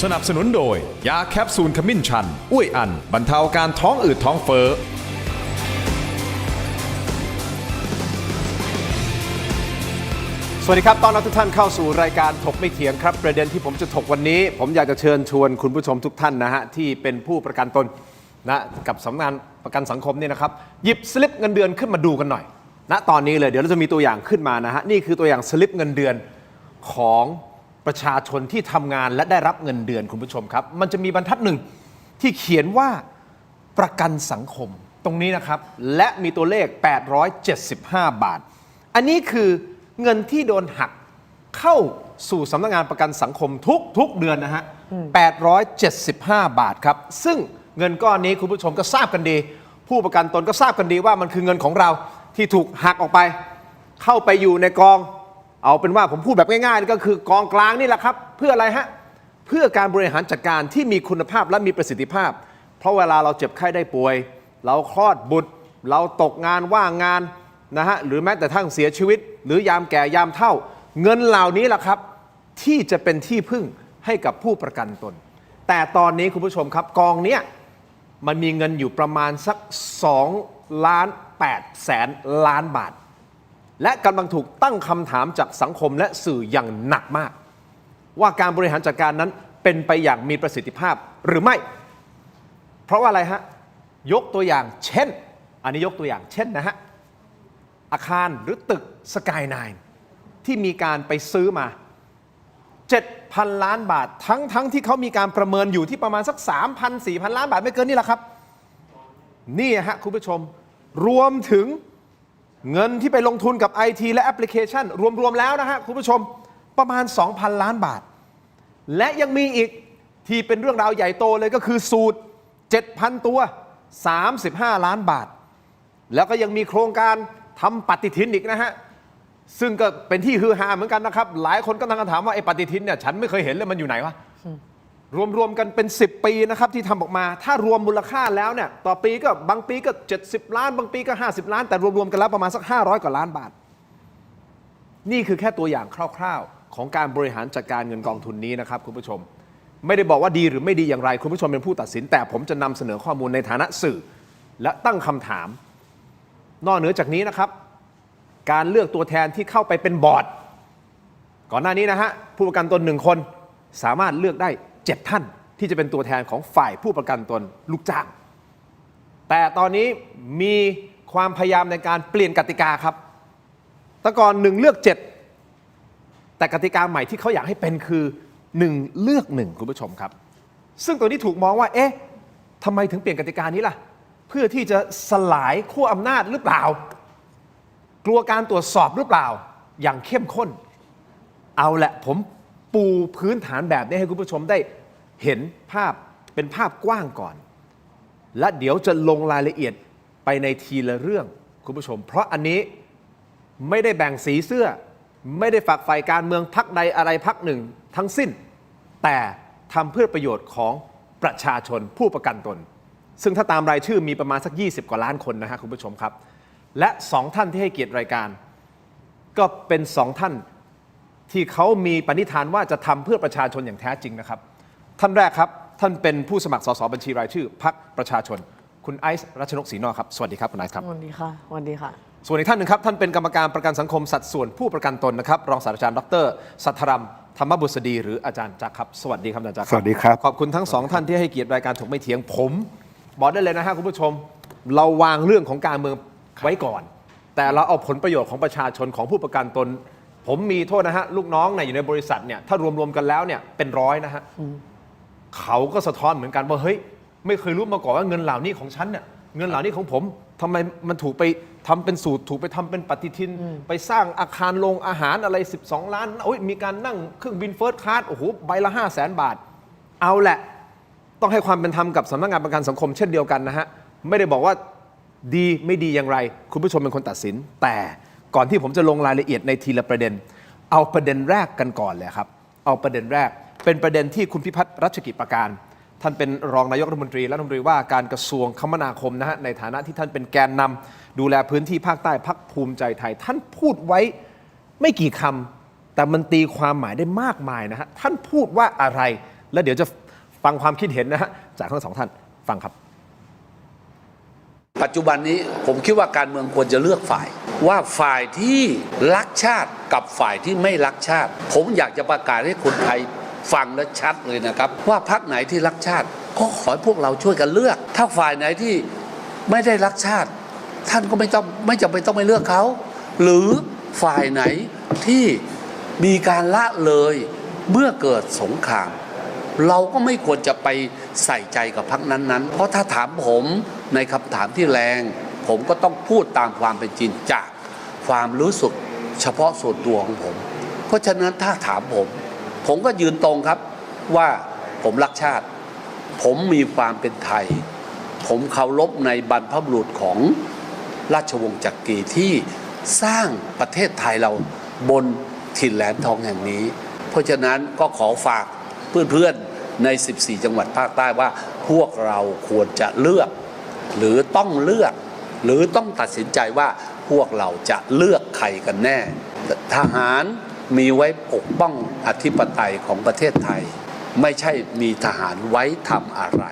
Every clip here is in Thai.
สนับสนุนโดยยาแคปซูลขมิ้นชันอุ้ยอันบรรเทาการท้องอืดท้องเฟ้อสวัสดีครับต้อนรับทุกท่านเข้าสู่รายการถกไม่เถียงครับประเด็นที่ผมจะถกวันนี้ผมอยากจะเชิญชวนคุณผู้ชมทุกท่านนะฮะที่เป็นผู้ประกันตนนะกับสำนักงานประกันสังคมเนี่ยนะครับหยิบสลิปเงินเดือนขึ้นมาดูกันหน่อยณตอนนี้เลยเดี๋ยวเราจะมีตัวอย่างขึ้นมานะฮะนี่คือตัวอย่างสลิปเงินเดือนของประชาชนที่ทำงานและได้รับเงินเดือนคุณผู้ชมครับมันจะมีบรรทัดหนึ่งที่เขียนว่าประกันสังคมตรงนี้นะครับและมีตัวเลข875 บาทอันนี้คือเงินที่โดนหักเข้าสู่สำนักงานประกันสังคมทุกเดือนนะฮะ875 บาทครับซึ่งเงินก้อนนี้คุณผู้ชมก็ทราบกันดีผู้ประกันตนก็ทราบกันดีว่ามันคือเงินของเราที่ถูกหักออกไปเข้าไปอยู่ในกองเอาเป็นว่าผมพูดแบบง่ายๆก็คือกองกลางนี่แหละครับเพื่ออะไรฮะเพื่อการบริหารจัดการที่มีคุณภาพและมีประสิทธิภาพเพราะเวลาเราเจ็บไข้ได้ป่วยเราคลอดบุตรเราตกงานว่างงานนะฮะหรือแม้แต่ทั้งเสียชีวิตหรือยามแก่ยามเฒ่าเงินเหล่านี้แหละครับที่จะเป็นที่พึ่งให้กับผู้ประกันตนแต่ตอนนี้คุณผู้ชมครับกองเนี้ยมันมีเงินอยู่ประมาณสัก2.8 ล้านบาทและกำลังถูกตั้งคำถามจากสังคมและสื่ออย่างหนักมากว่าการบริหารจัดการนั้นเป็นไปอย่างมีประสิทธิภาพหรือไม่เพราะว่าอะไรฮะยกตัวอย่างเช่นอันนี้ยกตัวอย่างเช่นนะฮะอาคารหรือตึกสกายไนน์ที่มีการไปซื้อมา 7,000 ล้านบาททั้งที่เขามีการประเมินอยู่ที่ประมาณสัก 3,000-4,000 ล้านบาทไม่เกินนี่แหละครับนี่ฮะคุณผู้ชมรวมถึงเงินที่ไปลงทุนกับ IT และแอปพลิเคชันรวมแล้วนะฮะคุณผู้ชมประมาณ 2,000 ล้านบาทและยังมีอีกที่เป็นเรื่องราวใหญ่โตเลยก็คือสูตร 7,000 ตัว 35 ล้านบาทแล้วก็ยังมีโครงการทำปฏิทินอีกนะฮะซึ่งก็เป็นที่ฮือฮาเหมือนกันนะครับหลายคนก็ตั้งคำถามว่าไอ้ปฏิทินเนี่ยฉันไม่เคยเห็นเลยมันอยู่ไหนวะรวมกันเป็น10 ปีนะครับที่ทำออกมาถ้ารวมมูลค่าแล้วเนี่ยต่อปีก็บางปีก็70 ล้านบางปีก็50 ล้านแต่รวมกันแล้วประมาณสัก500 กว่าล้านบาทนี่คือแค่ตัวอย่างคร่าวๆของการบริหารจัดการเงินกองทุนนี้นะครับคุณผู้ชมไม่ได้บอกว่าดีหรือไม่ดีอย่างไรคุณผู้ชมเป็นผู้ตัดสินแต่ผมจะนำเสนอข้อมูลในฐานะสื่อและตั้งคำถามนอกเหนือจากนี้นะครับการเลือกตัวแทนที่เข้าไปเป็นบอร์ดก่อนหน้านี้นะฮะผู้ประกันตน1 คนสามารถเลือกได้7 ท่านที่จะเป็นตัวแทนของฝ่ายผู้ประกันตนลูกจ้างแต่ตอนนี้มีความพยายามในการเปลี่ยนกติกาครับแต่ก่อน1 เลือก 7แต่กติกาใหม่ที่เขาอยากให้เป็นคือ1 เลือก 1คุณผู้ชมครับซึ่งตัวนี้ถูกมองว่าเอ๊ะทำไมถึงเปลี่ยนกติกานี้ล่ะเพื่อที่จะสลายขั้วอำนาจหรือเปล่ากลัวการตรวจสอบหรือเปล่าอย่างเข้มข้นเอาแหละผมปูพื้นฐานแบบนี้ให้คุณผู้ชมได้เห็นภาพเป็นภาพกว้างก่อนและเดี๋ยวจะลงรายละเอียดไปในทีละเรื่องคุณผู้ชมเพราะอันนี้ไม่ได้แบ่งสีเสื้อไม่ได้ฝักใฝ่การเมืองพรรคใดอะไรพรรคหนึ่งทั้งสิ้นแต่ทำเพื่อประโยชน์ของประชาชนผู้ประกันตนซึ่งถ้าตามรายชื่อมีประมาณสัก20 กว่าล้านคนนะฮะคุณผู้ชมครับและ2 ท่านที่ให้เกียรติรายการก็เป็น2 ท่านที่เขามีปณิธานว่าจะทำเพื่อประชาชนอย่างแท้จริงนะครับท่านแรกครับท่านเป็นผู้สมัครสสบัญชีรายชื่อพรรคประชาชนคุณไอซ์รัชนกศรีนอกครับสวัสดีครับคุณไอซ์ครับสวัสดีค่ะสวัสดีค่ะส่วนอีกท่านหนึ่งครับท่านเป็นกรรมการประกันสังคมสัดส่วนผู้ประกันตนนะครับรองศาสตราจารย์ดร.สัทธรัมธรรมบุษดีหรืออาจารย์จักรครับสวัสดีครับอาจารย์จักรสวัสดีครับขอบคุณทั้ง2 ท่านที่ให้เกียรติรายการถกไม่เถียงผมบอกได้เลยนะฮะคุณผู้ชมเราวางเรื่องของการเมืองไว้ก่อนแต่เราเอาผลประโยชน์ของประชาชนของผู้ประกันตนผมมีโทษนะฮะลูกน้องเนี่ยอยู่ในบริษัทเนี่ยถ้ารวมกันแล้วเนี่ยเป็น100นะฮะเขาก็สะท้อนเหมือนกันว่าเฮ้ยไม่เคยรู้มาก่อนว่าเงินเหล่านี้ของฉันเนี่ยเงินเหล่านี้ของผมทำไมมันถูกไปทำเป็นสูตรถูกไปทำเป็นปฏิทินไปสร้างอาคารโรงอาหารอะไร12 ล้านโอ้ยมีการนั่งเครื่องบินเฟิร์สคลาสโอ้โหใบละ500,000 บาทเอาแหละต้องให้ความเป็นธรรมกับสำนักงานประกันสังคมเช่นเดียวกันนะฮะไม่ได้บอกว่าดีไม่ดีอย่างไรคุณผู้ชมเป็นคนตัดสินแต่ก่อนที่ผมจะลงรายละเอียดในทีละประเด็นเอาประเด็นแรกกันก่อนเลยครับเอาประเด็นแรกเป็นประเด็นที่คุณพิพัฒน์รัชกิจประการท่านเป็นรองนายกรัฐมนตรีและรัฐมนตรีว่าการกระทรวงคมนาคมนะฮะในฐานะที่ท่านเป็นแกนนำดูแลพื้นที่ภาคใต้พรรคภูมิใจไทยท่านพูดไว้ไม่กี่คำแต่มันตีความหมายได้มากมายนะฮะท่านพูดว่าอะไร แล้วเดี๋ยวจะฟังความคิดเห็นนะฮะจากทั้งสองท่านฟังครับ ปัจจุบันนี้ผมคิดว่าการเมืองควรจะเลือกฝ่ายว่าฝ่ายที่รักชาติกับฝ่ายที่ไม่รักชาติ ผมอยากจะประกาศให้คนไทยฟังและชัดเลยนะครับ ว่าพรรคไหนที่รักชาติก็ขอให้พวกเราช่วยกันเลือก ถ้าฝ่ายไหนที่ไม่ได้รักชาติ ท่านก็ไม่จำเป็นต้องไปเลือกเขาหรือฝ่ายไหนที่มีการละเลยเมื่อเกิดสงคราม เราก็ไม่ควรจะไปใส่ใจกับพรรคนั้นๆเพราะถ้าถามผมในคำถามที่แรงผมก็ต้องพูดตามความเป็นจริงจากความรู้สึกเฉพาะส่วนตัวของผมเพราะฉะนั้นถ้าถามผมก็ยืนตรงครับว่าผมรักชาติผมมีความเป็นไทยผมเคารพในบรรพบุรุษของราชวงศ์จักรีที่สร้างประเทศไทยเราบนถิ่นแหลมทองแห่งนี้เพราะฉะนั้นก็ขอฝากเพื่อนๆใน 14 จังหวัดภาคใต้ว่าพวกเราควรจะเลือกหรือต้องเลือกหรือต้องตัดสินใจว่าพวกเราจะเลือกใครกันแน่ทหารมีไว้ปกป้องอธิปไตยของประเทศไทยไม่ใช่มีทหารไว้ทำอะไร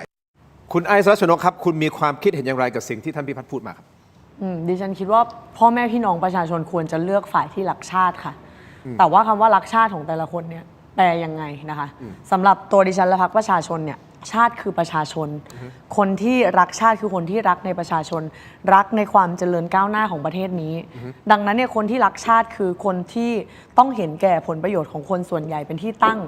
คุณไอซ์รัชนกครับคุณมีความคิดเห็นอย่างไรกับสิ่งที่ท่านพิพัฒน์พูดมาครับดิฉันคิดว่าพ่อแม่พี่น้องประชาชนควรจะเลือกฝ่ายที่รักชาติค่ะแต่ว่าคำว่ารักชาติของแต่ละคนเนี่ยแปลยังไงนะคะสำหรับตัวดิฉันและพรรคประชาชนเนี่ยชาติคือประชาชนคนที่รักชาติคือคนที่รักในประชาชนรักในความเจริญก้าวหน้าของประเทศนี้ดังนั้นเนี่ยคนที่รักชาติคือคนที่ต้องเห็นแก่ผลประโยชน์ของคนส่วนใหญ่เป็นที่ตั้ง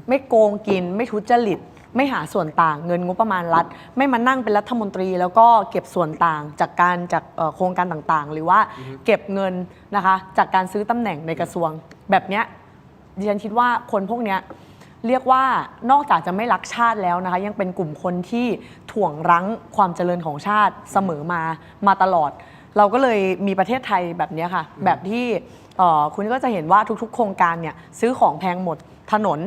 ไม่โกงกินไม่ทุจริตไม่หาส่วนต่างเงินงบประมาณรัฐไม่มานั่งเป็นรัฐมนตรีแล้วก็เก็บส่วนต่างจากโครงการต่างๆหรือว่าเก็บเงินนะคะจากการซื้อตำแหน่งในกระทรวงแบบเนี้ยดิฉันคิดว่าคนพวกเนี้ยเรียกว่านอกจากจะไม่รักชาติแล้วนะคะยังเป็นกลุ่มคนที่ถ่วงรั้งความเจริญของชาติเสมอมาตลอดเราก็เลยมีประเทศไทยแบบนี้ค่ะแบบที่คุณก็จะเห็นว่าทุกๆโครงการเนี่ยซื้อของแพงหมดถนน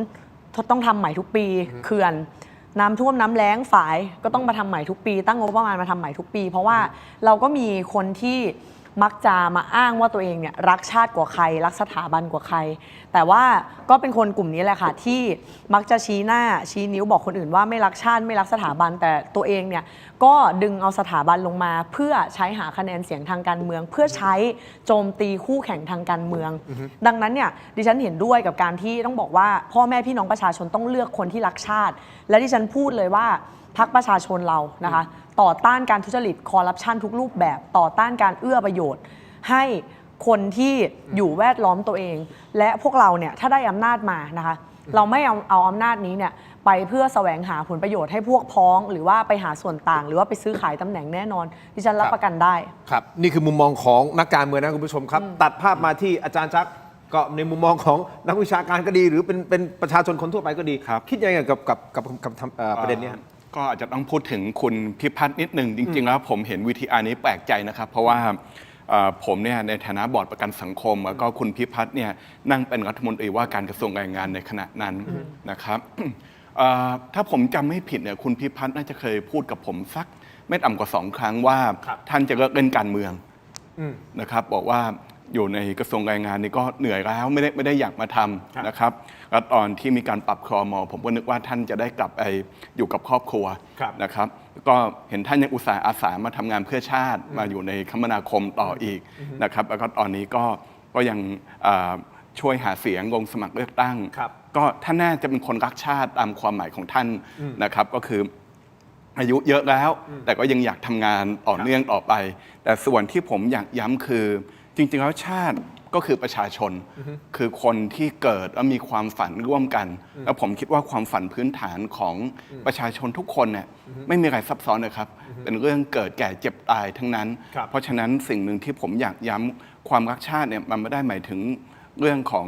ต้องทำใหม่ทุกปีเขื่อนน้ำท่วมน้ำแล้งฝายก็ต้องมาทำใหม่ทุกปีตั้งงบประมาณมาทำใหม่ทุกปีเพราะว่าเราก็มีคนที่มักจะมาอ้างว่าตัวเองเนี่ยรักชาติกว่าใครรักสถาบันกว่าใครแต่ว่าก็เป็นคนกลุ่มนี้แหละค่ะที่มักจะชี้หน้าชี้นิ้วบอกคนอื่นว่าไม่รักชาติไม่รักสถาบันแต่ตัวเองเนี่ยก็ดึงเอาสถาบันลงมาเพื่อใช้หาคะแนนเสียงทางการเมืองเพื่อใช้โจมตีคู่แข่งทางการเมืองดังนั้นเนี่ยดิฉันเห็นด้วยกับการที่ต้องบอกว่าพ่อแม่พี่น้องประชาชนต้องเลือกคนที่รักชาติและดิฉันพูดเลยว่าพรรคประชาชนเรานะคะต่อต้านการทุจริตคอร์รัปชันทุกรูปแบบต่อต้านการเอื้อประโยชน์ให้คนที่อยู่แวดล้อมตัวเองและพวกเราเนี่ยถ้าได้อำนาจมานะคะเราไม่เอาอำนาจนี้เนี่ยไปเพื่อแสวงหาผลประโยชน์ให้พวกพ้องหรือว่าไปหาส่วนต่างหรือว่าไปซื้อขายตำแหน่งแน่นอนดิฉันรับประกันได้ครับนี่คือมุมมองของนักการเมืองนะคุณผู้ชมครับตัดภาพมาที่อาจารย์จักรก็ในมุมมองของนักวิชาการก็ดีหรือเป็นประชาชนคนทั่วไปก็ดีคิดยังไงกับประเด็นนี้ก็อาจจะต้องพูดถึงคุณพิพัฒน์นิดหนึ่งจริงๆแล้วผมเห็นวิธีนี้แปลกใจนะครับเพราะว่าผมเนี่ยในฐานะบอร์ดประกันสังคมแล้วก็คุณพิพัฒน์เนี่ยนั่งเป็นรัฐมนตรีว่าการกระทรวงแรงงานในขณะนั้นนะครับถ้าผมจำไม่ผิดเนี่ยคุณพิพัฒน์น่าจะเคยพูดกับผมสักไม่ต่ำกว่า2 ครั้งว่าท่านจะเลิกเล่นการเมืองนะครับบอกว่าอยู่ในกระทรวงแรงงานนี่ก็เหนื่อยแล้วไม่ได้อยากมาทำนะครับแล้วตอนที่มีการปรับครม.ผมก็นึกว่าท่านจะได้กลับไปอยู่กับครอบครัวนะครับก็เห็นท่านยังอุตส่าห์อาสามาทำงานเพื่อชาติมาอยู่ในคมนาคมต่ออีกนะครับแล้วก็ตอนนี้ก็ยังช่วยหาเสียงลงสมัครเลือกตั้งก็ท่านน่าจะเป็นคนรักชาติตามความหมายของท่านนะครับก็คืออายุเยอะแล้วแต่ก็ยังอยากทำงานต่อเนื่องต่อไปแต่ส่วนที่ผมอยากย้ำคือจริงๆแล้วชาติก็คือประชาชนคือคนที่เกิดและมีความฝันร่วมกันแล้วผมคิดว่าความฝันพื้นฐานของประชาชนทุกคนเนี่ยไม่มีอะไรซับซ้อนเลยครับเป็นเรื่องเกิดแก่เจ็บตายทั้งนั้นเพราะฉะนั้นสิ่งหนึ่งที่ผมอยากย้ำความรักชาติเนี่ยมันไม่ได้หมายถึงเรื่องของ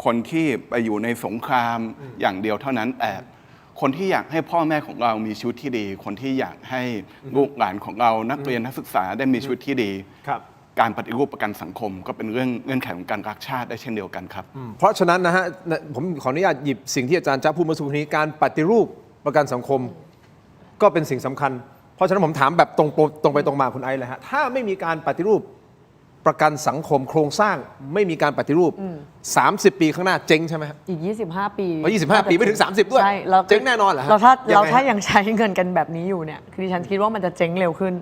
คนที่ไปอยู่ในสงครามอย่างเดียวเท่านั้นแต่คนที่อยากให้พ่อแม่ของเรามีชีวิตที่ดีคนที่อยากให้ลูกหลานของเรานักเรียนนักศึกษาได้มีชีวิตที่ดีการปฏิรูปประกันสังคมก็เป็นเงื่อนไขของการรักชาติได้เช่นเดียวกันครับเพราะฉะนั้นนะฮะผมขออนุญาตหยิบสิ่งที่อาจารย์จ๊ะพูดเมื่อสักครู่นี้การปฏิรูปประกันสังคมก็เป็นสิ่งสำคัญเพราะฉะนั้นผมถามแบบตรงไปตรงมาคุณไอซ์เลยฮะถ้าไม่มีการปฏิรูป ประกันสังคมโครงสร้างไม่มีการปฏิรูป 30 ปีข้างหน้าเจ๊งใช่ไหมครับ อีก 25 ปี อ๋อ25 ปีไม่ถึง 30 ด้วย ใช่แล้ว เจ๊งแน่นอนเหรอฮะ เราถ้า ยังไงฮะ ยังใช้เงินกันแบบนี้อยู่เนี่ยคือดิฉันคิดว่ามันจะเจ๊งเร็วขึ้น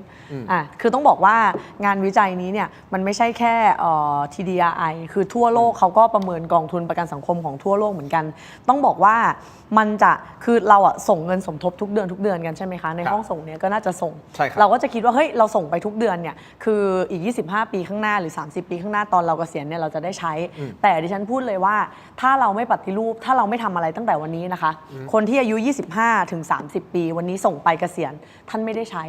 คือต้องบอกว่างานวิจัยนี้เนี่ยมันไม่ใช่แค่TDRI คือทั่วโลกเขาก็ประเมินกองทุนประกันสังคมของทั่วโลกเหมือนกัน ต้องบอกว่ามันจะคือเราอะส่งเงินสมทบทุกเดือนกันใช่ไหมคะในห้องส่งเนี่ยก็น่าจะส่ง ใช่ครับ เราก็จะคิดว่าเฮ้ยเราส่งไปทุกเดือนเนี่ยคืออีก 25 ปีข้างหน้าหรือ 30 ปีข้างหน้าตอนเราเกษียณเนี่ยเราจะได้ใช้ แต่ดิฉันพูดเลยว่าถ้าเราไม่ปฏิรูปถ้าเราไม่ทำอะไรตั้งแต่วันนี้นะคะ คนที่อายุ 25 ถึง 30 ปีวันนี้ส่งไปเกษียณท่านไม่ได้ใช้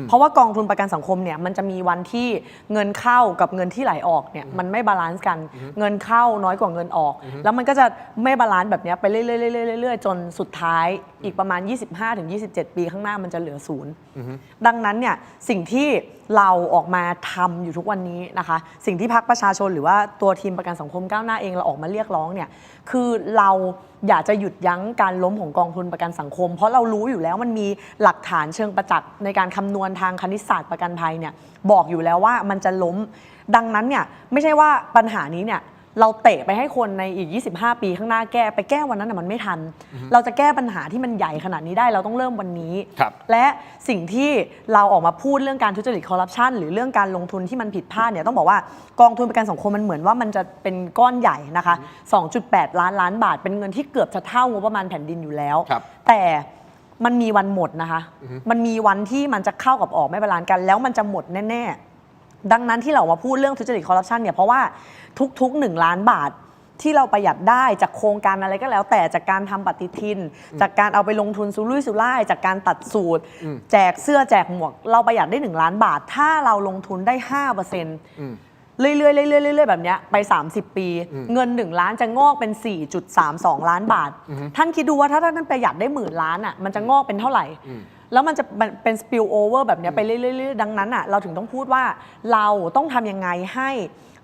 เพราะว่ากองทุนประกันสังคมเนี่ยมันจะมีวันที่เงินเข้ากับเงินที่ไหลออกเนี่ยมันไม่บาลานซ์กันเงินเข้าน้อยกว่าเงินออก แล้วมันก็จะไม่บาลานซ์แบบเนี้ยไปเรื่อยๆจนสุดท้ายอีกประมาณ 25-27 ปีข้างหน้ามันจะเหลือศูนย์ดังนั้นเนี่ยสิ่งที่เราออกมาทำอยู่ทุกวันนี้นะคะสิ่งที่พรรคประชาชนหรือว่าตัวทีมประกันสังคมก้าวหน้าเองเราออกมาเรียกร้องเนี่ยคือเราอยากจะหยุดยั้งการล้มของกองทุนประกันสังคมเพราะเรารู้อยู่แล้วมันมีหลักฐานเชิงประจักษ์ในการคำนวณทางคณิตศาสตร์ประกันภัยเนี่ยบอกอยู่แล้วว่ามันจะล้มดังนั้นเนี่ยไม่ใช่ว่าปัญหานี้เนี่ยเราเตะไปให้คนในอีก 25 ปีข้างหน้าแก้ไปแก้วันนั้นน่ะมันไม่ทัน เราจะแก้ปัญหาที่มันใหญ่ขนาดนี้ได้เราต้องเริ่มวันนี้ และสิ่งที่เราออกมาพูดเรื่องการทุจริตคอร์รัปชันหรือเรื่องการลงทุนที่มันผิดพลาดเนี่ยต้องบอกว่ากองทุนประกันสังคมมันเหมือนว่ามันจะเป็นก้อนใหญ่นะคะ 2.8 ล้านบาทเป็นเงินที่เกือบจะเท่างบประมาณแผ่นดินอยู่แล้ว แต่มันมีวันหมดนะคะมันมีวันที่มันจะเข้ากับออกไม่บาลานซ์กันแล้วมันจะหมดแน่ๆดังนั้นที่เรามาพูดเรื่องทุจริตคอร์รัปชันเนี่ยเพราะว่าทุกๆ1 ล้านบาทที่เราประหยัดได้จากโครงการอะไรก็แล้วแต่จากการทำปฏิทินจากการเอาไปลงทุนสุรุ่ยสุร่ายจากการตัดสูตรแจกเสื้อแจกหมวกเราประหยัดได้1 ล้านบาทถ้าเราลงทุนได้ 5%เรื่อยๆแบบนี้ไป30 ปีเงิน1 ล้านจะงอกเป็น 4.32 ล้านบาทท่านคิดดูว่าถ้าท่านประหยัดได้10,000 ล้านอ่ะมันจะงอกเป็นเท่าไหร่แล้วมันจะเป็น spill over แบบนี้ไปเรื่อยๆดังนั้นอ่ะเราถึงต้องพูดว่าเราต้องทำยังไงให้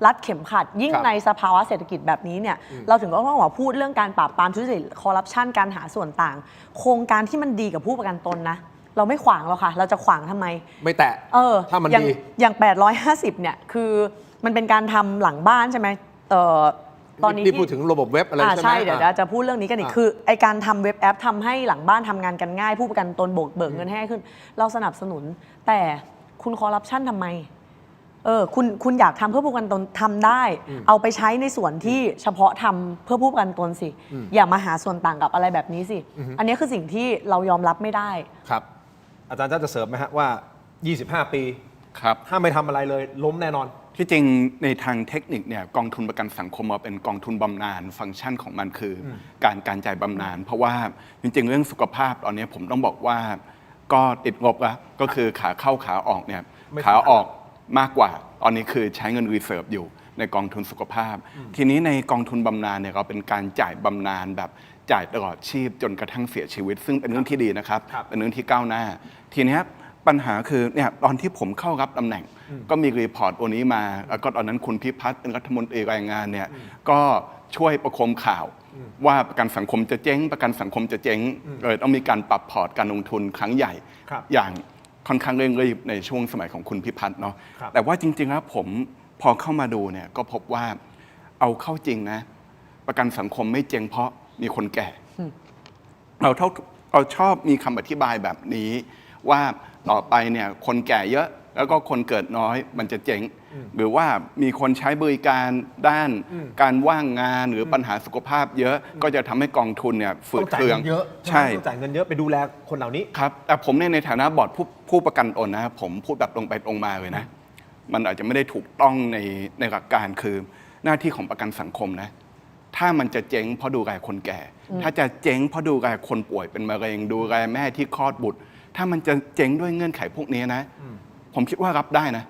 รัดเข็มขัดยิ่งในสภาวะเศรษฐกิจแบบนี้เนี่ยเราถึงก็ต้องพูดเรื่องการปราบปรามทุจริตคอร์รัปชันการหาส่วนต่างโครงการที่มันดีกับผู้ประกันตนนะเราไม่ขวางหรอกค่ะเราจะขวางทำไมไม่แตะถ้ามันดีอย่าง850เนี่ยคือมันเป็นการทำหลังบ้านใช่ไหมตอนนี้ที่พูดถึงระบบเว็บอะไรใช่ไหมใช่เดี๋ยวจะพูดเรื่องนี้กันอีกคือไอการทำเว็บแอปทำให้หลังบ้านทำงานกันง่ายผู้ประกันตนเบิกเงินให้ขึ้นเราสนับสนุนแต่คุณคอร์รัปชันทำไมคุณอยากทำเพื่อผู้ประกันตนทำได้เอาไปใช้ในส่วนที่เฉพาะทำเพื่อผู้ประกันตนสิอย่ามาหาส่วนต่างกับอะไรแบบนี้สิอันนี้คือสิ่งที่เรายอมรับไม่ได้ครับอาจารย์จะเสริมไหมฮะว่า25 ปีครับถ้าไม่ทำอะไรเลยล้มแน่นอนที่จริงในทางเทคนิคเนี่ยกองทุนประกันสังคมมาเป็นกองทุนบำนาญฟังก์ชันของมันคือการจ่ายบำนาญเพราะว่าจริงๆเรื่องสุขภาพตอนนี้ผมต้องบอกว่าก็ติดงบแล้วก็คือขาเข้าขาออกเนี่ยขาออกมากกว่าตอนนี้คือใช้เงินรีเซิร์ฟอยู่ในกองทุนสุขภาพทีนี้ในกองทุนบำนาญเนี่ยเราเป็นการจ่ายบำนาญแบบจ่ายตลอดชีพจนกระทั่งเสียชีวิตซึ่งเป็นเรื่องที่ดีนะครับเป็นเรื่องที่ก้าวหน้าทีนี้ปัญหาคือเนี่ยตอนที่ผมเข้ารับตำแหน่งก็มีรีพอร์ตตัวนี้มาแล้วก็ตอนนั้นคุณพิพัฒน์เป็นรัฐมนตรีแรงงานเนี่ยก็ช่วยประโคมข่าวว่าประกันสังคมจะเจ๊งประกันสังคมจะเจ๊งเลยต้องมีการปรับพอร์ตการลงทุนครั้งใหญ่อย่างค่อนข้างเร่งรีบในช่วงสมัยของคุณพิพัฒน์เนาะแต่ว่าจริงๆแล้วผมพอเข้ามาดูเนี่ยก็พบว่าเอาเข้าจริงนะประกันสังคมไม่เจ๊งเพราะมีคนแก่เราชอบมีคำอธิบายแบบนี้ว่าต่อไปเนี่ยคนแก่เยอะแล้วก็คนเกิดน้อยมันจะเจ๊งหรือว่ามีคนใช้บริการด้านการว่างงานหรือปัญหาสุขภาพเยอะก็จะทำให้กองทุนเนี่ยฝืดเคืองใช่ต้องจ่ายเงินเยอะไปดูแลคนเหล่านี้ครับแต่ผมในฐานะบอร์ดผู้ประกันตนนะผมพูดแบบตรงไปตรงมาเลยนะมันอาจจะไม่ได้ถูกต้องในหลักการคือหน้าที่ของประกันสังคมนะถ้ามันจะเจ๊งเพราะดูแลคนแก่ถ้าจะเจ๊งเพราะดูแลคนป่วยเป็นมะเร็งดูแลแม่ที่คลอดบุตรถ้ามันจะเจ๊งด้วยเงื่อนไขพวกนี้นะผมคิดว่ารับได้นะ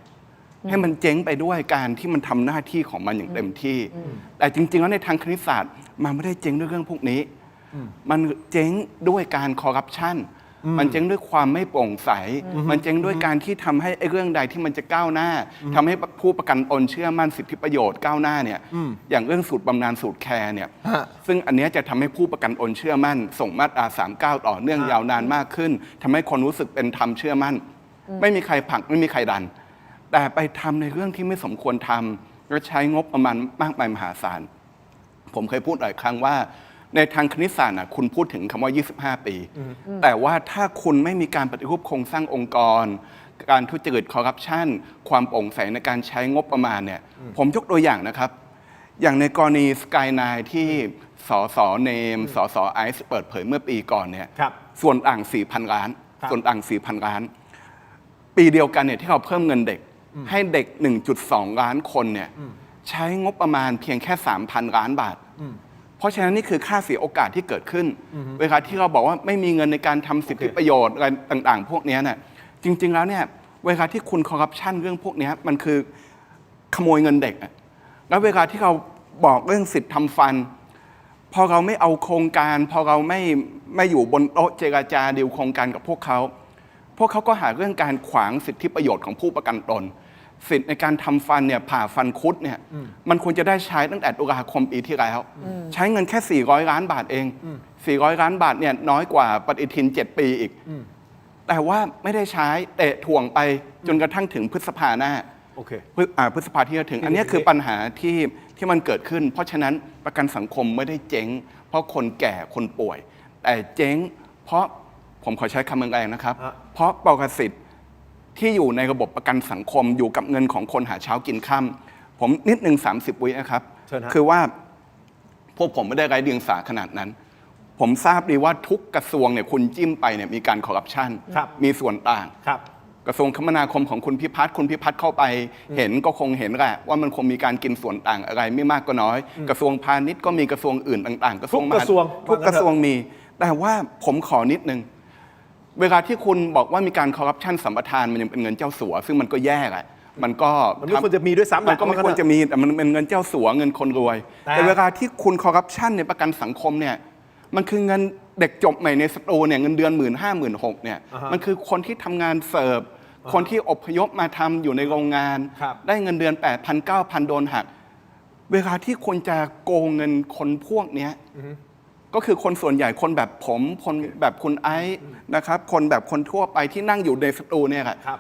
ให้มันเจ๊งไปด้วยการที่มันทำหน้าที่ของมันอย่างเต็มที่แต่จริงๆแล้วในทางคณิตศาสตร์มันไม่ได้เจ๊งด้วยเรื่องพวกนี้มันเจ๊งด้วยการคอร์รัปชันมันเจ๊งด้วยความไม่โปร่งใสมันเจ๊งด้วยการที่ทำให้เรื่องใดที่มันจะก้าวหน้าทำให้ผู้ประกันตนเชื่อมั่นสิทธิประโยชน์ก้าวหน้าเนี่ยอย่างเรื่องสูตรบำนาญสูตรแคร์เนี่ยซึ่งอันนี้จะทำให้ผู้ประกันตนเชื่อมั่นส่งมาตรา39ต่อเนื่องยาวนานมากขึ้นทำให้คนรู้สึกเป็นธรรมเชื่อมั่นไม่มีใครผลักไม่มีใครดัน แต่ไปทำในเรื่องที่ไม่สมควรทำและใช้งบประมาณมากมายมหาศาลผมเคยพูดหลายครั้งว่าในทางคณิตศาสตร์คุณพูดถึงคำว่า 25 ปี แต่ว่าถ้าคุณไม่มีการปฏิรูปโครงสร้างองค์กร การทุจริตคอร์รัปชันความโปร่งใสในการใช้งบประมาณเนี่ยผมยกตัวอย่างนะครับ อย่างในกรณีสกายไนน์ที่สสเนมสสไอซ์เปิดเผยเมื่อปีก่อนเนี่ย ครับ ส่วนต่าง 4,000 ล้าน ครับ ส่วนต่าง 4,000 ล้าน ปีเดียวกันเนี่ยที่เราเพิ่มเงินเด็กให้เด็ก 1.2 ล้านคนเนี่ยใช้งบประมาณเพียงแค่ 3,000 ล้านบาท เพราะฉะนั้นนี่คือค่าเสียโอกาสที่เกิดขึ้น เวลาที่เราบอกว่าไม่มีเงินในการทำสิทธิประโยชน์อะไรต่างๆ พวกนี้เนี่ยจริง ๆ แล้วเนี่ยเวลาที่คุณคอร์รัปชันเรื่องพวกนี้มันคือขโมยเงินเด็กอะแล้วเวลาที่เราบอกเรื่องสิทธิทำฟัน พอเราไม่เอาโครงการ พอเราไม่อยู่บนโต๊ะเจรจาดีลโครงการกับพวกเขาก็หาเรื่องการขวางสิทธิประโยชน์ของผู้ประกันตน สิทธิในการทำฟันเนี่ยผ่าฟันคุดเนี่ยมันควรจะได้ใช้ตั้งแต่ตุลาคมปีที่แล้วใช้เงินแค่400 ล้านบาทเอง400 ล้านบาทเนี่ยน้อยกว่าปฏิทิน7 ปีอีกแต่ว่าไม่ได้ใช้เตะถ่วงไปจนกระทั่งถึงพฤษภาหน้า โอเค พฤษภาที่จะถึง อันนี้คือปัญหาที่มันเกิดขึ้น เพราะฉะนั้นประกันสังคมไม่ได้เจ๊งเพราะคนแก่คนป่วย แต่เจ๊งเพราะผมขอใช้คำแรงๆนะครับ เพราะปกสิทธิ์ที่อยู่ในระบบประกันสังคมอยู่กับเงินของคนหาเช้ากินค่ำผมนิดนึง30 วินะครับ เชิญฮะ คือว่าพวกผมไม่ได้ไร้เดียงสาขนาดนั้น ผมทราบดีว่าทุกกระทรวงเนี่ยคุณจิ้มไปเนี่ยมีการคอร์รัปชัน ครับ มีส่วนต่าง ครับ กระทรวงคมนาคมของคุณพิพัฒน์เข้าไปเห็นก็คงเห็นแหละว่ามันคงมีการกินส่วนต่างอะไรไม่มากก็น้อย กระทรวงพาณิชย์ก็มีกระทรวงอื่นต่างๆ ทุกกระทรวง ทุกกระทรวงมี แต่ว่าผมขอนิดนึงเวลาที่คุณบอกว่ามีการคอร์รัปชันสัมปทานมันยังเป็นเงินเจ้าสัวซึ่งมันก็แย่แหละมันไม่ควรจะมีด้วยซ้ำ มันก็ไม่ควรจะมีแต่มันเป็นเงินเจ้าสัวเงินคนรวย แต่เวลาที่คุณคอร์รัปชันในประกันสังคมเนี่ยมันคือเงินเด็กจบใหม่ในสตูเนี่ยเงินเดือน 15,000 16,000เนี่ยมันคือคนที่ทำงานเสิร์ฟคนที่อพยพมาทำอยู่ในโรงงาน ได้เงินเดือน 8,000 9,000 โดนหักเวลาที่คุณจะโกงเงินคนพวกนี้ก็คือคนส่วนใหญ่คนแบบผมคนแบบคุณไอซ์นะครับคนแบบคนทั่วไปที่นั่งอยู่ในสตูเนี่ยครับ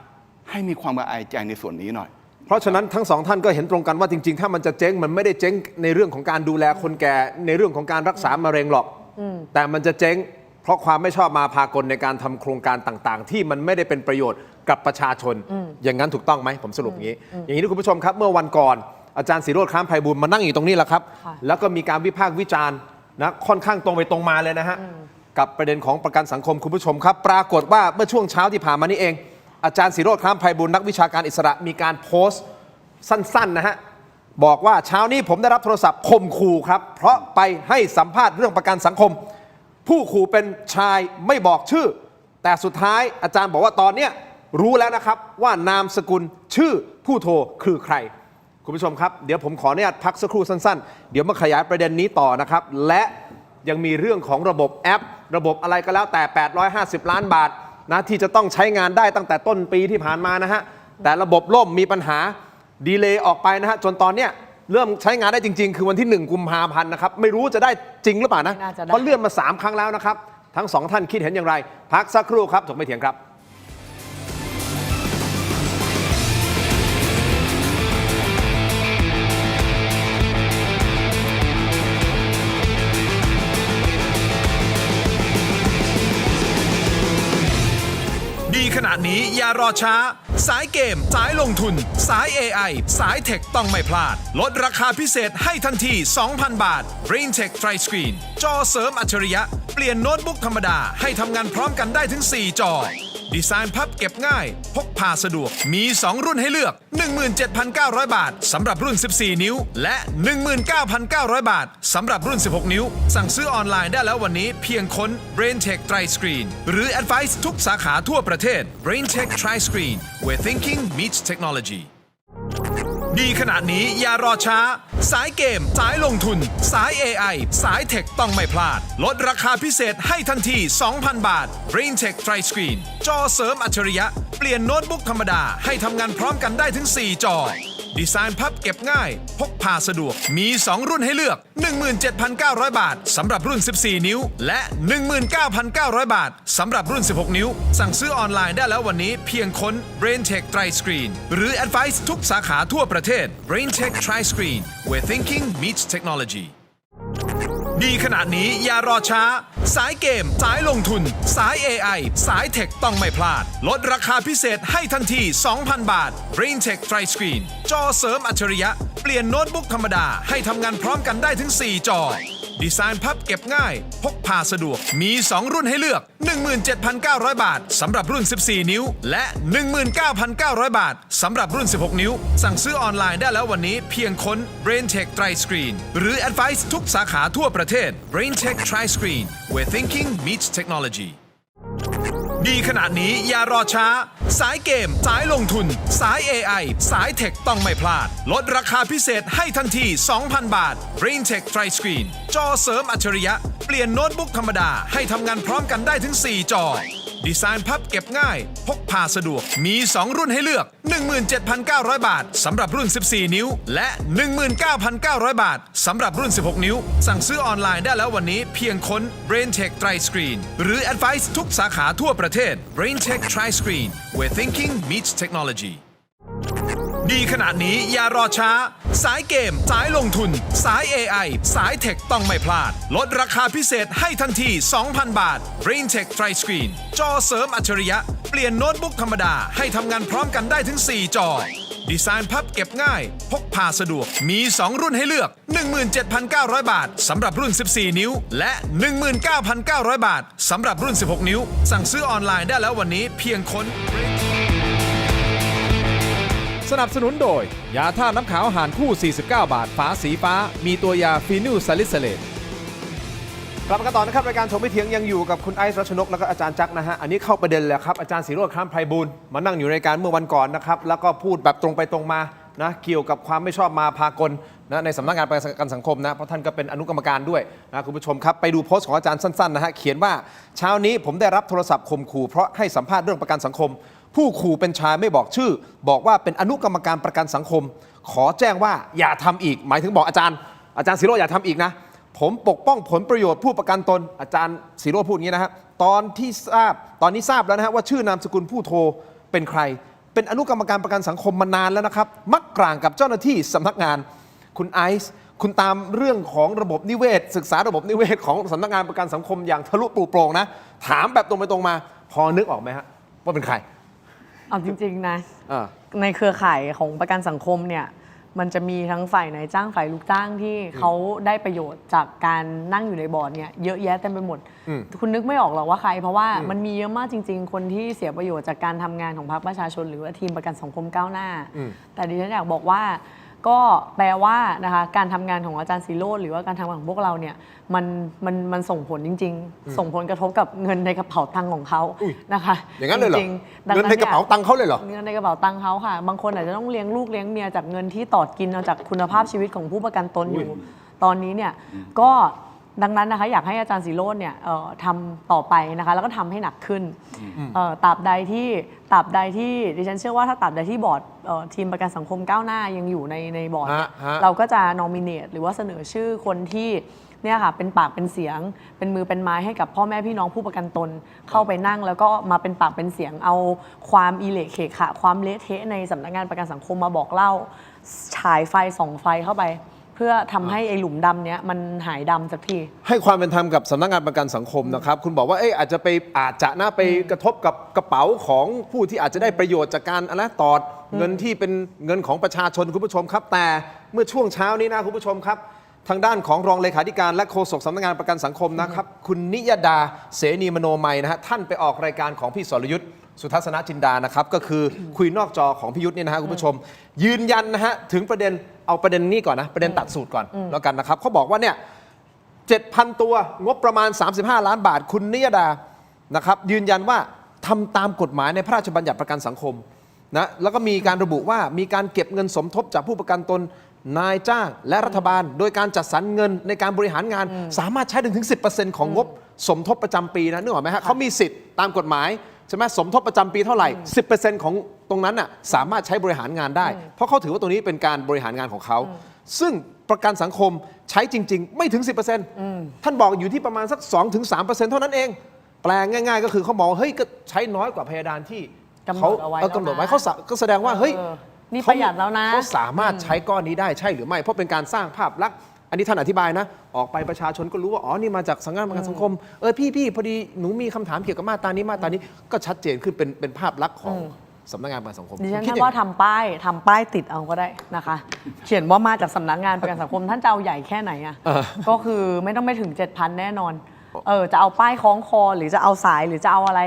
ให้มีความละอายใจในส่วนนี้หน่อย เพราะฉะนั้นทั้งสองท่านก็เห็นตรงกันว่าจริงๆถ้ามันจะเจ๊งมันไม่ได้เจ๊งในเรื่องของการดูแลคนแก่ในเรื่องของการรักษามะเร็งหรอกแต่มันจะเจ๊งเพราะความไม่ชอบมาพากลในการทำโครงการต่างๆ ที่มันไม่ได้เป็นประโยชน์กับประชาชนอย่างนั้นถูกต้องไหมผมสรุปอย่างนี้อย่างนี้ที่คุณผู้ชมครับเมื่อวันก่อนอาจารย์ศิโรจน์ คล้ามไพบูลย์มานั่งอยู่ตรงนี้แหละครับแล้วก็มีการวิพากษ์วิจารณ์นะค่อนข้างตรงไปตรงมาเลยนะฮะกับประเด็นของประกันสังคมคุณผู้ชมครับปรากฏว่าเมื่อช่วงเช้าที่ผ่านมานี้เองอาจารย์ศิโรจน์ คล้ามไพบูลย์นักวิชาการอิสระมีการโพสต์สั้นๆนะฮะบอกว่าเช้านี้ผมได้รับโทรศัพท์ข่มขู่ครับเพราะไปให้สัมภาษณ์เรื่องประกันสังคมผู้ขู่เป็นชายไม่บอกชื่อแต่สุดท้ายอาจารย์บอกว่าตอนนี้รู้แล้วนะครับว่านามสกุลชื่อผู้โทรคือใครคุณผู้ชมครับเดี๋ยวผมขออนุญาตพักสักครู่สั้นๆเดี๋ยวมาขยายประเด็นนี้ต่อนะครับและยังมีเรื่องของระบบแอประบบอะไรก็แล้วแต่850 ล้านบาทนะที่จะต้องใช้งานได้ตั้งแต่ต้นปีที่ผ่านมานะฮะแต่ระบบล่มมีปัญหาดีเลย์ออกไปนะฮะจนตอนเนี้ยเริ่มใช้งานได้จริงๆคือวันที่1 กุมภาพันธ์นะครับไม่รู้จะได้จริงหรือเปล่านะเพราะเลื่อนมา3 ครั้งแล้วนะครับทั้ง2ท่านคิดเห็นอย่างไรพักสักครู่ครับถกไม่เถียงครับดีขนาดนี้อย่ารอช้าสายเกมสายลงทุนสาย AI สายเทคต้องไม่พลาดลดราคาพิเศษให้ทันที 2,000 บาท BrainTech Tri Screen จอเสริมอัจฉริยะเปลี่ยนโน้ตบุ๊กธรรมดาให้ทำงานพร้อมกันได้ถึง 4 จอดีไซน์พับเก็บง่ายพกพาสะดวกมี 2 รุ่นให้เลือก 17,900 บาทสำหรับรุ่น 14 นิ้วและ 19,900 บาทสำหรับรุ่น 16 นิ้วสั่งซื้อออนไลน์ได้แล้ววันนี้เพียงค้น BrainTech Tri Screen หรือ Advice ทุกสาขาทั่วประเทศ BrainTech Tri Screen where thinking meets technology ดีขนาดนี้อย่ารอช้าสายเกมสายลงทุนสาย AI สายเทคต้องไม่พลาดลดราคาพิเศษให้ทันที 2,000 บาท BrainTech Tri Screen จอเสริมอัจฉริยะเปลี่ยนโน้ตบุ๊กธรรมดาให้ทำงานพร้อมกันได้ถึง 4 จอ ดีไซน์พับเก็บง่าย พกพาสะดวก มี 2 รุ่นให้เลือก 17,900 บาทสำหรับรุ่น 14 นิ้ว และ 19,900 บาทสำหรับรุ่น 16 นิ้ว สั่งซื้อออนไลน์ได้แล้ววันนี้เพียงค้น BrainTech Tri Screen หรือ Advice ทุกสาขาทั่วประเทศ BrainTech Tri Screen where thinking meets technology ดีขนาดนี้อย่ารอช้า สายเกม สายลงทุน สาย AI สายเทคต้องไม่พลาด ลดราคาพิเศษให้ทันที 2,000 บาท BrainTech Tri Screen จอเสริมอัจฉริยะ เปลี่ยนโน้ตบุ๊กธรรมดาให้ทำงานพร้อมกันได้ถึง 4 จอ ดีไซน์พับเก็บง่าย พกพาสะดวก มี 2 รุ่นให้เลือก 17,900 บาทสำหรับรุ่น 14 นิ้ว และ 19,900 บาทสำหรับรุ่น 16 นิ้ว สั่งซื้อออนไลน์ได้แล้ววันนี้เพียงค้น BrainTech Tri Screen หรือ Advice ทุกสาขาทั่วประเทศ BrainTech Tri Screen where thinking meets technology ดีขนาดนี้อย่ารอช้า สายเกม สายลงทุน สาย AI สายเทคต้องไม่พลาด ลดราคาพิเศษให้ทันที 2,000 บาท BrainTech Tri Screen จอเสริมอัจฉริยะ เปลี่ยนโน้ตบุ๊กธรรมดาให้ทำงานพร้อมกันได้ถึง 4 จอ ดีไซน์พับเก็บง่าย พกพาสะดวก มี 2 รุ่นให้เลือก 17,900 บาทสำหรับรุ่น 14 นิ้ว และ 19,900 บาทสำหรับรุ่น 16 นิ้ว สั่งซื้อออนไลน์ได้แล้ววันนี้เพียงค้น BrainTech Tri Screen หรือ Advice ทุกสาขาทั่วประเทศ BrainTech Tri Screen where thinking meets technology ดีขนาดนี้อย่ารอช้า สายเกม สายลงทุน สาย AI สายเทคต้องไม่พลาด ลดราคาพิเศษให้ทันที 2,000 บาท BrainTech Tri Screen จอเสริมอัจฉริยะ เปลี่ยนโน้ตบุ๊กธรรมดาให้ทำงานพร้อมกันได้ถึง 4 จอ ดีไซน์พับเก็บง่าย พกพาสะดวก มี 2 รุ่นให้เลือก 17,900 บาทสำหรับรุ่น 14 นิ้ว และ 19,900 บาทสำหรับรุ่น 16 นิ้ว สั่งซื้อออนไลน์ได้แล้ววันนี้เพียงค้น สนับสนุนโดย ยาท่าตุน้ำขาวหานคู่ 49 บาท ฝาสีฟ้า มีตัวยาฟีนิลซาลิซิเลตกลับมากันต่อนะครับรายการชมไม่เที่ยงยังอยู่กับคุณไอซ์รัชนกแล้วก็อาจารย์จักรนะฮะอันนี้เข้าประเด็นแล้วครับอาจารย์ศิโรจน์ คล้ามไพบูลย์มานั่งอยู่ในรายการเมื่อวันก่อนนะครับแล้วก็พูดแบบตรงไปตรงมานะเกี่ยวกับความไม่ชอบมาพากลนะในสำนักงานประกันสังคมนะเพราะท่านก็เป็นอนุกรรมการด้วยนะคุณผู้ชมครับไปดูโพสต์ของอาจารย์สั้นๆนะฮะเขียนว่าเช้านี้ผมได้รับโทรศัพท์ข่มขู่เพราะให้สัมภาษณ์เรื่องประกันสังคมผู้ขู่เป็นชายไม่บอกชื่อบอกว่าเป็นอนุกรรมการประกันสังคมขอแจ้งว่าอย่าทำอีกหมายถึงบอกอาจารย์ศิโรจน์อย่าทำอีกนะผมปกป้องผลประโยชน์ผู้ประกันตนอาจารย์ศิโรจน์พูดอย่างนี้นะฮะตอนนี้ทราบแล้วนะฮะว่าชื่อนามสกุลผู้โทรเป็นใครเป็นอนุกรรมการประกันสังคมมานานแล้วนะครับมักกร่างกับเจ้าหน้าที่สำนักงานคุณไอซ์คุณตามเรื่องของระบบนิเวศศึกษาระบบนิเวศของสำนักงานประกันสังคมอย่างทะลุปลุโปร่งนะถามแบบตรงไปตรงมาพอนึกออกไหมฮะว่าเป็นใครเอาจริงๆนะในเครือข่ายของประกันสังคมเนี่ยมันจะมีทั้งฝ่ายนายจ้างฝ่ายลูกจ้างที่เขาได้ประโยชน์จากการนั่งอยู่ในบอร์ดเนี่ยเยอะแยะเต็มไปหมดคุณนึกไม่ออกหรอกว่าใครเพราะว่ามันมีเยอะมากจริงๆคนที่เสียประโยชน์จากการทำงานของพรรคประชาชนหรือว่าทีมประกันสังคมก้าวหน้าแต่ดิฉันอยากบอกว่าก็แปลว่านะคะการทำงานของอาจารย์ศิโรจน์หรือว่าการทำงานของพวกเราเนี่ยมันส่งผลจริงๆส่งผลกระทบกับเงินในกระเป๋าตังค์ของเขานะคะอย่างนั้นเลยเหรอเงินในกระเป๋าตังค์เขาเลยเหรอเงินในกระเป๋าตังค์เขาค่ะบางคนอาจจะต้องเลี้ยงลูกเลี้ยงเมียจากเงินที่ตอดกินเอาจากคุณภาพชีวิตของผู้ประกันตนอยู่ตอนนี้เนี่ยก็ดังนั้นนะคะอยากให้อาจารย์ศิโรจน์เนี่ยทำต่อไปนะคะแล้วก็ทำให้หนักขึ้นตราบใดที่ดิฉันเชื่อว่าถ้าตราบใดที่บอร์ดทีมประกันสังคมก้าวหน้ายังอยู่ในบอร์ดเราก็จะนอมิเนตหรือว่าเสนอชื่อคนที่เนี่ยค่ะเป็นปากเป็นเสียงเป็นมือเป็นไม้ให้กับพ่อแม่พี่น้องผู้ประกันตนเข้าไปนั่งแล้วก็มาเป็นปากเป็นเสียงเอาความอิเละเขะขะความเละเทะในสำนักงานประกันสังคมมาบอกเล่าฉายไฟส่องไฟเข้าไปเพื่อทำให้ไอ้หลุมดำเนี้ยมันหายดำสักทีให้ความเป็นธรรมกับสำนักงานประกันสังคมนะครับคุณบอกว่าอาจจะไปไปกระทบกับกระเป๋าของผู้ที่อาจจะได้ประโยชน์จากการตอดเงินที่เป็นเงินของประชาชนคุณผู้ชมครับแต่เมื่อช่วงเช้านี้นะคุณผู้ชมครับทางด้านของรองเลขาธิการและโฆษกสำนักงานประกันสังคมนะครับคุณนิยดาเสนีมโนมัยนะฮะท่านไปออกรายการของพี่สรยุทธ์สุทัศนจินดานะครับก็คือคุยนอกจอของพี่ยุทธ์เนี่ยนะฮะคุณผู้ชมยืนยันนะฮะถึงประเด็นเอาประเด็นนี้ก่อนนะประเด็นตัดสูตรก่อนแล้วกันนะครับเขาบอกว่าเนี่ย 7,000 ตัวงบประมาณ35ล้านบาทคุณนิยดานะครับยืนยันว่าทำตามกฎหมายในพระราชบัญญัติประกันสังคมนะแล้วก็มีการระบุว่ามีการเก็บเงินสมทบจากผู้ประกันตนนายจ้างและรัฐบาลโดยการจัดสรรเงินในการบริหารงานสามารถใช้ถึง 10% ของงบสมทบประจำปีนะนึกออกไหมฮะเขามีสิทธิ์ตามกฎหมาย ใช่ไหมสมทบประจำปีเท่าไหร่ 10% ของตรงนั้นน่ะสามารถใช้บริหารงานได้ เพราะเขาถือว่าตรงนี้เป็นการบริหารงานของเขา ซึ่งประกันสังคมใช้จริง ๆ ไม่ถึง 10%ท่านบอกอยู่ที่ประมาณสัก 2-3% เท่านั้นเอง แปลง่ายๆ ก็คือเขาบอกเฮ้ยก็ใช้น้อยกว่าเพดานที่ กำหน เขา ดเอาไว้ กำหนดไว้เขาก็แสดงว่าเฮ้ย นี่ประหยัดแล้วนะ เขาสามารถใช้ก้อนนี้ได้ใช่หรือไม่ เพราะเป็นการสร้างภาพลักษณ์อันนี้ท่านอธิบายนะ ออกไปประชาชนก็รู้ว่าอ๋อนี่มาจากสำนักงานประกันสังคมพี่พอดีหนูมีคำถามเกี่ยวกับมาตรานี้ก็ชัดเจนขึ้นเป็นภาพลักษณ์ของสำนักงานประกันสังคม ดิฉัน คิด คิด อย่ง ว่าทำป้ายติดเอาก็ได้นะคะ เขียนว่ามาจากสำนักงานประกันสังคมท่านจะเอาใหญ่แค่ไหนอ่ะก็คือไม่ต้องไปถึง 7,000 แน่นอนจะเอาป้ายคล้องคอหรือจะเอาสายหรือจะเอาอะไร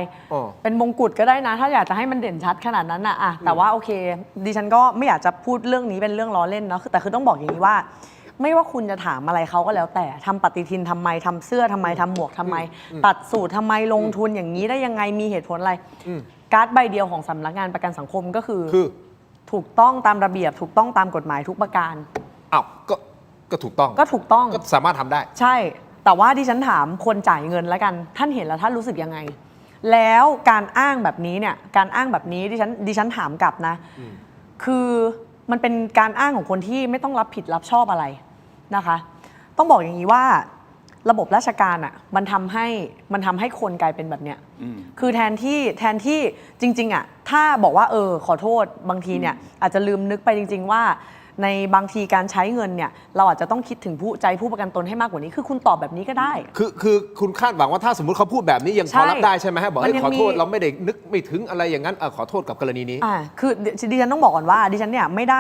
เป็นมงกุฎก็ได้นะ ถ้าอยากจะให้มันเด่นชัดขนาดนั้นอะแต่ว่าโอเค ดิฉันก็ไม่อยากจะพูดเรื่องนี้เป็นเรื่องล้อเล่นเนาะแต่คือต้องบอกอย่างนี้ว่า ไม่ว่าคุณจะถามอะไรเขาก็แล้วแต่ทำปฏิทินทำไมทำเสื้อทำไมทำหมวกทำไม ตัดสูตรทำไมลงทุนอย่างนี้ได้ยังไงมีเหตุผลอะไรการ์ดใบเดียวของสำนักงานประกันสังคมก็คือถูกต้องตามระเบียบถูกต้องตามกฎหมายทุกประการอ้าวก็ถูกต้องก็ถูกต้องก็สามารถทำได้ใช่แต่ว่าดิฉันถามคนจ่ายเงินแล้วกันท่านเห็นแล้วท่านรู้สึกยังไงแล้วการอ้างแบบนี้เนี่ยการอ้างแบบนี้ดิฉันถามกลับนะคือมันเป็นการอ้างของคนที่ไม่ต้องรับผิดรับชอบอะไรนะคะต้องบอกอย่างนี้ว่าระบบราชการอ่ะมันทำให้คนกลายเป็นแบบเนี้ยคือแทนที่จริงๆอ่ะถ้าบอกว่าขอโทษบางทีเนี่ยอาจจะลืมนึกไปจริงๆว่าในบางทีการใช้เงินเนี่ยเราอาจจะต้องคิดถึงผู้ประกันตนให้มากกว่านี้คือคุณตอบแบบนี้ก็ได้คือคุณคาดหวังว่าถ้าสมมติเขาพูดแบบนี้ยังพอรับได้ใช่ไหมฮะบอกให้ขอโทษเราไม่ได้นึกไม่ถึงอะไรอย่างนั้นขอโทษกับกรณีนี้คือดิฉันต้องบอกก่อนว่าดิฉันเนี่ยไม่ไ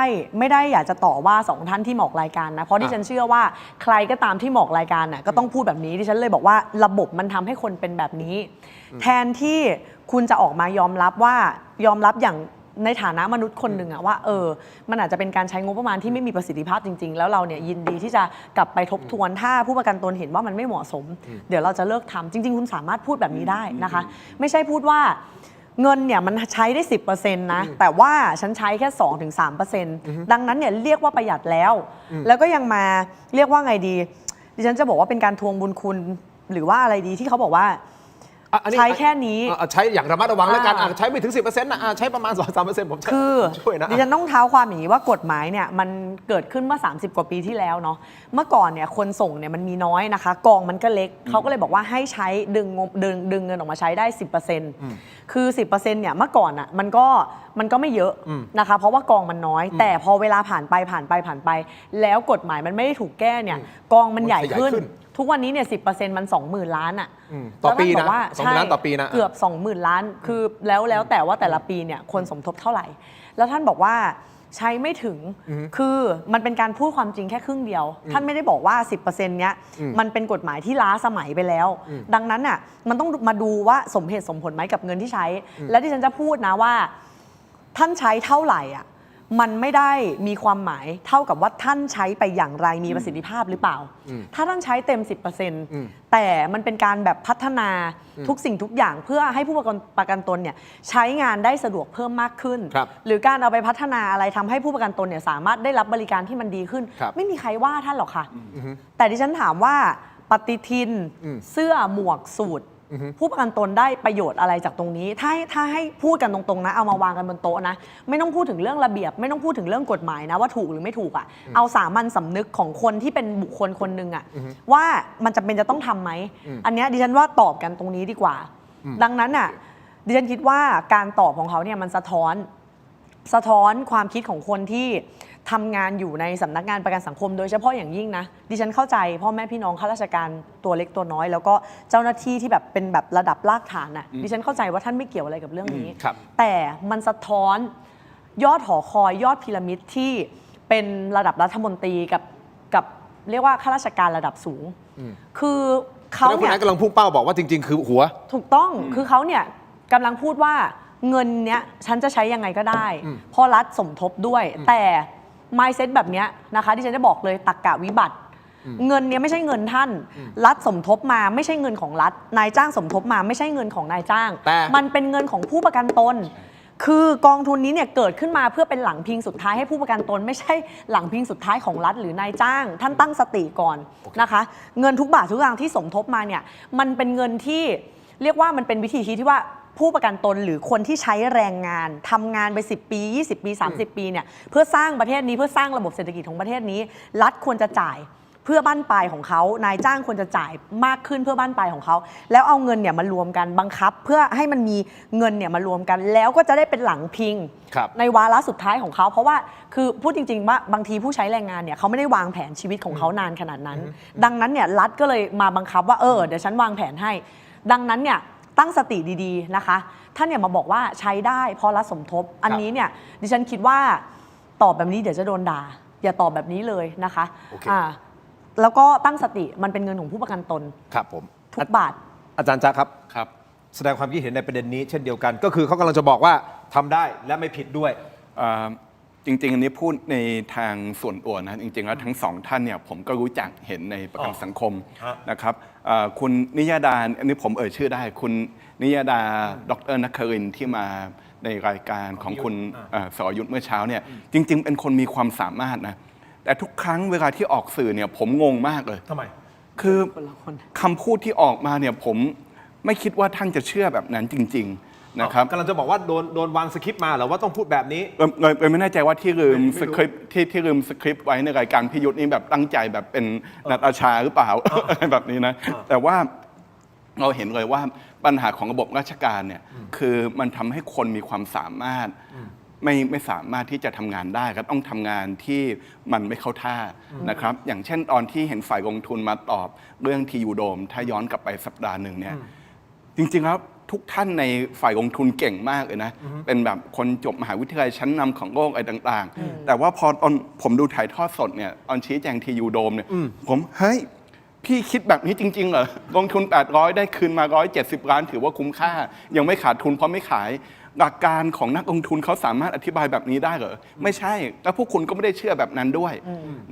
ด้อยากจะต่อว่าสองท่านที่มาออกรายการนะเพราะดิฉันเชื่อว่าใครก็ตามที่มาออกรายการน่ะก็ต้องพูดแบบนี้ดิฉันเลยบอกว่าระบบมันทำให้คนเป็นแบบนี้แทนที่คุณจะออกมายอมรับอย่างในฐานะมนุษย์คนหนึ่งอะว่ามันอาจจะเป็นการใช้งบประมาณที่ไม่มีประสิทธิภาพจริงๆแล้วเราเนี่ยยินดีที่จะกลับไปทบทวนถ้าผู้ประกันตนเห็นว่ามันไม่เหมาะสมเดี๋ยวเราจะเลิกทำจริงๆคุณสามารถพูดแบบนี้ได้นะคะไม่ใช่พูดว่าเงินเนี่ยมันใช้ได้ 10% นะแต่ว่าฉันใช้แค่ 2-3% ดังนั้นเนี่ยเรียกว่าประหยัดแล้วก็ยังมาเรียกว่าไงดีดิฉันจะบอกว่าเป็นการทวงบุญคุณหรือว่าอะไรดีที่เขาบอกว่าใช้แค่นี้ใช้อย่างระมัดระวังแล้วกันใช้ไม่ถึง 10% นะใช้ประมาณ 2-3% ผมช่วยนะดิฉันต้องเท้าความอย่างนี้ว่ากฎหมายเนี่ยมันเกิดขึ้นเมื่อ30 กว่าปีที่แล้วเนาะเมื่อก่อนเนี่ยคนส่งเนี่ยมันมีน้อยนะคะกองมันก็เล็กเขาก็เลยบอกว่าให้ใช้ดึงเงินออกมาใช้ได้ 10% คือ 10% เนี่ยเมื่อก่อนอ่ะมันก็ไม่เยอะนะคะเพราะว่ากองมันน้อยแต่พอเวลาผ่านไปแล้วกฎหมายมันไม่ได้ถูกแก้เนี่ยกองมันใหญ่ขึ้นทุกวันนี้เนี่ย 10% มัน 20,000 ล้านอ่ะต่อปีนะ20,000 ล้านต่อปีนะเกือบ 20,000 ล้านคือแล้วแต่ว่าแต่ละปีเนี่ยคนสมทบเท่าไหร่แล้วท่านบอกว่าใช้ไม่ถึงคือมันเป็นการพูดความจริงแค่ครึ่งเดียวท่านไม่ได้บอกว่า 10% เนี้ยมันเป็นกฎหมายที่ล้าสมัยไปแล้วดังนั้นอ่ะมันต้องมาดูว่าสมเหตุสมผลไหมกับเงินที่ใช้และที่ฉันจะพูดนะว่าท่านใช้เท่าไหร่อ่ะมันไม่ได้มีความหมายเท่ากับว่าท่านใช้ไปอย่างไรมีประสิทธิภาพหรือเปล่าถ้าท่านใช้เต็ม 10% แต่มันเป็นการแบบพัฒนาทุกสิ่งทุกอย่างเพื่อให้ผู้ประกันตนเนี่ยใช้งานได้สะดวกเพิ่มมากขึ้นหรือการเอาไปพัฒนาอะไรทำให้ผู้ประกันตนเนี่ยสามารถได้รับบริการที่มันดีขึ้นไม่มีใครว่าท่านหรอกค่ะแต่ดิฉันถามว่าปฏิทินเสื้อหมวกสูทผู้ประกันตนได้ประโยชน์อะไรจากตรงนี้ถ้าให้พูดกันตรงๆนะเอามาวางกันบนโต๊ะนะไม่ต้องพูดถึงเรื่องระเบียบไม่ต้องพูดถึงเรื่องกฎหมายนะว่าถูกหรือไม่ถูกอ่ะเอาสามัญสำนึกของคนที่เป็นบุคคลคนหนึ่งอ่ะว่ามันจำเป็นจะต้องทำไหมอันนี้ดิฉันว่าตอบกันตรงนี้ดีกว่าดังนั้นอ่ะดิฉันคิดว่าการตอบของเขาเนี่ยมันสะท้อนความคิดของคนที่ทำงานอยู่ในสำนักงานประกันสังคมโดยเฉพาะอย่างยิ่งนะดิฉันเข้าใจพ่อแม่พี่น้องข้าราชการตัวเล็กตัวน้อยแล้วก็เจ้าหน้าที่ที่แบบเป็นแบบระดับรากฐานน่ะดิฉันเข้าใจว่าท่านไม่เกี่ยวอะไรกับเรื่องนี้แต่มันสะท้อนยอดหอคอยยอดพีระมิดที่เป็นระดับรัฐมนตรีกับเรียกว่าข้าราชการระดับสูงคือเขาเนี่ยกำลังพุ่งเป้าบอกว่าจริงๆคือหัวถูกต้องคือเขาเนี่ยกำลังพูดว่าเงินเนี้ยฉันจะใช้ยังไงก็ได้เพราะรัฐสมทบด้วยแต่mindset แบบนี้นะคะที่ฉันจะบอกเลยตรรกะวิบัติเงินเนี้ยไม่ใช่เงินท่านรัฐสมทบมาไม่ใช่เงินของรัฐนายจ้างสมทบมาไม่ใช่เงินของนายจ้างมันเป็นเงินของผู้ประกันตนคือกองทุนนี้เนี่ยเกิดขึ้นมาเพื่อเป็นหลังพิงสุดท้ายให้ผู้ประกันตนไม่ใช่หลังพิงสุดท้ายของรัฐหรือนายจ้างท่านตั้งสติก่อนนะคะเงินทุกบาททุกสตางค์ที่สมทบมาเนี่ยมันเป็นเงินที่เรียกว่ามันเป็นวิธีคิดที่ว่า ผู้ประกันตนหรือคนที่ใช้แรงงานทำงานไป10 ปี20 ปี30 ปีเนี่ยเพื่อสร้างประเทศนี้เพื่อสร้างระบบเศรษฐกิจของประเทศนี้รัฐควรจะจ่ายเพื่อบั้นปลายของเขานายจ้างควรจะจ่ายมากขึ้นเพื่อบั้นปลายของเขาแล้วเอาเงินเนี่ยมารวมกันบังคับ เพื่อให้มันมีเงินเนี่ยมารวมกันแล้วก็จะได้เป็นหลังพิง ครับ ในวาระสุดท้ายของเขาเพราะว่าคือพูดจริงๆว่าบางทีผู้ใช้แรงงานเนี่ยเขาไม่ได้วางแผนชีวิตของเขานานขนาดนั้น ดังนั้นเนี่ยรัฐก็เลยมาบังคับว่าเดี๋ยวฉันวางแผนให้ดังนั้นเนี่ยตั้งสติดีๆนะคะท่านเนี่ยมาบอกว่าใช้ได้เพราะรัฐสมทบอันนี้เนี่ยดิฉันคิดว่าตอบแบบนี้เดี๋ยวจะโดนด่าอย่าตอบแบบนี้เลยนะคะ โอเค แล้วก็ตั้งสติมันเป็นเงินของผู้ประกันตน ครับผม ทุกบาท อาจารย์จ๊ะครับ ครับ แสดงความคิดเห็นในประเด็นนี้เช่นเดียวกัน ก็คือเขากำลังจะบอกว่าทำได้และไม่ผิดด้วย จริงๆ อันนี้พูดในทางส่วนตัวนะจริงๆ แล้วทั้งสองท่านเนี่ยผมก็รู้จักเห็นในประกันสังคม ฮะ นะครับคุณนิยดาอันนี้ผมชื่อได้คุณนิยดาดรนครินทร์ที่มาในรายการของคุณสรยุทธเมื่อเช้าเนี่ยจริงๆ เป็นคนมีความสามารถนะแต่ทุกครั้งเวลาที่ออกสื่อเนี่ยผมงงมากเลย ทำไม คือ คนละคน คำพูดที่ออกมาเนี่ยผมไม่คิดว่าท่านจะเชื่อแบบนั้นจริง ๆ นะครับ กำลังจะบอกว่าโดนวางสคริปต์มาเหรอว่าต้องพูดแบบนี้ เลยไม่แน่ใจว่าที่ลืม ไม่รู้ สคริปต์ที่ลืมสคริปต์ไว้ในรายการพิยุทธ์นี่แบบตั้งใจแบบเป็นนาตาชาหรือเปล่าอะไรแบบนี้นะแต่ว่าเราเห็นเลยว่าปัญหาของระบบราชการเนี่ยคือมันทำให้คนมีความสามารถไม่สามารถที่จะทำงานได้ก็ต้องทำงานที่มันไม่เข้าท่านะครับอย่างเช่นตอนที่เห็นฝ่ายลงทุนมาตอบเรื่องทียูโดมถ้าย้อนกลับไปสัปดาห์หนึ่งเนี่ยจริงๆแล้วทุกท่านในฝ่ายลงทุนเก่งมากเลยนะเป็นแบบคนจบมหาวิทยาลัยชั้นนำของโลกอะไรต่างๆ แต่ว่าพอตอนผมดูถ่ายทอดสดเนี่ยตอนชี้แจงทียูโดมเนี่ยผมเฮ้ยพี่คิดแบบนี้จริงๆเหรอลงทุน800ได้คืนมา170 ล้านถือว่าคุ้มค่ายังไม่ขาดทุนเพราะไม่ขายหลักการของนักลงทุนเขาสามารถอธิบายแบบนี้ได้เหรอไม่ใช่แล้วพวกคุณก็ไม่ได้เชื่อแบบนั้นด้วย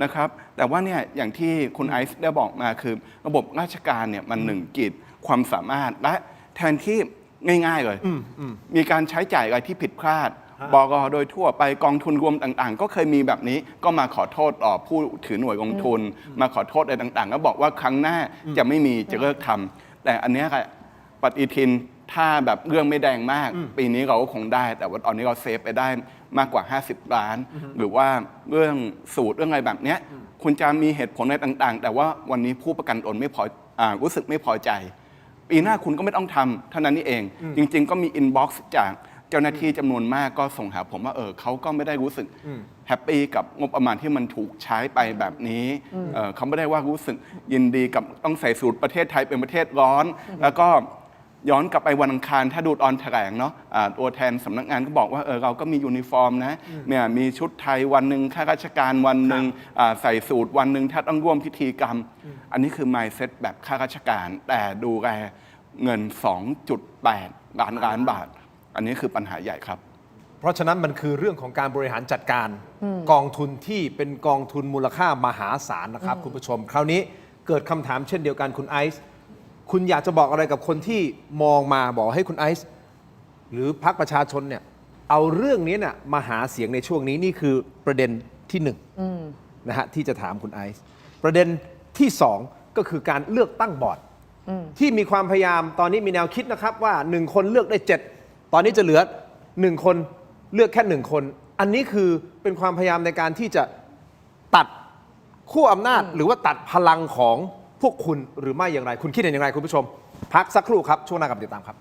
นะครับแต่ว่าเนี่ยอย่างที่คุณไอซ์ได้บอกมาคือระบบราชการเนี่ยมันหนึ่งกีดความสามารถและแทนที่ง่ายๆเลยมีการใช้จ่ายอะไรที่ผิดพลาดบก.โดยทั่วไปกองทุนรวมต่างๆ ก็เคยมีแบบนี้ก็มาขอโทษต่อผู้ถือหน่วยลงทุน มาขอโทษอะไรต่างๆ ก็บอกว่าครั้งหน้าจะไม่มีจะเลิกทำแต่อันเนี้ยปฏิทินถ้าแบบเรื่องไม่แดงมาก ปีนี้เราก็คงได้ แต่ว่าตอนนี้เราเซฟไปได้มากกว่า50 ล้าน หรือว่าเรื่องสูตรเรื่องอะไรแบบเนี้ยคุณจะมีเหตุผลอะไรต่างๆ แต่ว่าวันนี้ผู้ประกันตนไม่พอรู้สึกไม่พอใจ ปีหน้าคุณก็ไม่ต้องทำเท่านั้นนี่เอง จริงๆ ก็มีอินบ็อกซ์จากเจ้าหน้าที่จำนวนมากก็ส่งหาผมว่าเขาก็ไม่ได้รู้สึกแฮปปี้กับงบประมาณที่มันถูกใช้ไปแบบนี้เขาไม่ได้ว่ารู้สึกยินดีกับต้องใส่สูตรประเทศไทยเป็นประเทศร้อน แล้วก็ย้อนกลับไปวันอังคารถ้าดูตอนแถลงเนาะตัวแทนสำนักงานก็บอกว่าเราก็มียูนิฟอร์มนะเนี่ยมีชุดไทยวันหนึ่งข้าราชการวันหนึ่งใส่สูตรวันหนึ่งถ้าต้องร่วมพิธีกรรม อันนี้คือ mindset แบบข้าราชการแต่ดูแลเงิน 2.8 ล้านบาท อันนี้คือปัญหาใหญ่ครับ เพราะฉะนั้นมันคือเรื่องของการบริหารจัดการกองทุนที่เป็นกองทุนมูลค่ามหาศาลนะครับคุณผู้ชม คราวนี้เกิดคำถามเช่นเดียวกันคุณไอซ์คุณอยากจะบอกอะไรกับคนที่มองมาบอกให้คุณไอซ์หรือพรรคประชาชนเนี่ยเอาเรื่องนี้เนี่ยมาหาเสียงในช่วงนี้นี่คือประเด็นที่หนึ่งนะฮะที่จะถามคุณไอซ์ประเด็นที่สองก็คือการเลือกตั้งบอร์ดที่มีความพยายามตอนนี้มีแนวคิดนะครับว่า1คนเลือกได้7ตอนนี้จะเหลือ1คนเลือกแค่1คนอันนี้คือเป็นความพยายามในการที่จะตัดขั้วอำนาจหรือว่าตัดพลังของพวกคุณหรือไม่อย่างไรคุณคิดเห็นอย่างไรคุณผู้ชมพักสักครู่ครับช่วงหน้ากลับมาติดตามครับ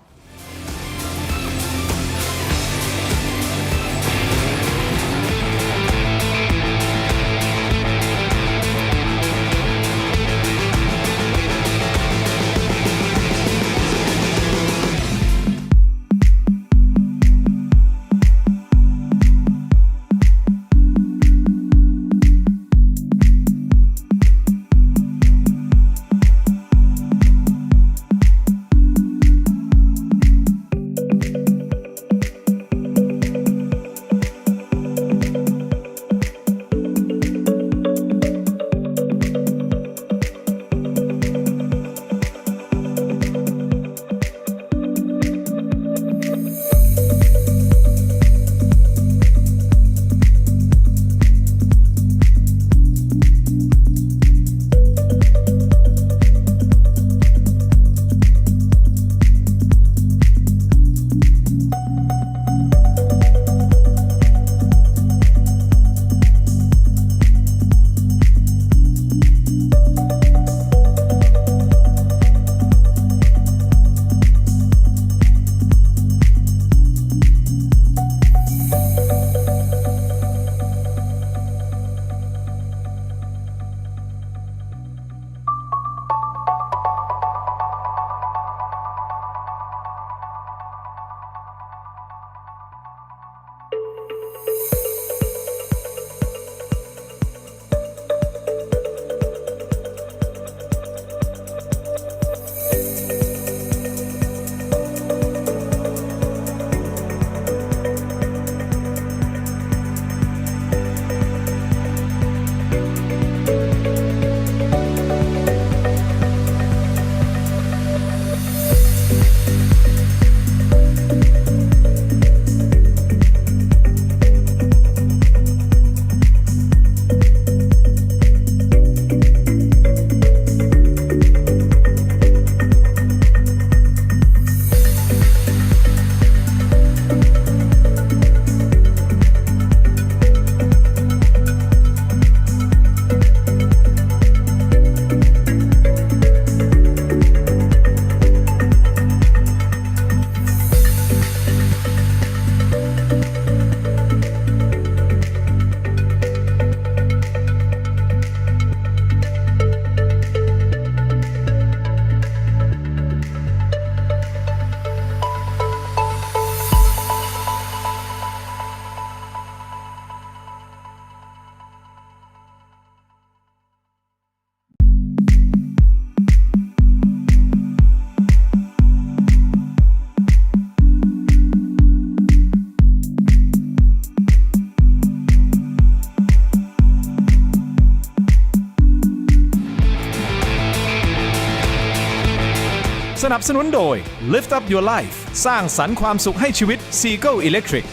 สนับสนุนโดย Lift Up Your Life สร้างสรรค์ความสุขให้ชีวิต Seagull Electric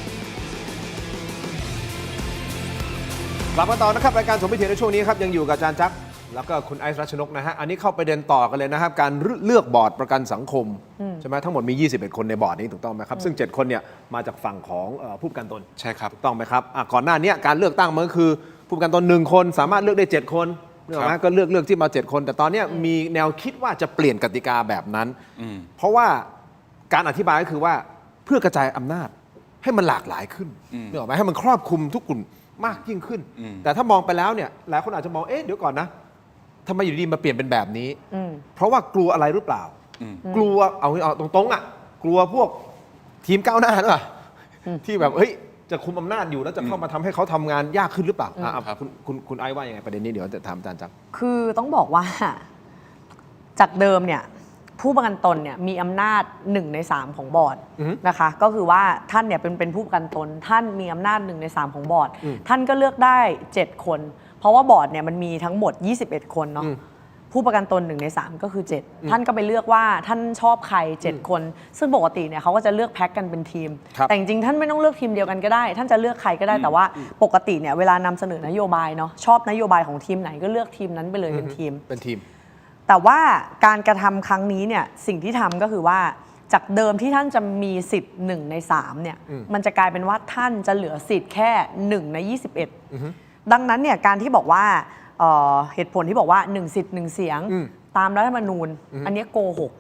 กลับมาต่อนะครับรายการสมพิธีในช่วงนี้ครับยังอยู่กับอาจารย์จักรแล้วก็คุณไอซ์รัชนกนะฮะอันนี้เข้าประเด็นต่อกันเลยนะครับการเลือกบอร์ดประกันสังคมใช่ไหมทั้งหมดมี 21 คนในบอร์ดนี้ถูกต้องไหมครับซึ่ง 7 คนเนี่ยมาจากฝั่งของผู้ประกันตน ใช่ครับ ถูกต้องไหมครับก่อนหน้านี้การเลือกตั้งมันก็คือผู้ประกันตน1 คนสามารถเลือกได้ 7 คนนึกออกไหมก็เลือกที่มา 7 คน แต่ตอนนี้มีแนวคิดว่าจะเปลี่ยนกติกาแบบนั้นเพราะว่าการอธิบายก็คือว่าเพื่อกระจายอำนาจให้มันหลากหลายขึ้นนึกออกไหมให้มันครอบคลุมทุกกลุ่มมากยิ่งขึ้นแต่ถ้ามองไปแล้วเนี่ยหลายคนอาจจะมองเดี๋ยวก่อนนะทำไมอยู่ดีมาเปลี่ยนเป็นแบบนี้เพราะว่ากลัวอะไรหรือเปล่ากลัวเอาตรงๆอ่ะกลัวพวกทีมก้าวหน้าหรือเปล่าที่แบบจะคุมอำนาจอยู่แล้วจะเข้ามาทำให้เขาทำงานยากขึ้นหรือเปล่าคุณไอ้ว่ายังไงประเด็นนี้เดี๋ยวจะถามอาจารย์จักรคือต้องบอกว่าจากเดิมเนี่ยผู้ประกันตนเนี่ยมีอำนาจ1 ใน 3ของบอร์ดนะคะก็คือว่าท่านเนี่ยเป็นผู้ประกันตนท่านมีอำนาจ1 ใน 3ของบอร์ดท่านก็เลือกได้7 คนเพราะว่าบอร์ดเนี่ยมันมีทั้งหมด21 คนเนาะผู้ประกันตน1 ใน 3ก็คือ7ท่านก็ไปเลือกว่าท่านชอบใคร7 คนซึ่งปกติเนี่ยเขาก็จะเลือกแพ็กกันเป็นทีมแต่จริงๆท่านไม่ต้องเลือกทีมเดียวกันก็ได้ท่านจะเลือกใครก็ได้แต่ว่าปกติเนี่ยเวลานำเสนอนโยบายเนาะชอบนโยบายของทีมไหนก็เลือกทีมนั้นไปเลยเป็นทีมแต่ว่าการกระทำครั้งนี้เนี่ยสิ่งที่ทำก็คือว่าจากเดิมที่ท่านจะมีสิทธิ์1 ใน 3เนี่ยมันจะกลายเป็นว่าท่านจะเหลือสิทธิ์แค่1 ใน 21ดังนั้นเนี่ยการที่บอกว่าเหตุผลที่บอกว่า1 สิทธิ์ 1 เสียงตามรัฐธรรมนูญอันนี้โกหก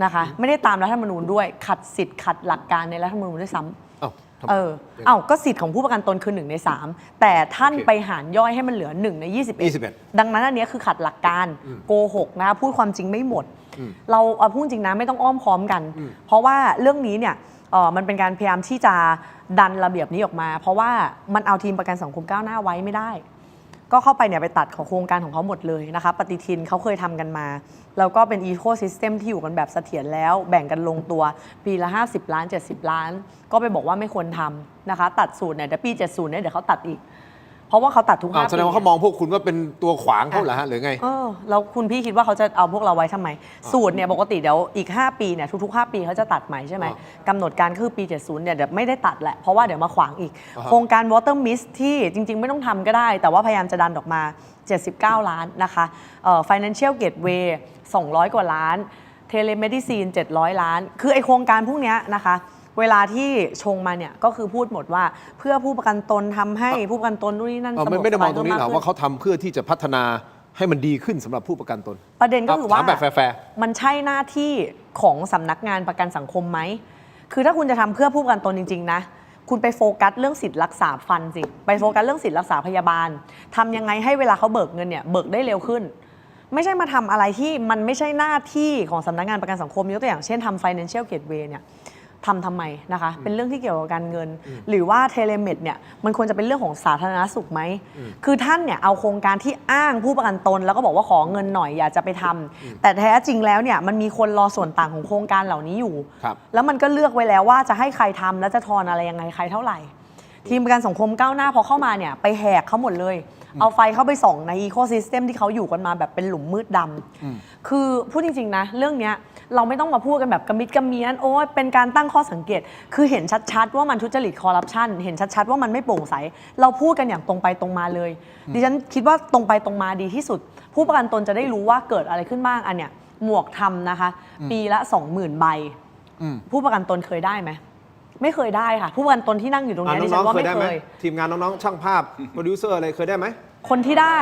นะคะไม่ได้ตามรัฐธรรมนูญด้วยขัดสิทธิ์ขัดหลักการในรัฐธรรมนูญด้วยซ้ำก็สิทธิ์ของผู้ประกันตนคือ1 ใน 3แต่ท่านไปหารย่อยให้มันเหลือ1 ใน 21ดังนั้นอันนี้คือขัดหลักการโกหกนะพูดความจริงไม่หมดเราพูดจริงนะไม่ต้องอ้อมค้อมกันเพราะว่าเรื่องนี้เนี่ยมันเป็นการพยายามที่จะดันระเบียบนี้ออกมาเพราะว่ามันเอาทีมประกันสังคมก้าวหน้าไว้ไม่ได้ก็เข้าไปเนี่ยไปตัดของโครงการของเขาหมดเลยนะคะปฏิทินเขาเคยทำกันมาแล้วก็เป็นอีโคซิสเต็มที่อยู่กันแบบเสถียรแล้วแบ่งกันลงตัวปีละ50 ล้าน70 ล้านก็ไปบอกว่าไม่ควรทำนะคะตัดสูตรเนี่ยเดี๋ยวปี70เนี่ยเดี๋ยวเขาตัดอีกเพราะว่าเขาตัดทุก5 ปีแสดงว่าเขามองพวกคุณว่าเป็นตัวขวางเขาเหรอฮะหรือไงแล้วคุณพี่คิดว่าเขาจะเอาพวกเราไว้ทำไมสูตรเนี่ยปกติเดี๋ยวอีก5 ปีเนี่ยทุกๆ5 ปีเขาจะตัดใหม่ใช่ไหมกำหนดการคือปี70เนี่ยเดี๋ยวไม่ได้ตัดแหละเพราะว่าเดี๋ยวมาขวางอีกโครงการ Water Mist ที่จริงๆไม่ต้องทำก็ได้แต่ว่าพยายามจะดันออกมา79 ล้านนะคะFinancial Gateway 200 กว่าล้าน Telemedicine 700 ล้านคือไอโครงการพวกนี้นะคะเวลาที่ชงมาเนี่ยก็คือพูดหมดว่าเพื่อผู้ประกันตนทำให้ผู้ประกันตนนู่นนี่นั่นไม่ได้มองตรงนี้หรอว่าเขาทำเพื่อที่จะพัฒนาให้มันดีขึ้นสำหรับผู้ประกันตนประเด็นก็คือว่าแบบแฟร์มันใช่หน้าที่ของสำนักงานประกันสังคมไหมคือถ้าคุณจะทำเพื่อผู้ประกันตนจริงๆนะคุณไปโฟกัสเรื่องสิทธิ์รักษาฟันสิไปโฟกัสเรื่องสิทธิ์รักษาพยาบาลทำยังไงให้เวลาเขาเบิกเงินเนี่ยเบิกได้เร็วขึ้นไม่ใช่มาทำอะไรที่มันไม่ใช่หน้าที่ของสำนักงานประกันสังคมยกตัวอย่างเช่นทำ Financial Gateway เนี่ยทำไมนะคะเป็นเรื่องที่เกี่ยวกับการเงินหรือว่าเทเลเมดเนี่ยมันควรจะเป็นเรื่องของสาธารณสุขไหมคือท่านเนี่ยเอาโครงการที่อ้างผู้ประกันตนแล้วก็บอกว่าขอเงินหน่อยอยากจะไปทำแต่แท้จริงแล้วเนี่ยมันมีคนรอส่วนต่างของโครงการเหล่านี้อยู่แล้วมันก็เลือกไว้แล้วว่าจะให้ใครทำแล้วจะทอนอะไรยังไงใครเท่าไหร่ทีมประกันสังคมก้าวหน้าพอเข้ามาเนี่ยไปแหกเขาหมดเลยเอาไฟเข้าไปส่องในอีโคซิสเต็มที่เขาอยู่กันมาแบบเป็นหลุมมืดดำคือพูดจริงๆนะเรื่องเนี้ยเราไม่ต้องมาพูดกันแบบกระมิดกระเมียนโอ้ยเป็นการตั้งข้อสังเกตคือเห็นชัดๆว่ามันทุจริตคอร์รัปชันเห็นชัดๆว่ามันไม่โปร่งใสเราพูดกันอย่างตรงไปตรงมาเลยดิฉันคิดว่าตรงไปตรงมาดีที่สุดผู้ประกันตนจะได้รู้ว่าเกิดอะไรขึ้นบ้างอันเนี้ยหมวกทำนะคะปีละ 20,000 ใบผู้ประกันตนเคยได้ไหมไม่เคยได้ค่ะผู้ประกันตนที่นั่งอยู่ตรงนี้ดิฉันว่าไม่เคยทีมงานน้องๆช่างภาพโปรดิวเซอร์อะไรเคยได้ไหมคนที่ได้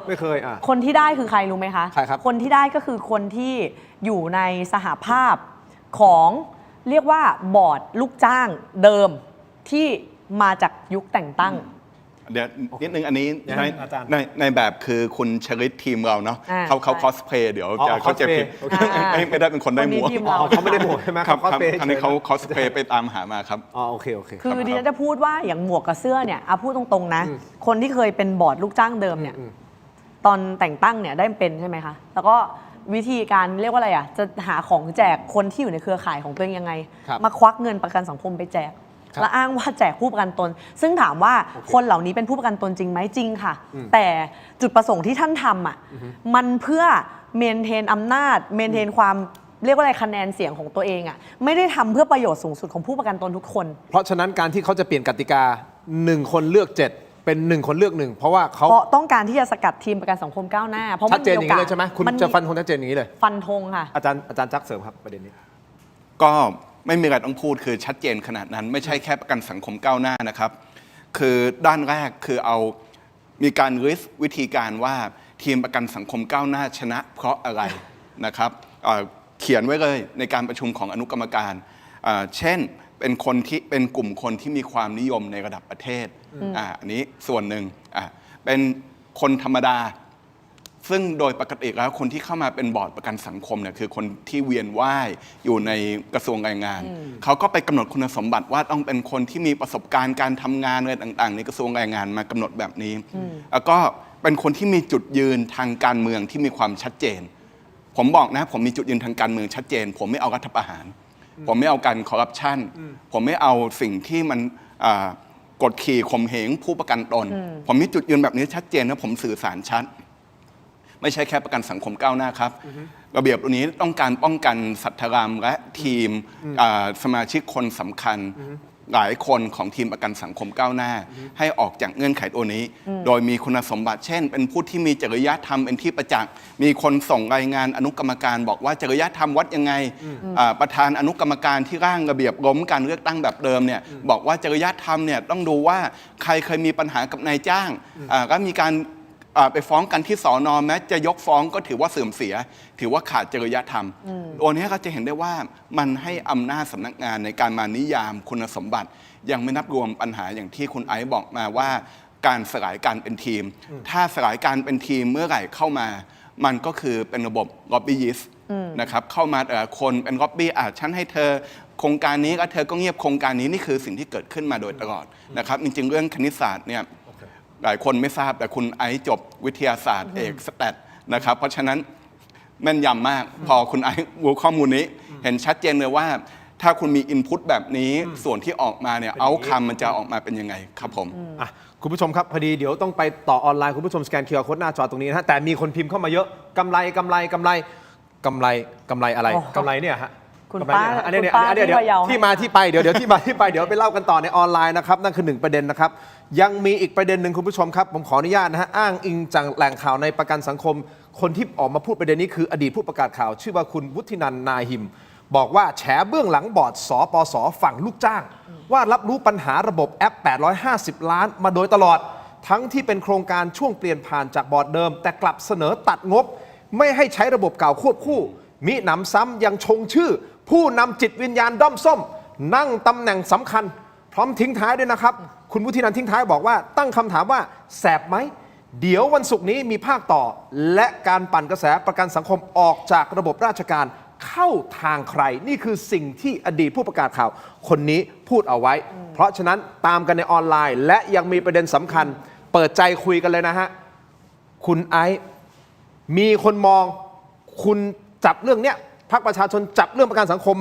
ไม่เคยคนที่ได้คือใครรู้ไหมคะใครครับคนที่ได้ก็คือคนที่อยู่ในสหภาพของเรียกว่าบอร์ดลูกจ้างเดิมที่มาจากยุคแต่งตั้งเดี๋ยวนิดนึงอันนี้ในแบบคือคุณชลิตทีมเราเนาะเขาคอสเพย์เดี๋ยวจะเขาจะผิดไม่ได้เป็นคนได้หมวกเขาไม่ได้หมวกใช่ไหมครับอันนี้เขาคอสเพย์ไปตามหามาครับโอเคคือดิฉันจะพูดว่าอย่างหมวกกับเสื้อเนี่ยพูดตรงๆนะคนที่เคยเป็นบอร์ดลูกจ้างเดิมเนี่ยตอนแต่งตั้งเนี่ยได้เป็นใช่ไหมคะแล้วก็วิธีการเรียกว่าอะไรจะหาของแจกคนที่อยู่ในเครือข่ายของตัวเองยังไงมาควักเงินประกันสังคมไปแจกและอ้างว่าแจกผู้ประกันตนซึ่งถามว่าคนเหล่านี้เป็นผู้ประกันตนจริงไหมจริงค่ะแต่จุดประสงค์ที่ท่านทำมันเพื่อเมนเทนอำนาจเมนเทนความ เรียกว่าอะไรคะแนนเสียงของตัวเองอ่ะไม่ได้ทำเพื่อประโยชน์สูงสุดของผู้ประกันตนทุกคน เพราะฉะนั้นการที่เขาจะเปลี่ยนกติกา1 คนเลือก 7 เป็น1 คนเลือก 1เพราะว่าเขา เพราะต้องการที่จะสกัดทีมประกันสังคมก้าวหน้าเพราะ ชั มั ด น เจน มี อ โอย่าง กาสนี้เลยใช่ไหมคุณ มัน จะฟันธงชัดเจนอย่างนี้เลย ฟันธงค่ะ อาจารย์จักเสริมครับประเด็นนี้ ก็ไม่มีอะไรต้องพูดคือชัดเจนขนาดนั้น ไม่ใช่แค่ประกันสังคมก้าวหน้านะครับ คือด้านแรกคือมีการลิสต์วิธีการว่าทีมประกันสังคมก้าวหน้าชนะเพราะอะไรนะครับเขียนไว้เลยในการประชุมของอนุกรรมการเช่นเป็นกลุ่มคนที่มีความนิยมในระดับประเทศอันนี้ส่วนหนึ่งเป็นคนธรรมดาซึ่งโดยปกติแล้วคนที่เข้ามาเป็นบอร์ดประกันสังคมเนี่ยคือคนที่เวียนว่ายอยู่ในกระทรวงแรงงานเขาก็ไปกำหนดคุณสมบัติว่าต้องเป็นคนที่มีประสบการณ์การทำงานอะไรต่างๆในกระทรวงแรงงานมากำหนดแบบนี้แล้วก็เป็นคนที่มีจุดยืนทางการเมืองที่มีความชัดเจนผมบอกนะผมมีจุดยืนทางการเมืองชัดเจนผมไม่เอารัฐประหารผมไม่เอาการคอร์รัปชันผมไม่เอาสิ่งที่มันกดขี่ข่มเหงผู้ประกันตนผมมีจุดยืนแบบนี้ชัดเจนนะผมสื่อสารชัดไม่ใช่แค่ประกันสังคมก้าวหน้าครับระเบียบตัวนี้ต้องการป้องกันสัทธารามและทีมสมาชิกคนสำคัญหลายคนของทีมประกันสังคมก้าวหน้าให้ออกจากเงื่อนไขตัวนี้โดยมีคุณสมบัติเช่นเป็นผู้ที่มีจริยธรรมเป็นที่ประจักษ์มีคนส่งรายงานอนุกรรมการบอกว่าจริยธรรมวัดยังไงประธานอนุกรรมการที่ร่างระเบียบล้มการเลือกตั้งแบบเดิมเนี่ยบอกว่าจริยธรรมเนี่ยต้องดูว่าใครเคยมีปัญหากับนายจ้างก็มีการไปฟ้องกันที่ศน.แม้จะยกฟ้องก็ถือว่าเสื่อมเสียถือว่าขาดจริยธรรมตัวนี้ก็จะเห็นได้ว่ามันให้อำนาจสำนักงานในการมานิยามคุณสมบัติยังไม่นับรวมปัญหาอย่างที่คุณไอซ์บอกมาว่าการสลายการเป็นทีมถ้าสลายการเป็นทีมเมื่อไหร่เข้ามามันก็คือเป็นระบบล็อบบี้ยิสนะครับเข้ามาแต่ละคนเป็นล็อบบี้ฉันให้เธอโครงการนี้แล้วเธอก็เงียบโครงการนี้นี่คือสิ่งที่เกิดขึ้นมาโดยตลอดนะครับจริงๆเรื่องคณิตศาสตร์เนี่ยหลายคนไม่ทราบแต่คุณไอซ์จบวิทยาศาสตร์เอกสแตทนะครับเพราะฉะนั้นแม่นยำมากพอคุณไอซ์รู้ข้อมูลนี้เห็นชัดเจนเลยว่าถ้าคุณมีอินพุตแบบนี้ส่วนที่ออกมาเนี่ยเอาคำมันจะออกมาเป็นยังไงครับผมคุณผู้ชมครับพอดีเดี๋ยวต้องไปต่อออนไลน์คุณผู้ชมสแกน QR โค้ดหน้าจอตรงนี้นะฮะแต่มีคนพิมพ์เข้ามาเยอะกำไรอะไรกำไรเนี่ยฮะคุณป้า อันนี้เดี๋ยวที่มาที่ไปเดี๋ยวไปเล่ากันต่อในออนไลน์นะครับนั่นคือ1ประเด็นนะครับยังมีอีกประเด็นหนึ่งคุณผู้ชมครับผมขออนุญาตนะฮะอ้างอิงจากแหล่งข่าวในประกันสังคมคนที่ออกมาพูดประเด็นนี้คืออดีตผู้ประกาศข่าวชื่อว่าคุณวุฒินันท์นาหิมบอกว่าแฉเบื้องหลังบอร์ดสปสฝั่งลูกจ้างว่ารับรู้ปัญหาระบบแอป850 ล้านมาโดยตลอดทั้งที่เป็นโครงการช่วงเปลี่ยนผ่านจากบอร์ดเดิมแต่กลับเสนอตัดงบไม่ให้ใช้ระบบเก่าควบคู่มิหนำซ้ำยังชงชื่อผู้นำจิตวิญญาณด้อมส้มนั่งตำแหน่งสำคัญพร้อมทิ้งท้ายด้วยนะครับคุณวุฒินันท์ทิ้งท้ายบอกว่าตั้งคำถามว่าแสบไหมเดี๋ยววันศุกร์นี้มีภาคต่อและการปั่นกระแสประกันสังคมออกจากระบบราชการเข้าทางใครนี่คือสิ่งที่อดีตผู้ประกาศข่าวคนนี้พูดเอาไว้เพราะฉะนั้นตามกันในออนไลน์และยังมีประเด็นสำคัญเปิดใจคุยกันเลยนะฮะคุณไอซ์มีคนมองคุณจับเรื่องเนี้ยพรรคประชาชนจับเรื่องประกันสังคม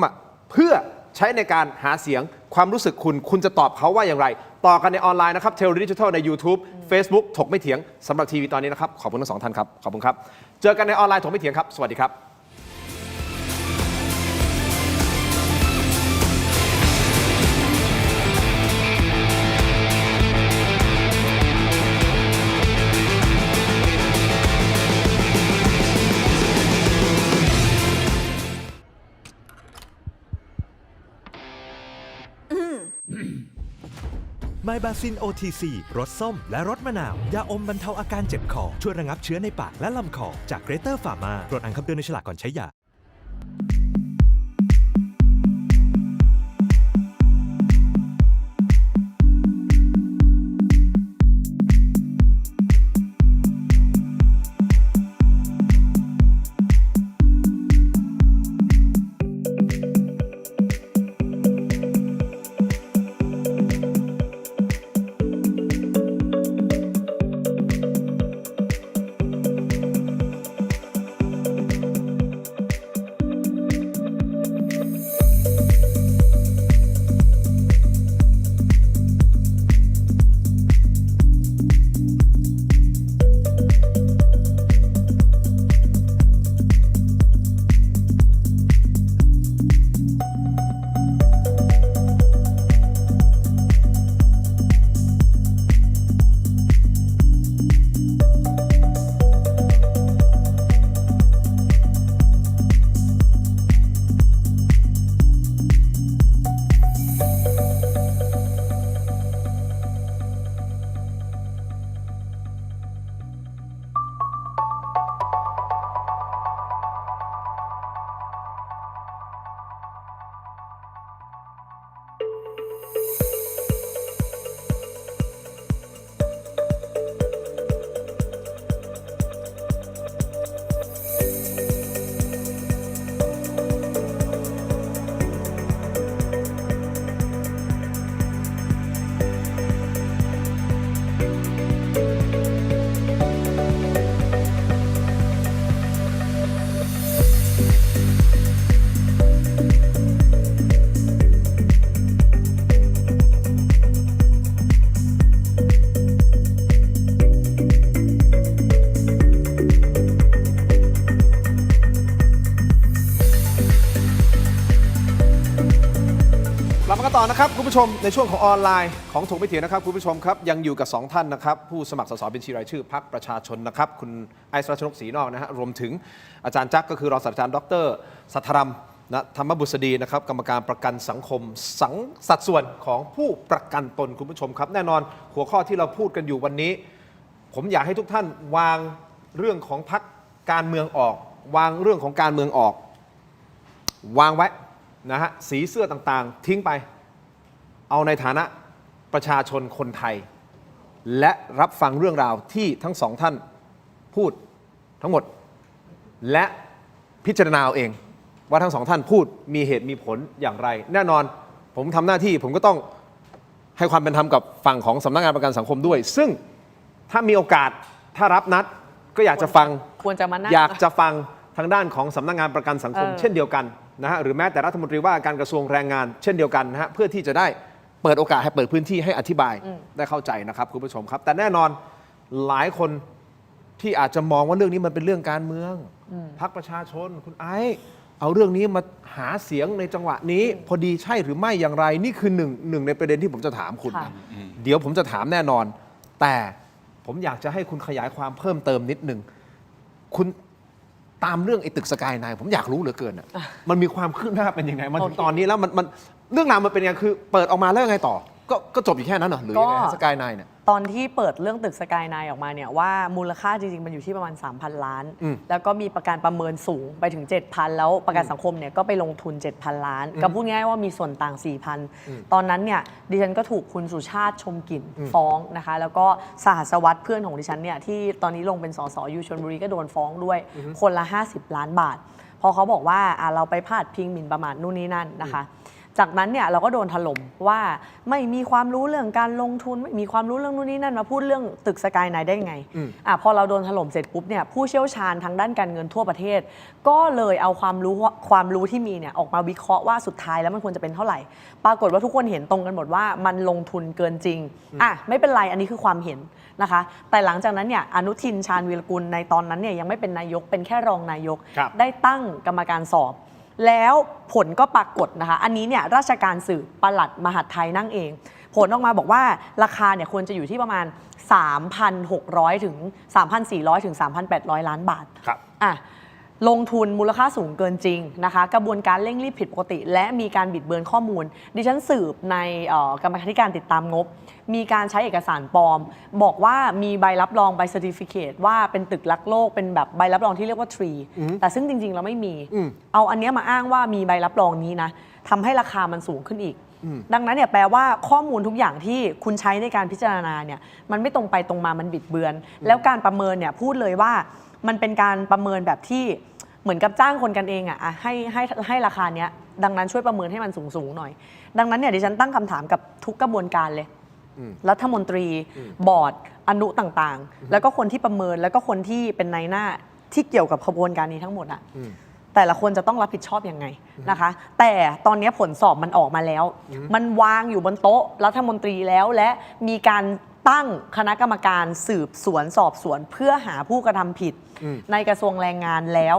เพื่อใช้ในการหาเสียงความรู้สึกคุณจะตอบเขาว่าอย่างไรต่อกันในออนไลน์นะครับเทเลดิจิทัลใน YouTube Facebook ถกไม่เถียงสำหรับทีวีตอนนี้นะครับขอบคุณทั้ง2ท่านครับขอบคุณครับเจอกันในออนไลน์ถกไม่เถียงครับสวัสดีครับไมบาซิน OTC รสส้มและรสมะนาวยาอมบรรเทาอาการเจ็บคอช่วยระงับเชื้อในปากและลำคอจากเกรเตอร์ฟาร์มาโปรดอ่านคำเตือนในฉลากก่อนใช้ยา ต่อนะครับคุณผู้ชมในช่วงของออนไลน์ของถกไม่เถียงนะครับคุณผู้ชมครับยังอยู่กับ2ท่านนะครับผู้สมัครสสบัญชีรายชื่อพรรคประชาชนนะครับคุณไอซ์รัชนกศรีนอกนะฮะรวมถึงอาจารย์จักรก็คือรองศาสตราจารย์ดร.สัทธรัมนะธรรมบุษดีนะครับกรรมการประกันสังคมสัดส่วนของผู้ประกันตนคุณผู้ชมครับแน่นอนหัวข้อที่เราพูดกันอยู่วันนี้ผมอยากให้ทุกท่านวางเรื่องของพรรคการเมืองออกวางเรื่องของการเมืองออกวางไว้นะฮะสีเสื้อต่างๆทิ้งไปเอาในฐานะประชาชนคนไทยและรับฟังเรื่องราวที่ทั้งสองท่านพูดทั้งหมดและพิจารณาเอาเองว่าทั้งสองท่านพูดมีเหตุมีผลอย่างไรแน่นอนผมทำหน้าที่ผมก็ต้องให้ความเป็นธรรมกับฝั่งของสำนักงานประกันสังคมด้วยซึ่งถ้ามีโอกาสถ้ารับนัดก็อยากจะฟัง ควรจะมานั่ง อยากจะฟังทางด้านของสำนักงานประกันสังคมเช่นเดียวกันนะฮะหรือแม้แต่รัฐมนตรีว่าการกระทรวงแรงงานเช่นเดียวกันนะฮะเพื่อที่จะได้เปิดโอกาสให้เปิดพื้นที่ให้อธิบายได้เข้าใจนะครับคุณผู้ชมครับแต่แน่นอนหลายคนที่อาจจะมองว่าเรื่องนี้มันเป็นเรื่องการเมืองพรรคประชาชนคุณไอซ์เอาเรื่องนี้มาหาเสียงในจังหวะนี้พอดีใช่หรือไม่อย่างไรนี่คือหนึ่งในประเด็นที่ผมจะถามคุณนะเดี๋ยวผมจะถามแน่นอนแต่ผมอยากจะให้คุณขยายความเพิ่มเติมนิดหนึ่งคุณตามเรื่องไอ้ตึกสกายไนน์ผมอยากรู้เหลือเกินอ่ะมันมีความคืบหน้าเป็นยังไงมาถึงตอนนี้แล้วมันเรื่องราวมันเป็นยังไงคือเปิดออกมาแล้วยังไงต่อก็จบอยู่แค่นั้นเหรอหรือยังไงสกายไนน์เนี่ย ตอนที่เปิดเรื่องตึกสกายไนน์ออกมาเนี่ยว่ามูลค่าจริงๆมันอยู่ที่ประมาณ 3,000 ล้าน แล้วก็มีประกันประเมินสูงไปถึง 7,000 แล้วประกันสังคมเนี่ยก็ไปลงทุน 7,000 ล้านก็พูดง่ายๆว่ามีส่วนต่าง 4,000 ตอนนั้นเนี่ยดิฉันก็ถูกคุณสุชาติชมกลิ่นฟ้องนะคะแล้วก็สหัสวัสดิ์เพื่อนของดิฉันเนี่ยที่ตอนนี้ลงเป็นสสอยู่ชลบุรีก็โดนฟ้องด้วยคนละ 50 ล้านบาทพอเขาบอกว่าเราไปพาดพิงหมิ่นประมาทนู่นนี่นั่นนะคะจากนั้นเนี่ยเราก็โดนถล่มว่าไม่มีความรู้เรื่องการลงทุนไม่มีความรู้เรื่องนู่นนี่นั่นมาพูดเรื่องตึกสกายไนน์ได้ไงพอเราโดนถล่มเสร็จปุ๊บเนี่ยผู้เชี่ยวชาญทางด้านการเงินทั่วประเทศก็เลยเอาความรู้ที่มีเนี่ยออกมาวิเคราะห์ว่าสุดท้ายแล้วมันควรจะเป็นเท่าไหร่ปรากฏว่าทุกคนเห็นตรงกันหมดว่ามันลงทุนเกินจริงไม่เป็นไรอันนี้คือความเห็นนะคะแต่หลังจากนั้นเนี่ยอนุทินชาญวีรกุลในตอนนั้นเนี่ยยังไม่เป็นนายกเป็นแค่รองนายกได้ตั้งกรรมการสอบแล้วผลก็ปรากฏนะคะอันนี้เนี่ยราชการสืบปลัดมหาดไทยนั่งเองผลออกมาบอกว่าราคาเนี่ยควรจะอยู่ที่ประมาณ 3,600 ถึง 3,400 ถึง 3,800 ล้านบาทครับลงทุนมูลค่าสูงเกินจริงนะคะกระบวนการเร่งรีบผิดปกติและมีการบิดเบือนข้อมูลดิฉันสืบในกรรมการติดตามงบมีการใช้เอกสารปลอมบอกว่ามีใบรับรองใบ certificate ว่าเป็นตึกรักโลกเป็นแบบใบรับรองที่เรียกว่าtreeแต่ซึ่งจริงๆเราไม่มีเอาอันนี้มาอ้างว่ามีใบรับรองนี้นะทำให้ราคามันสูงขึ้นอีกดังนั้นเนี่ยแปลว่าข้อมูลทุกอย่างที่คุณใช้ในการพิจารณาเนี่ยมันไม่ตรงไปตรงมามันบิดเบือนแล้วการประเมินเนี่ยพูดเลยว่ามันเป็นการประเมินแบบที่เหมือนกับจ้างคนกันเองให้ราคาเนี้ยดังนั้นช่วยประเมินให้มันสูงหน่อยดังนั้นเนี่ยดิฉันตั้งคำถามกับทุกกระบวนการเลยรัฐมนตรีบอร์ดอนุต่างๆแล้วก็คนที่ประเมินแล้วก็คนที่เป็นนายหน้าที่เกี่ยวกับขบวนการนี้ทั้งหมดอะแต่ละคนจะต้องรับผิดชอบยังไงนะคะแต่ตอนนี้ผลสอบมันออกมาแล้วมันวางอยู่บนโต๊ะรัฐมนตรีแล้วและมีการตั้งคณะกรรมการสืบสวนสอบสวนเพื่อหาผู้กระทำผิดในกระทรวงแรงงานแล้ว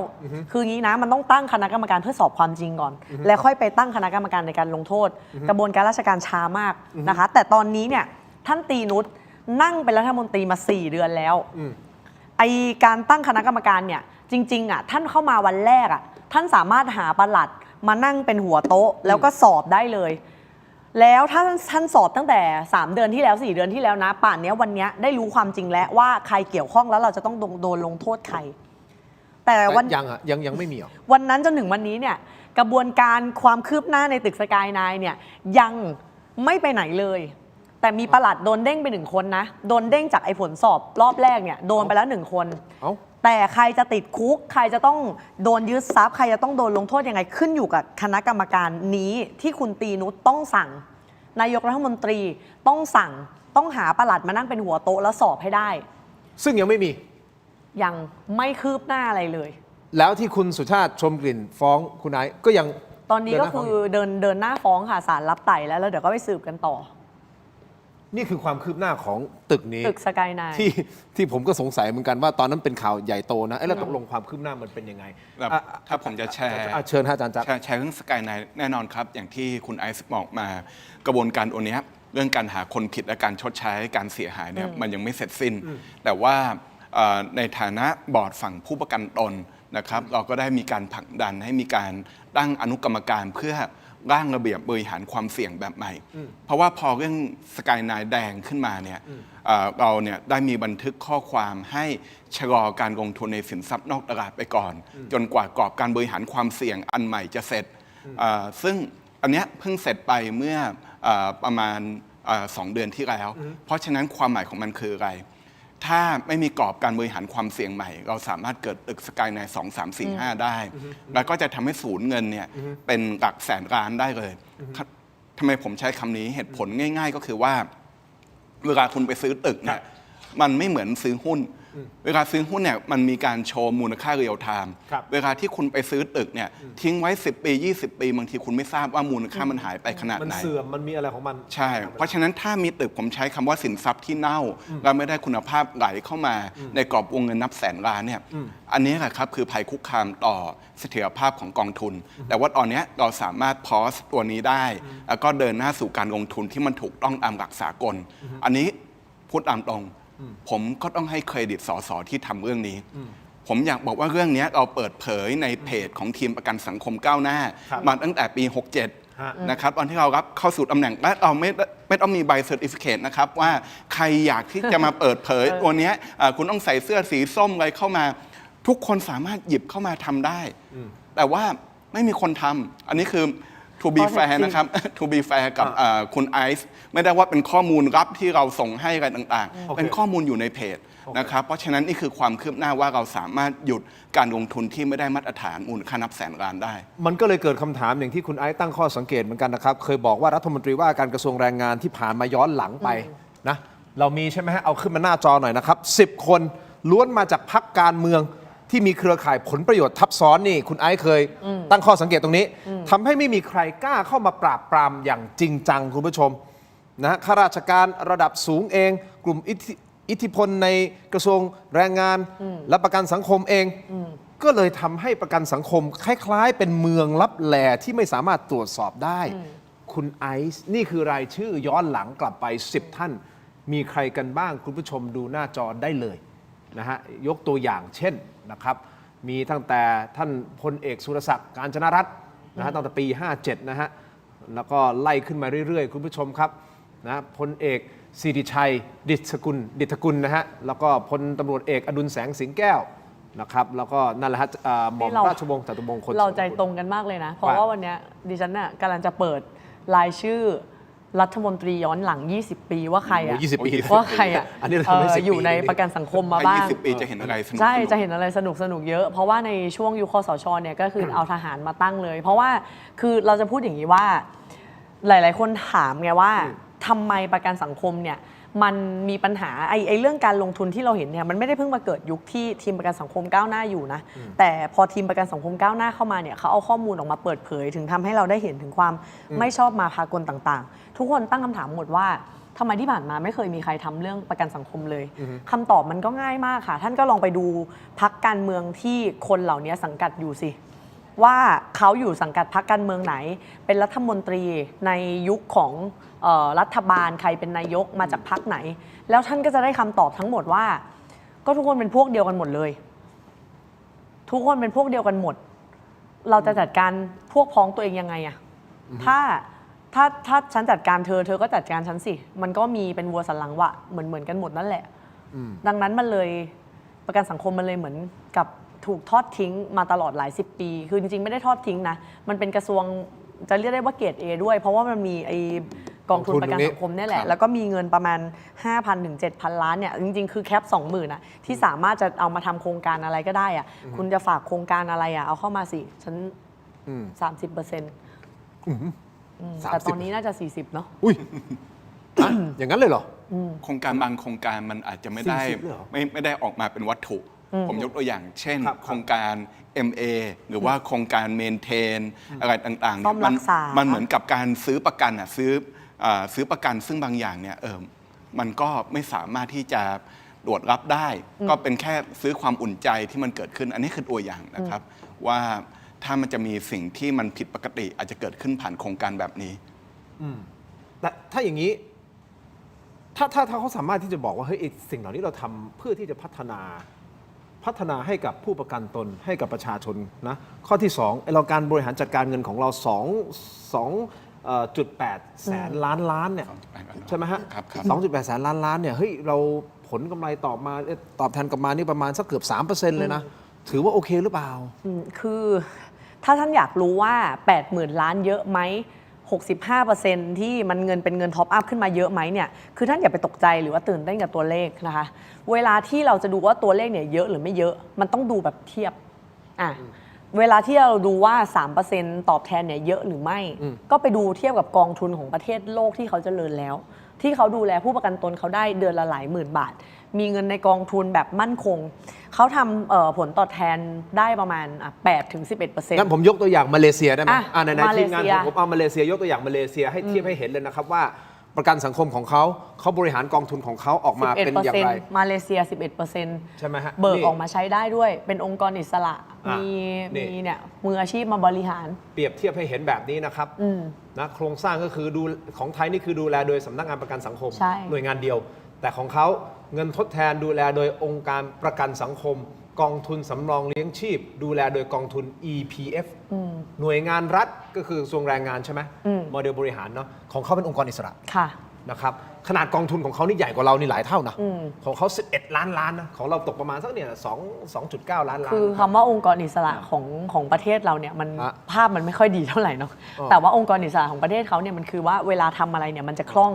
คืองี้นะมันต้องตั้งคณะกรรมการเพื่อสอบความจริงก่อนแล้วค่อยไปตั้งคณะกรรมการในการลงโทษกระบวนการราชการช้ามากนะคะแต่ตอนนี้เนี่ยท่านตีนุชนั่งเป็นรัฐมนตรีมา4 เดือนแล้วไอการตั้งคณะกรรมการเนี่ยจริงๆท่านเข้ามาวันแรกท่านสามารถหาปลัดมานั่งเป็นหัวโต๊ะแล้วก็สอบได้เลยแล้วถ้าท่านสอบตั้งแต่3 เดือนที่แล้ว4 เดือนที่แล้วนะป่านนี้วันนี้ได้รู้ความจริงแล้วว่าใครเกี่ยวข้องแล้วเราจะต้องโดนลงโทษใครแต่วันยังไม่มีหรอวันนั้นจนถึงวันนี้เนี่ยกระบวนการความคืบหน้าในตึกสกายไนน์เนี่ยยังไม่ไปไหนเลยแต่มีปลัดโดนเด้งไป1 คนนะโดนเด้งจากไอ้ผลสอบรอบแรกเนี่ยโดนไปแล้ว1 คนแต่ใครจะติดคุกใครจะต้องโดนยึดทรัพย์ใครจะต้องโดนลงโทษยังไงขึ้นอยู่กับคณะกรรมการนี้ที่คุณตีนุชต้องสั่งนายกรัฐมนตรีต้องสั่งต้องหาปลัดมานั่งเป็นหัวโต๊ะแล้วสอบให้ได้ซึ่งยังไม่มียังไม่คืบหน้าอะไรเลยแล้วที่คุณสุชาติชมกลิ่นฟ้องคุณไอซ์ก็ยังตอนนี้ก็คือเดินหน้าฟ้องค่ะศาลรับไต่แล้วเดี๋ยวก็ไปสืบกันต่อ นี่คือความคืบหน้าของตึกนี้ ตึกสกายไนน์ ที่ผมก็สงสัยเหมือนกันว่าตอนนั้นเป็นข่าวใหญ่โตนะแล้วตกลงความคืบหน้ามันเป็นยังไง แบบถ้าผมจะแชร์ เชิญฮะอาจารย์จักร แชร์เรื่องสกายไนแน่นอนครับ อย่างที่คุณไอซ์บอกมากระบวนการโอนนี้เรื่องการหาคนผิดและการชดใช้การเสียหายเนี่ยมันยังไม่เสร็จสิ้น แต่ว่าในฐานะบอร์ดฝั่งผู้ประกันตนนะครับเราก็ได้มีการผลักดันให้มีการตั้งอนุกรรมการเพื่อร่างระเบียบบริหารความเสี่ยงแบบใหม่ เพราะว่าพอเรื่องสกายไนแดงขึ้นมาเนี่ยเราเนี่ยได้มีบันทึกข้อความให้ชะลอการลงทุนในสินทรัพย์นอกตลาดไปก่อน จนกว่ากรอบการบริหารความเสี่ยงอันใหม่จะเสร็จซึ่งอันเนี้ยเพิ่งเสร็จไปเมื่อประมาณ2 เดือนที่แล้ว เพราะฉะนั้นความหมายของมันคืออะไร ถ้าไม่มีกรอบการบริหารความเสี่ยงใหม่ เราสามารถเกิดตึกสกายใน2 3 4 5 ได้ แล้วก็จะทำให้ศูนย์เงินเนี่ยเป็นหลักแสนล้านได้เลยทำไมผมใช้คำนี้เหตุผลง่าย ๆ ก็คือว่าเวลาคุณไปซื้อตึกเนี่ยมันไม่เหมือนซื้อหุ้น เวลาซื้อหุ้นเนี่ยมันมีการโชว์มูลค่าเรียลไทม์เวลาที่คุณไปซื้อตึกเนี่ยทิ้งไว้10 ปี 20 ปีบางทีคุณไม่ทราบว่ามูลค่ามันหายไปขนาดไหนมันเสื่อมมันมีอะไรของมัน ใช่ เพราะฉะนั้นถ้ามีตึกผมใช้คำว่าสินทรัพย์ที่เน่าและไม่ได้คุณภาพไหลเข้ามาในกรอบวงเงินนับแสนล้านเนี่ยอันนี้แหละครับคือภัยคุกคามต่อเสถียรภาพของกองทุน แต่ว่าตอนนี้เราสามารถพอสตัวนี้ได้แล้วก็เดินหน้าสู่การลงทุนที่มันถูกต้องตามหลักสากลอันนี้พูดตามตรงผมก็ต้องให้เครดิตสสที่ทำเรื่องนี้ ผมอยากบอกว่าเรื่องนี้เราเปิดเผยในเพจของทีมประกันสังคมก้าวหน้ามาตั้งแต่ปี 67 นะครับตอนที่เรารับเข้าสู่ตำแหน่งและเราไม่ต้องมีใบเซอร์ติฟิเคตนะครับว่าใครอยากที่จะมาเปิดเผยตัวนี้คุณต้องใส่เสื้อสีส้มอะไรเข้ามาทุกคนสามารถหยิบเข้ามาทำได้ แต่ว่าไม่มีคนทำอันนี้คือ to be fair นะครับ to be fair กับคุณไอซ์ไม่ได้ว่าเป็นข้อมูลลับที่เราส่งให้กันต่างๆ เป็นข้อมูลอยู่ในเพจนะครับเพราะฉะนั้นนี่คือความคืบหน้าว่าเราสามารถหยุดการลงทุนที่ไม่ได้มาตรฐานมูลค่านับแสนล้านได้ มันก็เลยเกิดคำถามอย่างที่คุณไอซ์ตั้งข้อสังเกตเหมือนกันนะครับเคยบอกว่ารัฐมนตรีว่าการกระทรวงแรงงานที่ผ่านมาย้อนหลังไปนะเรามีใช่ไหมฮะเอาขึ้นมาหน้าจอหน่อยนะครับ10 คนล้วนมาจากพรรคการเมืองที่มีเครือข่ายผลประโยชน์ทับซ้อนนี่คุณไอซ์เคยตั้งข้อสังเกตตรงนี้ทำให้ไม่มีใครกล้าเข้ามาปราบปรามอย่างจริงจังคุณผู้ชมนะข้าราชการระดับสูงเองกลุ่มอิทธิพลในกระทรวงแรงงานและประกันสังคมเองก็เลยทำให้ประกันสังคมคล้ายๆเป็นเมืองลับแลที่ไม่สามารถตรวจสอบได้คุณไอซ์นี่คือรายชื่อย้อนหลังกลับไป10 ท่านมีใครกันบ้างคุณผู้ชมดูหน้าจอได้เลยนะฮะยกตัวอย่างเช่นนะครับมีตั้งแต่ท่านพลเอกสุรศักดิ์กาญจนรัตน์นะฮะตั้งแต่ปี 57 นะฮะแล้วก็ไล่ขึ้นมาเรื่อยๆคุณผู้ชมครับนะพลเอกสิริชัยดิษฐกุลนะฮะแล้วก็พลตำรวจเอกอดุลแสงสิงแก้วนะครับแล้วก็นั่นแหละฮะหม่อมราชวงศ์จตุมงคลเราใจตรงกันมากเลยนะ เพราะว่าวันนี้ดิฉันน่ะกำลังจะเปิดรายชื่อรัฐมนตรีย้อนหลัง 20 ปีว่าใครอ่ะ 20 ปี ว่าใครอ่ะ อันนี้เราทำให้10 ปี อยู่ในประกันสังคมมาบ้าง 20 ปีจะเห็นอะไรสนุก ใช่จะเห็นอะไรสนุกเยอะ เพราะว่าในช่วงยุคคสชเนี่ยก็คือเอาทหารมาตั้งเลย เพราะว่าคือเราจะพูดอย่างนี้ว่าหลายๆคนถามไงว่าทำไมประกันสังคมเนี่ยมันมีปัญหาไอ้เรื่องการลงทุนที่เราเห็นเนี่ยมันไม่ได้เพิ่งมาเกิดยุคที่ทีมประกันสังคมก้าวหน้าอยู่นะแต่พอทีมประกันสังคมก้าวหน้าเข้ามาเนี่ยเขาเอาข้อมูลออกมาเปิดเผยถึงทำให้เราได้เห็นถึงความไม่ชอบมาพากลต่างๆทุกคนตั้งคำถามหมดว่าทำไมที่ผ่านมาไม่เคยมีใครทำเรื่องประกันสังคมเลยคำตอบมันก็ง่ายมากค่ะท่านก็ลองไปดูพรรคการเมืองที่คนเหล่านี้สังกัดอยู่สิว่าเขาอยู่สังกัดพรรคการเมืองไหนเป็นรัฐมนตรีในยุคของรัฐบาลใครเป็นนายกมาจากพรรคไหนแล้วท่านก็จะได้คำตอบทั้งหมดว่าก็ทุกคนเป็นพวกเดียวกันหมดเลยทุกคนเป็นพวกเดียวกันหมดเราจะจัดการพวกพ้องตัวเองยังไงอะถ้าฉันจัดการเธอก็จัดการฉันสิมันก็มีเป็นวัวสันหลังวะเหมือนกันหมดนั่นแหละดังนั้นมันเลยประกันสังคมมันเลยเหมือนกับถูกทอดทิ้งมาตลอดหลาย10 ปีคือจริงๆไม่ได้ทอดทิ้งนะมันเป็นกระทรวงจะเรียกได้ว่าเกรด A ด้วยเพราะว่ามันมีไอกองทุนประกันสังคมนี่แหละแล้วก็มีเงินประมาณ 5,000 ถึง 7,000 ล้านเนี่ยจริงๆคือแคป 20,000อ่ะที่สามารถจะเอามาทำโครงการอะไรก็ได้อ่ะคุณจะฝากโครงการอะไรอ่ะเอาเข้ามาสิฉัน 30%แต่ตอนนี้น่าจะ 40 เนาะอุ้ยอย่างนั้นเลยเหรอโครงการบางโครงการมันอาจจะไม่ได้ไม่ได้ออกมาเป็นวัตถุผมยกตัวอย่างเช่นโครงการ MA หรือว่าโครงการเมนเทนอะไรต่างๆเนี่ยมันเหมือนกับการซื้อประกันซื้อประกันซึ่งบางอย่างเนี่ย มันก็ไม่สามารถที่จะตรวจรับได้ ก็เป็นแค่ซื้อความอุ่นใจที่มันเกิดขึ้น อันนี้คือตัวอย่างนะครับ ว่าถ้ามันจะมีสิ่งที่มันผิดปกติ อาจจะเกิดขึ้นผ่านโครงการแบบนี้ แต่ถ้าอย่างนี้ถ้าเขาสามารถที่จะบอกว่าเฮ้ยไอ้สิ่งเหล่านี้เราทำเพื่อที่จะพัฒนาให้กับผู้ประกันตนให้กับประชาชนนะข้อที่2ไอ้เราการบริหารจัดการเงินของเรา2.8 แสนล้านเนี่ยใช่ไหมฮะ ครับ 2.8 แสนล้านเนี่ยเฮ้ยเราผลกำไรตอบแทนกลับมานี่ประมาณสักเกือบ 3% เลยนะถือว่าโอเคหรือเปล่า คือถ้าท่านอยากรู้ว่า 80,000 ล้านเยอะไหม 65% ที่มันเงินเป็นเงินท็อปอัพขึ้นมาเยอะไหมเนี่ยคือท่านอย่าไปตกใจหรือว่าตื่นเต้นกับตัวเลขนะคะเวลาที่เราจะดูว่าตัวเลขเนี่ยเยอะหรือไม่เยอะมันต้องดูแบบเทียบเวลาที่เราดูว่า 3% ตอบแทนเนี่ยเยอะหรือไม่ ก็ไปดูเทียบกับกองทุนของประเทศโลกที่เขาเจริญแล้ว ที่เขาดูแลผู้ประกันตนเขาได้เดือนละหลายหมื่นบาท มีเงินในกองทุนแบบมั่นคงเขาทำผลตอบแทนได้ประมาณ8-11% งั้นผมยกตัวอย่างมาเลเซียได้ไหมในทีมงาน มาเลเซีย ผมเอามาเลเซียยกตัวอย่างมาเลเซียให้เทียบให้เห็นเลยนะครับว่าประกันสังคมของเขาบริหารกองทุนของเขาออกมาเป็นอย่างไร มาเลเซีย 11% ใช่ไหมฮะ เบิก นี่ ออกมาใช้ได้ด้วย เป็นองค์กรอิสระ มี นี่ เนี่ยมืออาชีพมาบริหาร เปรียบเทียบให้เห็นแบบนี้นะครับนะโครงสร้างก็คือดูของไทยนี่คือดูแลโดยสำนักงานประกันสังคม ใช่ หน่วยงานเดียว แต่ของเขาเงินทดแทนดูแลโดยองค์การประกันสังคม กองทุนสำรองเลี้ยงชีพ ดูแลโดยกองทุน EPF หน่วยงานรัฐก็คือกระทรวงแรงงานใช่ไหมโมเดลบริหารเนาะของเขาเป็นองค์กรอิสระ ค่ะ นะครับขนาดกองทุนของเขานี่ใหญ่กว่าเรานี่หลายเท่านะของเขา11 ล้านล้านนะของเราตกประมาณสักเนี่ย2.9 ล้านล้าน คือคำว่าองค์กรอิสระของประเทศเราเนี่ยมัน ฮะ ภาพมันไม่ค่อยดีเท่าไหร่เนาะ อ๋อ แต่ว่าองค์กรอิสระของประเทศเขาเนี่ยมันคือว่าเวลาทำอะไรเนี่ยมันจะคล่อง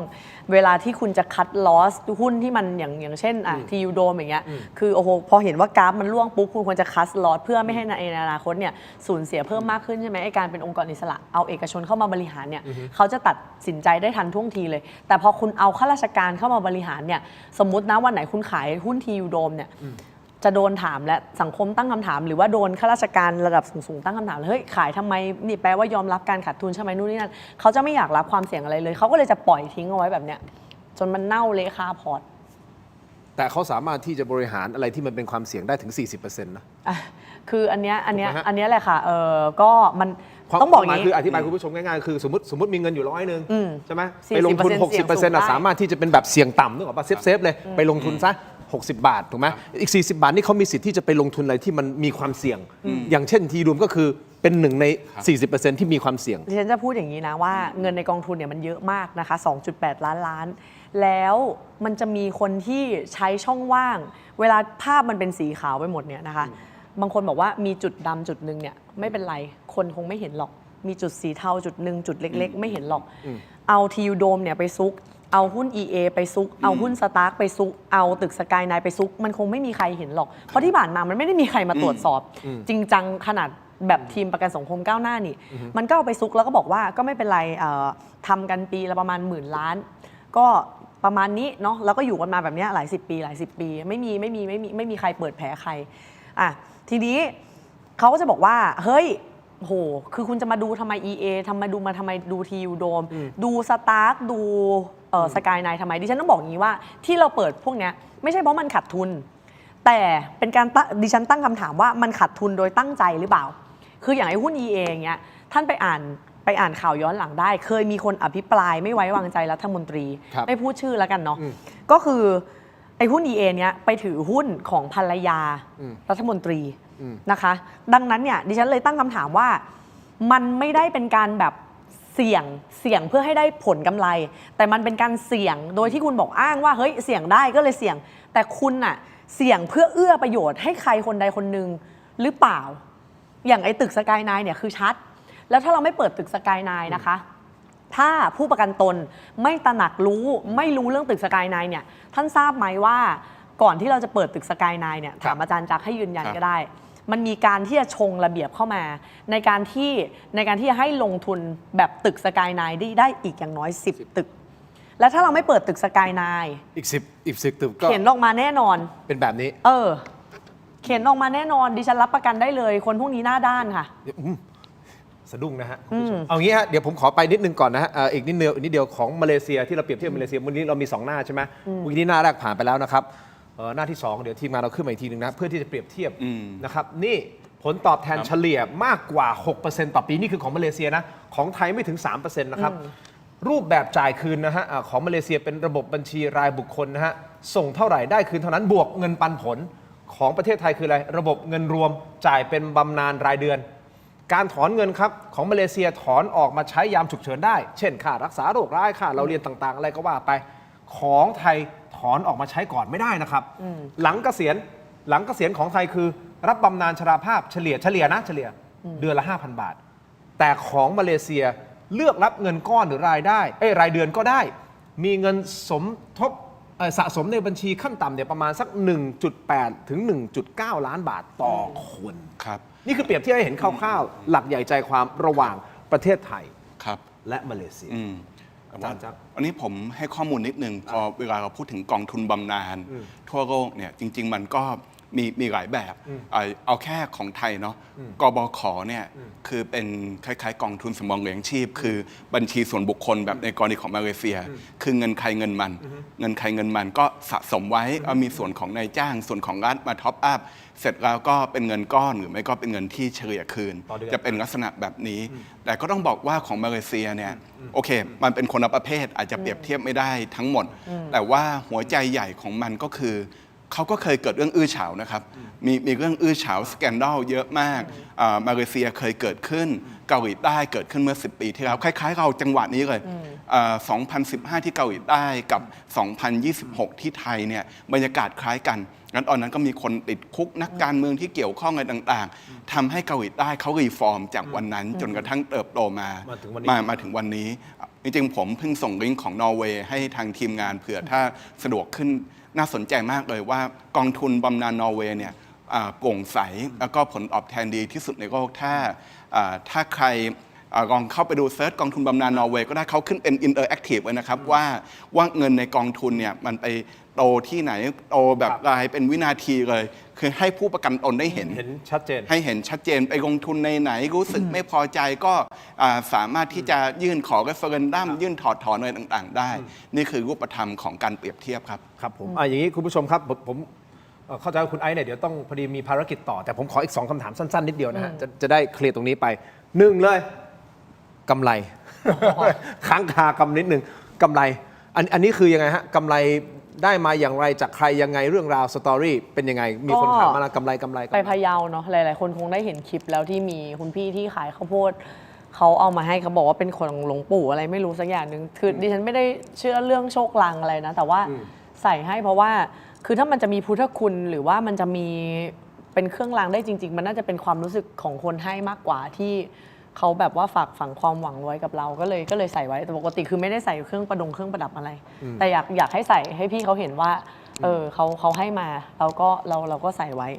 เวลาที่คุณจะคัดลอสหุ้นที่มันอย่างเช่นทียูโดมอย่างเงี้ยคือโอ้โหพอเห็นว่ากราฟมันร่วงปุ๊บคุณควรจะคัดลอสเพื่อไม่ให้ในอนาคตเนี่ยสูญเสียเพิ่มมากขึ้นใช่ไหมไอ้การเป็นองค์กรอิสระเอาเอกชนเข้ามาบริหารเนี่ยเขาจะตัดสินใจได้ทันท่วงทีเลย แต่พอคุณเอาข้าราชการเข้ามาบริหารเนี่ยสมมตินะวันไหนคุณขายหุ้นทียูโดมเนี่ยจะโดนถามและสังคมตั้งคำถามหรือว่าโดนข้าราชการระดับสูงๆตั้งคำถามเฮ้ยขายทำไมนี่แปลว่ายอมรับการขาดทุนใช่ไหมนู่นนี่นั่นเขาจะไม่อยากรับความเสี่ยงอะไรเลยเขาก็เลยจะปล่อยทิ้งเอาไว้แบบเนี้ยจนมันเน่าเละคาพอร์ต แต่เขาสามารถที่จะบริหารอะไรที่มันเป็นความเสี่ยงได้ถึง 40%นะ คืออันเนี้ย ถูกไหมฮะ แหละค่ะก็มันต้องบอกอย่าง คือ นี้ อธิบายคุณผู้ชมง่ายๆคือสมมติมีเงินอยู่100ใช่ไหม 40% ไปลงทุน เสี่ยงสูง 60%ได้ สามารถที่จะเป็นแบบเสี่ยงต่ำนึกออกป่ะเซฟเลยไปลงทุนซะ60 บาทถูกไหมอีก40 บาทนี่เขามีสิทธิ์ที่จะไปลงทุนอะไรที่มันมีความเสี่ยง อย่างเช่นทีรวมก็คือเป็นหนึ่งใน 40% ที่มีความเสี่ยง ดิฉันจะพูดอย่างนี้นะว่าเงินในกองทุนเนี่ยมันเยอะมากนะคะ 2.8 ล้านล้าน แล้วมันจะมีคนที่ใช้ช่องว่าง เวลาภาพมันเป็นสีขาวไปหมดเนี่ยนะคะ บางคนบอกว่ามีจุดดำจุดหนึ่งเนี่ยไม่เป็นไร คนคงไม่เห็นหรอก มีจุดสีเทาจุดหนึ่งจุดเล็กๆ ไม่เห็นหรอก เอาทียูโดมเนี่ยไปซุก เอาหุ้น EA ไปซุก เอาหุ้นสตาร์กไปซุก เอาตึกสกายไนน์ไปซุก มันคงไม่มีใครเห็นหรอก เพราะที่ผ่านมามันไม่ได้มีใครมาตรวจสอบ จริงจังขนาดแบบทีมประกันสังคมก้าวหน้านี่ มันก็เอาไปซุกแล้วก็บอกว่าก็ไม่เป็นไรทำกันปีละประมาณ10,000 ล้าน ก็ประมาณนี้เนาะแล้วก็อยู่กันมาแบบเนี้ยหลายสิบปีไม่มีใครเปิดแผลใครอ่ะทีนี้เขาก็จะบอกว่าเฮ้ยโหคือคุณจะมาดูทำไม EA ทำไมดูทียูโดมดูสตาร์กดูสกายไนท์ทำไมดิฉันต้องบอกอย่างนี้ว่าที่เราเปิดพวกเนี้ยไม่ใช่เพราะมันขาดทุน แต่เป็นการดิฉันตั้งคำถามว่ามันขาดทุนโดยตั้งใจหรือเปล่า คืออย่างไอ้หุ้น EA อย่างเงี้ยท่านไปอ่านข่าวย้อนหลังได้ เคยมีคนอภิปรายไม่ไว้วางใจรัฐมนตรี ครับ ไม่พูดชื่อแล้วกันเนาะก็คือไอ้หุ้น EA เนี้ยไปถือหุ้นของภรรยารัฐมนตรีนะคะ ดังนั้นเนี่ยดิฉันเลยตั้งคำถามว่ามันไม่ได้เป็นการแบบเสี่ยงเพื่อให้ได้ผลกำไร แต่มันเป็นการเสี่ยงโดยที่คุณบอกอ้างว่าเฮ้ยเสี่ยงได้ก็เลยเสี่ยง แต่คุณน่ะเสี่ยงเพื่อเอื้อประโยชน์ให้ใครคนใดคนหนึ่งหรือเปล่า อย่างไอ้ตึกสกายไนน์เนี่ยคือชัด แล้วถ้าเราไม่เปิดตึกสกายไนน์นะคะ ถ้าผู้ประกันตนไม่ตระหนักไม่รู้เรื่องตึกสกายไนน์เนี่ยท่านทราบไหมว่าก่อนที่เราจะเปิดตึกสกายไนน์เนี่ยถามอาจารย์จักรให้ยืนยันก็ได้ มันมีการที่จะชงระเบียบเข้ามาในการที่จะให้ลงทุนแบบตึกสกายไนน์ได้อีกอย่างน้อย10 ตึก แล้วถ้าเราไม่เปิดตึกสกายไนน์ อีก10ตึกก็ เข็นออกมาแน่นอน เป็นแบบนี้ เข็นออกมาแน่นอนดิฉันรับประกันได้เลย คนพวกนี้หน้าด้านค่ะ สะดุ้งนะฮะคุณผู้ชมเอางี้ฮะเดี๋ยวผมขอไปนิดนึงก่อนนะฮะอีกนิดเดียวของมาเลเซียที่เราเปรียบเทียบมาเลเซียวันนี้เรามี 2 หน้าใช่ไหมวันนี้หน้าแรกผ่านไปแล้วนะครับหน้าที่ 2 เดี๋ยวทีมงานเราขึ้นมาอีกทีนึงนะเพื่อที่จะเปรียบเทียบนะครับนี่ผลตอบแทนเฉลี่ยมากกว่า 6% ต่อปีนี่คือของมาเลเซียนะของไทยไม่ถึง 3% นะครับรูปแบบจ่ายคืนนะฮะของมาเลเซียเป็นระบบบัญชีรายบุคคลนะฮะส่งเท่าไหร่ได้คืนเท่านั้นบวกเงินปันผลของประเทศไทยคืออะไรระบบเงินรวมจ่ายเป็นบำนาญรายเดือนการถอนเงินครับของมาเลเซียถอนออกมาใช้ยามฉุกเฉินได้เช่นค่ารักษาโรคร้ายค่าเราเรียนต่างๆอะไรก็ว่าไปของไทยถอนออกมาใช้ก่อนไม่ได้นะครับหลังเกษียณของไทยคือรับบำนาญชราภาพเฉลี่ยเดือนละ 5,000 บาทแต่ของมาเลเซียเลือกรับเงินก้อนหรือรายเดือนก็ได้มีเงินสมทบสะสมในบัญชีขั้นต่ำเนี่ยประมาณสัก 1.8 ถึง 1.9 ล้านบาทต่อคนครับนี่คือเปรียบเทียบให้เห็นคร่าวๆหลักใหญ่ใจความระหว่างประเทศไทย ครับ และมาเลเซีย อาจารย์ครับอันนี้ผมให้ข้อมูลนิดนึงพอเวลาเราพูดถึงกองทุนบำนาญทั่วโลกเนี่ยจริง ๆ มันก็มีหลายแบบเอาแค่ของไทยเนาะกบขเนี่ยคือเป็นคล้ายๆกองทุนสำรองเลี้ยงชีพคือบัญชีส่วนบุคคลแบบในกรณีของมาเลเซียคือเงินใครเงินมันเงินใครเงินมันก็สะสมไว้มีส่วนของนายจ้างส่วนของรัฐมาท็อปอัพเสร็จแล้วก็เป็นเงินก้อนหรือไม่ก็เป็นเงินที่เฉลี่ยคืนจะเป็นลักษณะแบบนี้แต่ก็ต้องบอกว่าของมาเลเซียเนี่ยโอเคมันเป็นคนละประเภทอาจจะเปรียบเทียบไม่ได้ทั้งหมดแต่ว่าหัวใจใหญ่ของมันก็คือเขาก็เคยเกิดเรื่องอื้อฉาวนะครับมีเรื่องอื้อฉาวสแกนดัลเยอะมากมาเลเซียเคยเกิดขึ้นเกาหลีใต้เกิดขึ้นเมื่อ10 ปีที่แล้วคล้ายๆเราจังหวะนี้เลย2015 ที่เกาหลีใต้กับ2026 ที่ไทยเนี่ยบรรยากาศคล้ายกันงั้นตอนนั้นก็มีคนติดคุกนักการเมืองที่เกี่ยวข้องอะไรต่างๆทำให้เกาหลีใต้เขารีฟอร์มจากวันนั้นจนกระทั่งเติบโตมาถึงวันนี้จริงๆผมเพิ่งส่งลิงก์ของนอร์เวย์ให้ทางทีมงานเผื่อถ้าสะดวกขึ้นน่าสนใจมากเลยว่ากองทุนบำนาญนอร์เวย์เนี่ยโปร่งใสแล้วก็ผลตอบแทนดีที่สุดในโลกถ้าใครลองเข้าไปดูเซิร์ชกองทุนบำนาญนอร์เวย์ก็ได้เขาขึ้นเป็นอินเตอร์แอคทีฟเลยนะครับว่าเงินในกองทุนเนี่ยมันไปโตที่ไหนโตแบบรายเป็นวินาทีเลยคือให้ผู้ประกันตนได้เห็นชัดเจนให้เห็นชัดเจนไปลงทุนในไหนรู้สึกไม่พอใจก็สามารถที่จะยื่นขอเรฟเฟอเรนดัมยื่นถอดถอนอะไรต่างๆได้นี่คือรูปธรรมของการเปรียบเทียบครับครับผมอย่างนี้คุณผู้ชมครับผมเข้าใจว่าคุณไอซ์เนี่ยเดี๋ยวต้องพอดีมีภารกิจต่อแต่ผมขออีก2คำถามสั้นๆนิดเดียวนะฮะจะได้เคลียร์ตรงนี้ไป1เลยกำไร ค้างคากำนิดนึงกำไรอันนี้คือยังไงฮะกำไรได้มาอย่างไรจากใครยังไงเรื่องราวสตอรี่เป็นยังไงมีคนถามมาแล้วกำไรไปพะเยาเนาะหลายๆคนคงได้เห็นคลิปแล้วที่มีคุณพี่ที่ขายข้าวโพดเขาเอามาให้เขาบอกว่าเป็นของหลวงปู่อะไรไม่รู้สักอย่างหนึ่งคือดิฉันไม่ได้เชื่อเรื่องโชคลางอะไรนะแต่ว่าใส่ให้เพราะว่าคือถ้ามันจะมีพุทธคุณหรือว่ามันจะมีเป็นเครื่องรางได้จริงๆมันน่าจะเป็นความรู้สึกของคนให้มากกว่าที่เขาแบบว่าฝากฝังความหวังไว้กับเราก็เลยใส่ไว้แต่ปกติคือไม่ได้ใส่เครื่องประดับอะไรแต่อยากให้ใส่ให้พี่เขาเห็นว่าเขาให้มาเราก็ใส่ไว้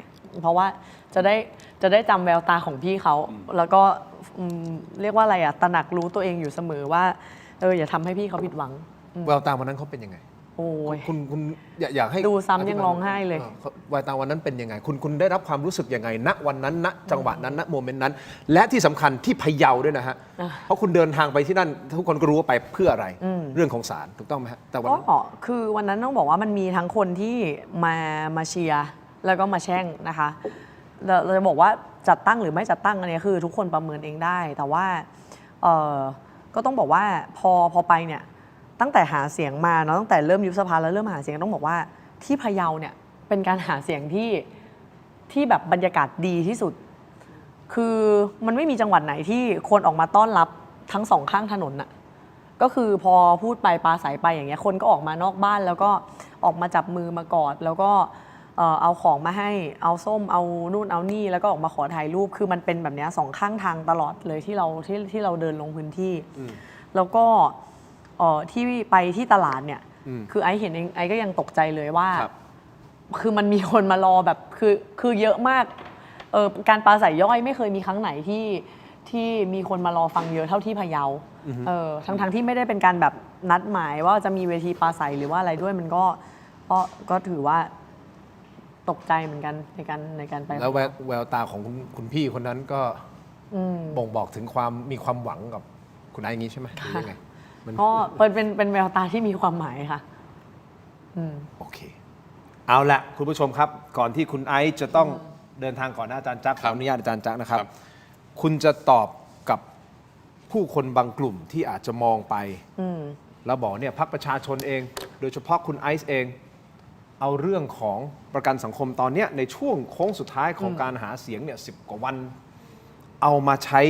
เพราะว่าจะได้จำแววตาของพี่เขาแล้วก็เรียกว่าอะไรตระหนักรู้ตัวเองอยู่เสมอว่าอย่าทำให้พี่เขาผิดหวังแววตาวันนั้นเขาเป็นยังไงโอ้ยคุณอยากให้ดูซ้ำยังร้องไห้เลยแววตาวันนั้นเป็นยังไงคุณได้รับความรู้สึกยังไงณวันนั้นณจังหวะนั้นณโมเมนต์นั้นและที่สำคัญที่พะเยาด้วยนะฮะเพราะคุณเดินทางไปที่นั่นทุกคนก็รู้ว่าไปเพื่ออะไรเรื่องของศาลถูกต้องไหมฮะแต่วันนั้นคือวันนั้นต้องบอกว่ามันมีทั้งคนที่มาเชียร์แล้วก็มาแช่งนะคะเราจะบอกว่าจัดตั้งหรือไม่จัดตั้งอันนี้คือทุกคนประเมินเองได้แต่ว่าก็ต้องบอกว่าพอไปเนี่ยตั้งแต่หาเสียงมาเนาะตั้งแต่เริ่มยุบสภาแล้วเริ่มหาเสียงต้องบอกว่าที่พะเยาเนี่ยเป็นการหาเสียงที่แบบบรรยากาศดีที่สุดคือมันไม่มีจังหวัดไหนที่คนออกมาต้อนรับทั้งสองข้างถนนน่ะก็คือพอพูดไปปาใสไปอย่างเงี้ยคนก็ออกมานอกบ้านแล้วก็ออกมาจับมือมากอดแล้วก็เอาของมาให้เอาส้มเอานู่นเอานี่แล้วก็ออกมาขอถ่ายรูปคือมันเป็นแบบนี้สองข้างทางตลอดเลยที่เราเดินลงพื้นที่แล้วก็ที่ไปที่ตลาดเนี่ยคือไอเห็นเองไอก็ยังตกใจเลยว่าคือมันมีคนมารอแบบคือเยอะมากการปราศัยย่อยไม่เคยมีครั้งไหนที่มีคนมารอฟังเยอะเท่าที่พะเยาทั้งที่ไม่ได้เป็นการแบบนัดหมายว่าจะมีเวทีปราศัยหรือว่าอะไรด้วยมันก็ถือว่าตกใจเหมือนกันในการไปแล้วแววตาของคุณพี่คนนั้นก็ บ่งบอกถึงมีความหวังกับคุณไอซ์อย่างนี้ใช่ไหมหรือยังไงมัน ก็เป็นแววตาที่มีความหมายค่ะ โอเค เอาละคุณผู้ชมครับ ก่อนที่คุณไอซ์จะต้องเดินทางก่อนนะอาจารย์จักรขออนุญาตอาจารย์จักรนะครับ คุณจะตอบกับผู้คนบางกลุ่มที่อาจจะมองไปแล้วบอกเนี่ยพรรคประชาชนเอง โดยเฉพาะคุณไอซ์เอง เอาเรื่องของประกันสังคมตอนเนี้ยในช่วงโค้งสุดท้ายของการหาเสียงเนี่ย10 กว่าวัน เอามาใช้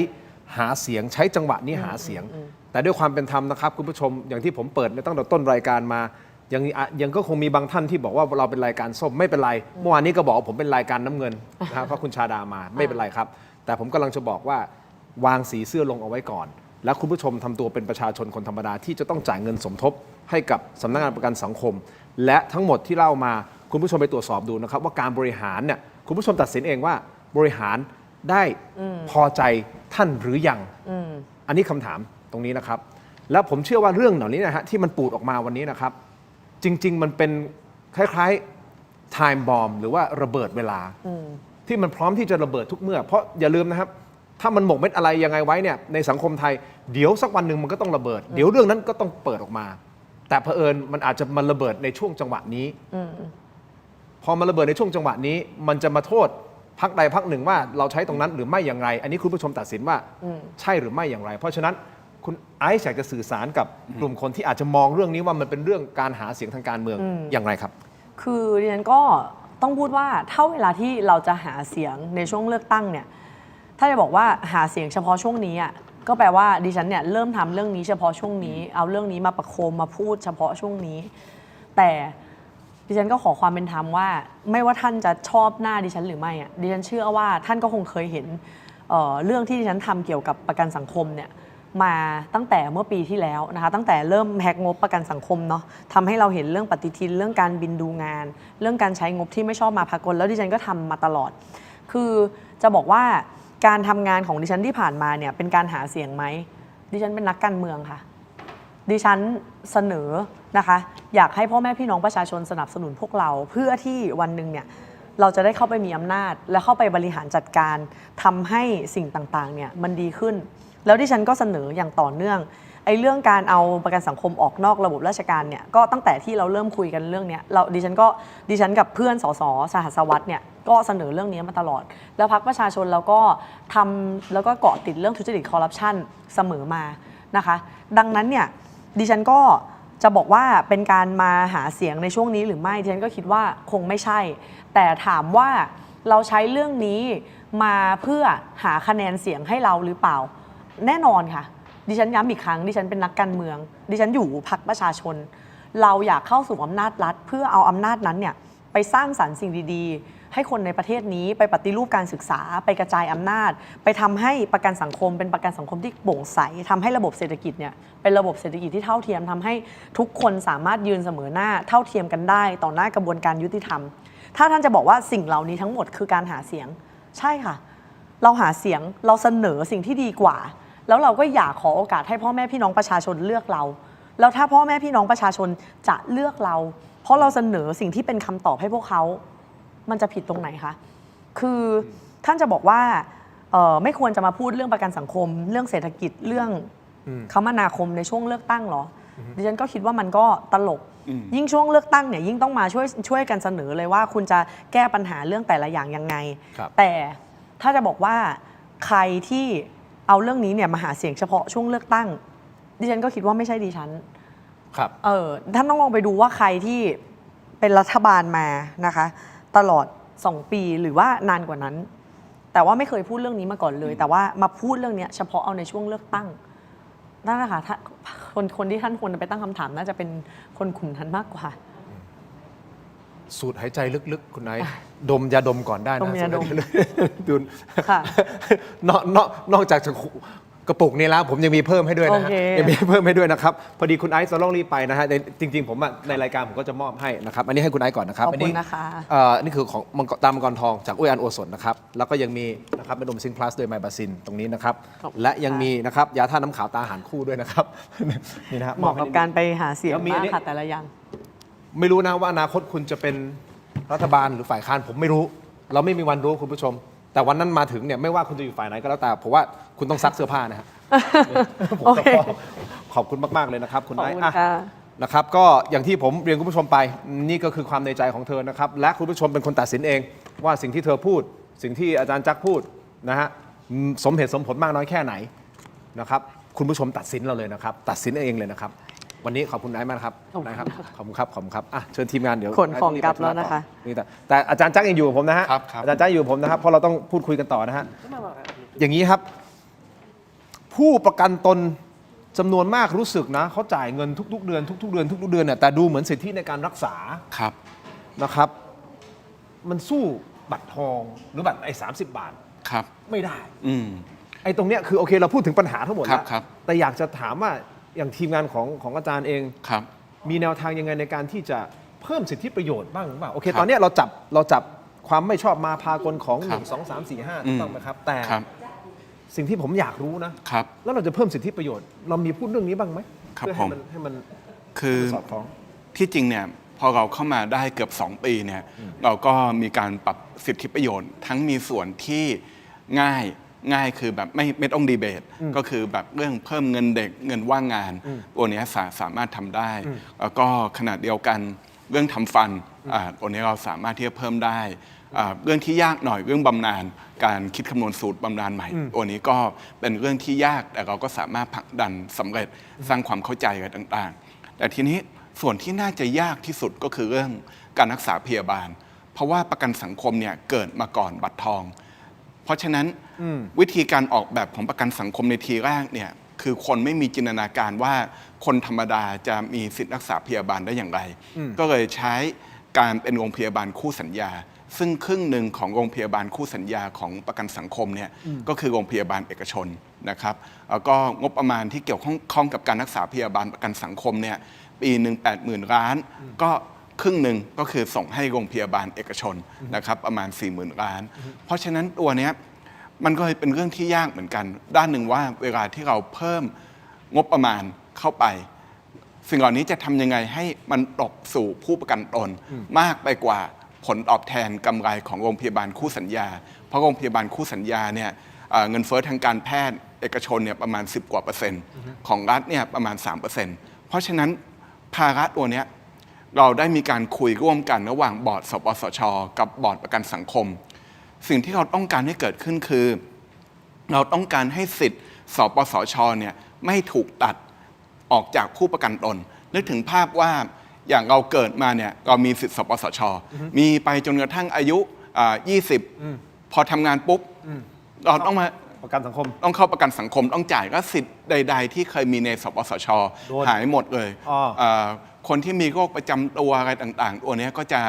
หาเสียงใช้จังหวะนี้หาเสียง แต่ด้วยความเป็นธรรมนะครับคุณผู้ชมอย่างที่ผมเปิดในตั้งแต่ต้นรายการมายังก็คงมีบางท่านที่บอกว่าเราเป็นรายการส้มไม่เป็นไรเมื่อวานนี้ก็บอกว่าผมเป็นรายการน้ำเงินนะครับเพราะคุณชาดามาไม่เป็นไรครับ แต่ผมกำลังจะบอกว่าวางสีเสื้อลงเอาไว้ก่อน แล้วคุณผู้ชมทำตัวเป็นประชาชนคนธรรมดาที่จะต้องจ่ายเงินสมทบให้กับสำนักงานประกันสังคม และทั้งหมดที่เล่ามาคุณผู้ชมไปตรวจสอบดูนะครับว่าการบริหารเนี่ยคุณผู้ชมตัดสินเองว่าบริหารได้พอใจท่านหรือยังอันนี้คำถามตรงนี้นะครับแล้วผมเชื่อว่าเรื่องเหล่านี้นะฮะที่มันปูดออกมาวันนี้นะครับจริงๆมันเป็นคล้ายๆ time bomb หรือว่าระเบิดเวลาที่มันพร้อมที่จะระเบิดทุกเมื่อเพราะอย่าลืมนะครับถ้ามันหมกเม็ดอะไรยังไงไว้เนี่ยในสังคมไทยเดี๋ยวสักวันหนึ่งมันก็ต้องระเบิดเดี๋ยวเรื่องนั้นก็ต้องเปิดออกมาแต่เผอิญมันอาจจะมาระเบิดในช่วงจังหวะนี้พอมาระเบิดในช่วงจังหวะนี้มันจะมาโทษพรรคใดพรรคหนึ่งว่าเราใช้ตรงนั้นหรือไม่อย่างไรอันนี้คุณผู้ชมตัดสินว่าใช่หรือไม่อย่างไรเพราะฉะนั้นคุณไอซ์อยากจะสื่อสารกับกลุ่มคนที่อาจจะมองเรื่องนี้ว่ามันเป็นเรื่องการหาเสียงทางการเมืองอย่างไรครับคือดิฉันก็ต้องพูดว่าถ้าเวลาที่เราจะหาเสียงในช่วงเลือกตั้งเนี่ยถ้าจะบอกว่าหาเสียงเฉพาะช่วงนี้อ่ะก็แปลว่าดิฉันเนี่ยเริ่มทำเรื่องนี้เฉพาะช่วงนี้เอาเรื่องนี้มาประโคมมาพูดเฉพาะช่วงนี้แต่ดิฉันก็ขอความเป็นธรรมว่าไม่ว่าท่านจะชอบหน้าดิฉันหรือไม่อ่ะดิฉันเชื่อว่าท่านก็คงเคยเห็นเรื่องที่ดิฉันทำเกี่ยวกับประกันสังคมเนี่ยมาตั้งแต่เมื่อปีที่แล้วนะคะตั้งแต่เริ่มแฮกงบประกันสังคมเนาะทำให้เราเห็นเรื่องปฏิทินเรื่องการบินดูงาน เรื่องการใช้งบที่ไม่ชอบมาพากลแล้วดิฉันก็ทำมาตลอดคือจะบอกว่าการทำงานของดิฉันที่ผ่านมาเนี่ยเป็นการหาเสียงไหมดิฉันเป็นนักการเมืองค่ะดิฉันเสนอนะคะอยากให้พ่อแม่พี่น้องประชาชนสนับสนุนพวกเราเพื่อที่วันหนึ่งเนี่ยเราจะได้เข้าไปมีอำนาจและเข้าไปบริหารจัดการทำให้สิ่งต่างๆเนี่ยมันดีขึ้นแล้วดิฉันก็เสนออย่างต่อเนื่องไอ้เรื่องการเอาประกันสังคมออกนอกระบบราชการเนี่ยก็ตั้งแต่ที่เราเริ่มคุยกันเรื่องนี้ดิฉันกับเพื่อนสสสหัสวัฒน์เนี่ยก็เสนอเรื่องนี้มาตลอดแล้วพรรคประชาชนเราก็ทำแล้วก็เกาะติดเรื่องทุจริตคอร์รัปชันเสมอมานะคะดังนั้นเนี่ยดิฉันก็จะบอกว่าเป็นการมาหาเสียงในช่วงนี้หรือไม่ดิฉันก็คิดว่าคงไม่ใช่แต่ถามว่าเราใช้เรื่องนี้มาเพื่อหาคะแนนเสียงให้เราหรือเปล่าแน่นอนค่ะดิฉันย้ำอีกครั้งดิฉันเป็นนักการเมืองดิฉันอยู่พรรคประชาชนเราอยากเข้าสู่อำนาจรัฐเพื่อเอาอำนาจนั้นเนี่ยไปสร้างสรรค์สิ่งดีๆให้คนในประเทศนี้ไปปฏิรูปการศึกษาไปกระจายอำนาจไปทำให้ประกันสังคมเป็นประกันสังคมที่โปร่งใสทำให้ระบบเศรษฐกิจเนี่ยเป็นระบบเศรษฐกิจที่เท่าเทียมทำให้ทุกคนสามารถยืนเสมอหน้าเท่าเทียมกันได้ต่อหน้ากระบวนการยุติธรรมถ้าท่านจะบอกว่าสิ่งเหล่านี้ทั้งหมดคือการหาเสียงใช่ค่ะเราหาเสียงเราเสนอสิ่งที่ดีกว่าแล้วเราก็อยากขอโอกาสให้พ่อแม่พี่น้องประชาชนเลือกเราแล้วถ้าพ่อแม่พี่น้องประชาชนจะเลือกเราเพราะเราเสนอสิ่งที่เป็นคำตอบให้พวกเขามันจะผิดตรงไหนคะคือท่านจะบอกว่าไม่ควรจะมาพูดเรื่องประกันสังคมเรื่องเศรษฐกิจเรื่องคมนาคมในช่วงเลือกตั้งหรอดิฉันก็คิดว่ามันก็ตลกยิ่งช่วงเลือกตั้งเนี่ยยิ่งต้องมาช่วยกันเสนอเลยว่าคุณจะแก้ปัญหาเรื่องแต่ละอย่างยังไงแต่ถ้าจะบอกว่าใครที่เอาเรื่องนี้เนี่ยมาหาเสียงเฉพาะช่วงเลือกตั้งดิฉันก็คิดว่าไม่ใช่ดิฉันครับท่านต้องลองไปดูว่าใครที่เป็นรัฐบาลมานะคะตลอด2 ปีหรือว่านานกว่านั้นแต่ว่าไม่เคยพูดเรื่องนี้มาก่อนเลยแต่ว่ามาพูดเรื่องนี้เฉพาะเอาในช่วงเลือกตั้งนั่นแหละค่ะคนที่ท่านควรไปตั้งคำถามน่าจะเป็นคนกลุ่มนั้นมากกว่าสูดหายใจลึกๆคุณไอซ์ดมยาดมก่อนได้นะดมยาดมดูนอกจากกระปุกนี้แล้วผมยังมีเพิ่มให้ด้วยนะยังมีเพิ่มให้ด้วยนะครับพอดีคุณไอซ์จะต้องรีบไปนะฮะจริงๆผมในรายการผมก็จะมอบให้นะครับอันนี้ให้คุณไอซ์ก่อนนะครับขอบคุณนะคะนี่คือของตามมังกรทองจากอุ้ยอันโอสถนะครับแล้วก็ยังมีนะครับเป็นนมซิงพลัสโดยไมบาซินตรงนี้นะครับและยังมีนะครับยาท่าน้ำขาวตาอาหารคู่ด้วยนะครับนี่นะเหมาะกับการไปหาเสียงมากค่ะแต่ละอย่างไม่รู้นะว่าอนาคตคุณจะเป็นรัฐบาลหรือฝ่ายค้านผมไม่รู้เราไม่มีวันรู้คุณผู้ชม แต่วันนั้นมาถึงเนี่ยไม่ว่าคุณจะอยู่ฝ่ายไหนก็แล้วแต่ผมว่าคุณต้องซักเสื้อผ้านะฮะ ผม โอ ก็ เค ขอบคุณมากๆเลยนะครับคุณ ขอบ ไอซ์ คุณ อ่ะ ค่ะ นะครับก็อย่างที่ผมเรียนคุณผู้ชมไปนี่ก็คือความในใจของเธอนะครับและคุณผู้ชมเป็นคนตัดสินเองว่าสิ่งที่เธอพูด สิ่งที่อาจารย์จักรพูดนะฮะสมเหตุสมผลมากน้อยแค่ไหนนะครับคุณผู้ชมตัดสินเราเลยนะครับตัดสินเองเลยนะครับวันนี้ขอบคุณไอซ์มากนะครับ ขอบคุณ นะครับ ค่ะ ขอบคุณครับขอบคุณครับอ่ะเชิญทีมงานเดี๋ยว ขนของกลับแล้วนะคะ นี่แต่อาจารย์จักรยังอยู่กับผมนะฮะ ครับ อาจารย์จักรอยู่กับผมนะครับเพราะเราต้องพูดคุยกันต่อนะฮะอย่างนี้ครับ ผู้ประกันตนจำนวนมากรู้สึกนะเขาจ่ายเงินทุกๆเดือนทุกๆเดือนทุกๆเดือนเนี่ยแต่ดูเหมือนสิทธิในการรักษา ครับ นะครับ มันสู้บัตรทองหรือบัตรไอ้30 บาท ครับ ไม่ได้ อืม ไอ้ตรงเนี้ยคือโอเคเราพูดถึงปัญหาทั้งหมดแล้ว ครับ แต่อยากจะถามว่าอย่างทีมงานของอาจารย์เอง ครับ มีแนวทางยังไงในการที่จะเพิ่มสิทธิประโยชน์บ้างหรือเปล่าโอเค ครับ ตอนเนี้ยเราจับความไม่ชอบมาพากลของ ครับ 1 2 3 4 5 อืม ต้องไหมครับแต่ ครับ สิ่งที่ผมอยากรู้นะ ครับ แล้วเราจะเพิ่มสิทธิประโยชน์ เรามีพูดเรื่องนี้บ้างไหม ครับ เพื่อ ผม ให้มัน คือ สอดคล้อง ที่จริงเนี่ยพอเราเข้ามาได้เกือบ 2 ปีเนี่ยเราก็มีการปรับสิทธิประโยชน์ ทั้งมีส่วนที่ง่ายคือแบบไม่ต้องดีเบต ก็คือแบบเรื่องเพิ่มเงินเด็กเงินว่างงานตัวเนี้ยสามารถทำได้ แล้วก็ขณะเดียวกันเรื่องทำฟันตัวนี้เราสามารถที่จะเพิ่มได้เรื่องที่ยากหน่อยเรื่องบำนาญการคิดคำนวณสูตรบำนาญใหม่ตัวนี้ก็เป็นเรื่องที่ยากแต่เราก็สามารถผลักดันสำเร็จสร้างความเข้าใจกันต่างๆ แต่ทีนี้ส่วนที่น่าจะยากที่สุดก็คือเรื่องการรักษาพยาบาล เพราะว่าประกันสังคมเนี่ยเกิดมาก่อนบัตรทอง เพราะฉะนั้นวิธีการออกแบบของประกันสังคมในทีแรกเนี่ยคือคนไม่มีจินตนาการว่าคนธรรมดาจะมีสิทธิรักษาพยาบาลได้อย่างไร ก็เลยใช้การเป็นโรงพยาบาลคู่สัญญา ซึ่งครึ่งหนึ่งของโรงพยาบาลคู่สัญญาของประกันสังคมเนี่ยก็คือโรงพยาบาลเอกชนนะครับแล้วก็งบประมาณที่เกี่ยวข้องกับการรักษาพยาบาลประกันสังคมเนี่ยปีหนึ่ง80,000 ล้าน ก็ครึ่งหนึ่งก็คือส่งให้โรงพยาบาลเอกชนนะครับประมาณ 40,000 ล้าน เพราะฉะนั้นตัวเนี้ยมันก็เลยเป็นเรื่องที่ยากเหมือนกัน ด้านหนึ่งว่าเวลาที่เราเพิ่มงบประมาณเข้าไป สิ่งเหล่านี้จะทำยังไงให้มันตกสู่ผู้ประกันตนมากไปกว่าผลตอบแทนกำไรของโรงพยาบาลคู่สัญญา เพราะโรงพยาบาลคู่สัญญาเนี่ยเงินเฟ้อทางการแพทย์เอกชนเนี่ยประมาณ10 กว่า%ของรัฐเนี่ยประมาณ 3%เพราะฉะนั้นภาระตัวเนี้ยเราได้มีการคุยร่วมกันระหว่างบอร์ดสปสช.กับบอร์ดประกันสังคม สิ่งที่เราต้องการให้เกิดขึ้นคือ เราต้องการให้สิทธิ์สปสช.เนี่ยไม่ถูกตัดออกจากผู้ประกันตนนึกถึงภาพว่าอย่างเราเกิดมาเนี่ยเรามีสิทธิ์สปสช.มีไปจนกระทั่งอายุ20พอทำงานปุ๊บเราต้องมา ประกันสังคม ต้องเข้าประกันสังคมต้องจ่ายก็สิทธิ์ใด ๆ ที่เคยมีในสปสช.หายหมดเลย คนที่มีโรคประจำตัวอะไรต่างๆตัวนี้ก็จะ